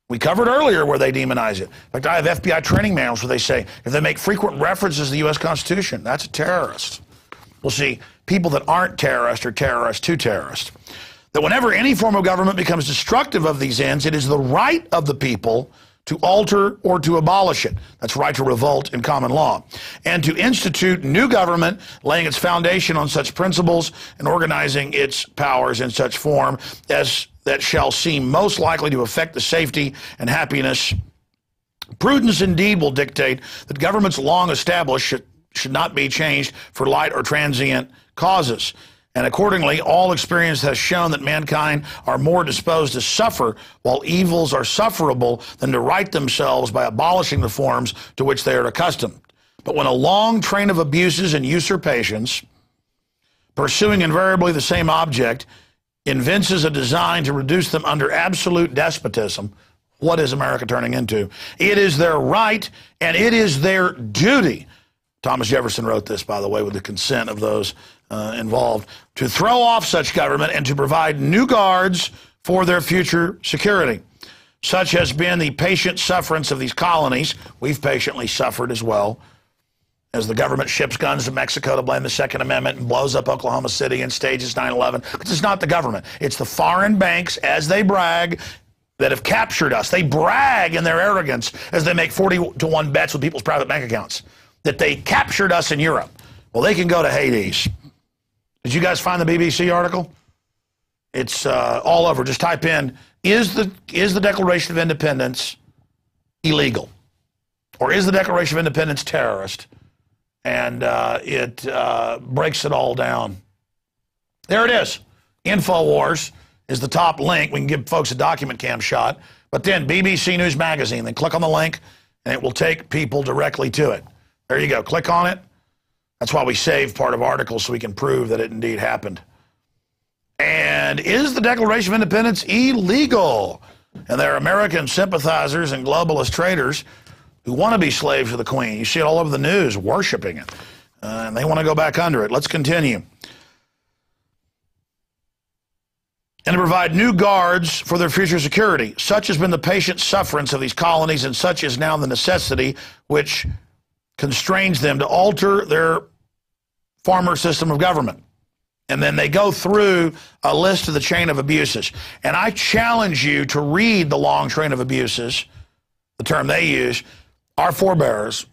We covered earlier where they demonize it. In fact, I have FBI training manuals where they say, if they make frequent references to the U.S. Constitution, that's a terrorist. We'll see, people that aren't terrorists are terrorists to terrorists. That whenever any form of government becomes destructive of these ends, it is the right of the people to alter or to abolish it. That's right to revolt in common law. And to institute new government, laying its foundation on such principles and organizing its powers in such form as that shall seem most likely to affect the safety and happiness. Prudence indeed will dictate that governments long established should not be changed for light or transient causes. And accordingly, all experience has shown that mankind are more disposed to suffer while evils are sufferable than to right themselves by abolishing the forms to which they are accustomed. But when a long train of abuses and usurpations, pursuing invariably the same object, evinces a design to reduce them under absolute despotism, what is America turning into? It is their right and it is their duty. Thomas Jefferson wrote this, by the way, with the consent of those involved, to throw off such government and to provide new guards for their future security. Such has been the patient sufferance of these colonies. We've patiently suffered as well, as the government ships guns to Mexico to blame the Second Amendment and blows up Oklahoma City and stages 9/11. Because it's not the government. It's the foreign banks, as they brag, that have captured us. They brag in their arrogance as they make 40-to-1 bets with people's private bank accounts that they captured us in Europe. Well, they can go to Hades. Did you guys find the BBC article? It's all over. Just type in, is the Declaration of Independence illegal? Or is the Declaration of Independence terrorist? And it breaks it all down. There it is. Infowars is the top link. We can give folks a document cam shot. But then BBC News Magazine. Then click on the link, and it will take people directly to it. There you go. Click on it. That's why we save part of articles so we can prove that it indeed happened. And is the Declaration of Independence illegal? And there are American sympathizers and globalist traitors who want to be slaves of the Queen. You see it all over the news, worshiping it. And they want to go back under it. Let's continue. And to provide new guards for their future security. Such has been the patient sufferance of these colonies, and such is now the necessity which constrains them to alter their former system of government. And then they go through a list of the chain of abuses. And I challenge you to read the long train of abuses, the term they use, our forebears,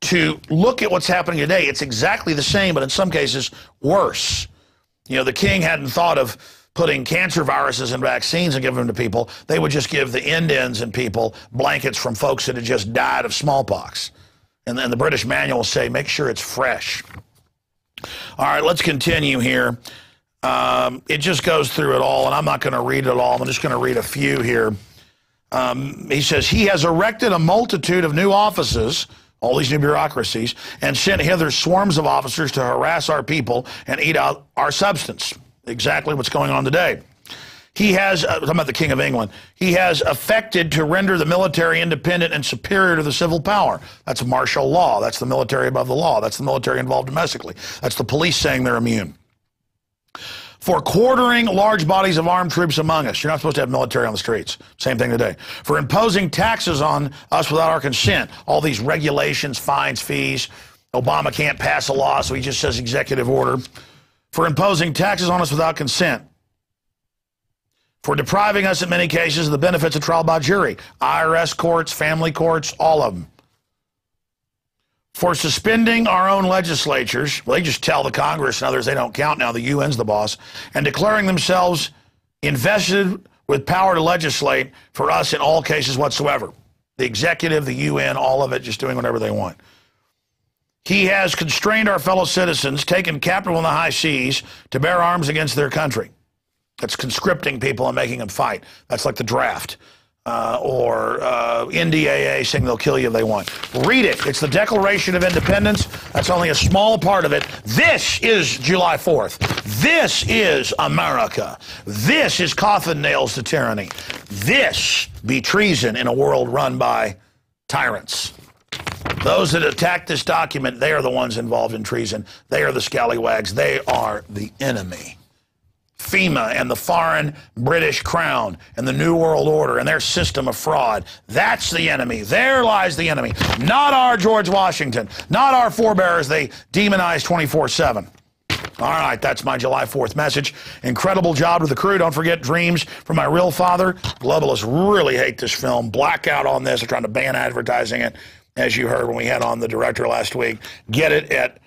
to look at what's happening today. It's exactly the same, but in some cases, worse. You know, the king hadn't thought of putting cancer viruses in vaccines and giving them to people. They would just give the Indians and people blankets from folks that had just died of smallpox. And then the British manual will say, make sure it's fresh. All right, let's continue here. It just goes through it all, and I'm not going to read it all. I'm just going to read a few here. He says, he has erected a multitude of new offices, all these new bureaucracies, and sent hither swarms of officers to harass our people and eat out our substance. Exactly what's going on today. He has, talking about the King of England, he has affected to render the military independent and superior to the civil power. That's martial law. That's the military above the law. That's the military involved domestically. That's the police saying they're immune. For quartering large bodies of armed troops among us. You're not supposed to have military on the streets. Same thing today. For imposing taxes on us without our consent. All these regulations, fines, fees. Obama can't pass a law, so he just says executive order. For imposing taxes on us without consent. for depriving us in many cases of the benefits of trial by jury. IRS courts, family courts, all of them. For suspending our own legislatures, well, they just tell the Congress and others they don't count now, the UN's the boss, and declaring themselves invested with power to legislate for us in all cases whatsoever. The executive, the UN, all of it, just doing whatever they want. He has constrained our fellow citizens, taken capital in the high seas to bear arms against their country. That's conscripting people and making them fight. That's like the draft or NDAA saying they'll kill you if they want. Read it. It's the Declaration of Independence. That's only a small part of it. This is July 4th. This is America. This is coffin nails to tyranny. This be treason in a world run by tyrants. Those that attack this document, they are the ones involved in treason. They are the scallywags. They are the enemy. FEMA and the foreign British crown and the New World Order and their system of fraud. That's the enemy. There lies the enemy. Not our George Washington. Not our forebears they demonize 24/7. All right, that's my July 4th message. Incredible job to the crew. Don't forget Dreams from My Real Father. Globalists really hate this film. Blackout on this. They're trying to ban advertising it, as you heard when we had on the director last week. Get it at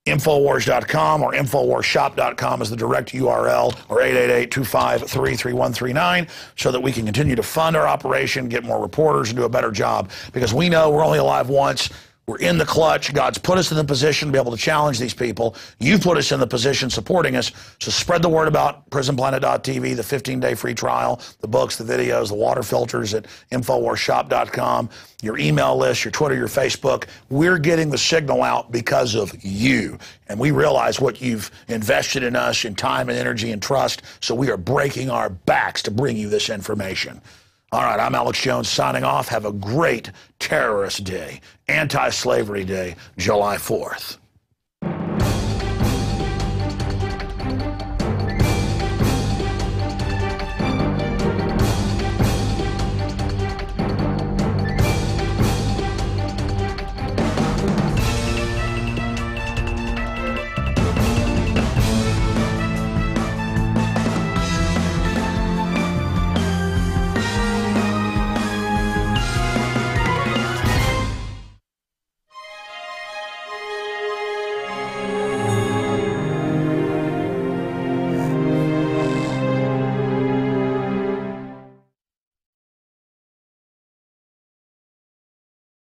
Infowars.com or InfowarsShop.com is the direct URL, or 888-253-3139, so that we can continue to fund our operation, get more reporters, and do a better job. Because we know we're only alive once. We're in the clutch. God's put us in the position to be able to challenge these people. You've put us in the position supporting us. So spread the word about PrisonPlanet.tv, the 15-day free trial, the books, the videos, the water filters at InfowarsShop.com, your email list, your Twitter, your Facebook. We're getting the signal out because of you. And we realize what you've invested in us in time and energy and trust. So we are breaking our backs to bring you this information. All right, I'm Alex Jones signing off. Have a great terrorist day, anti-slavery day, July 4th.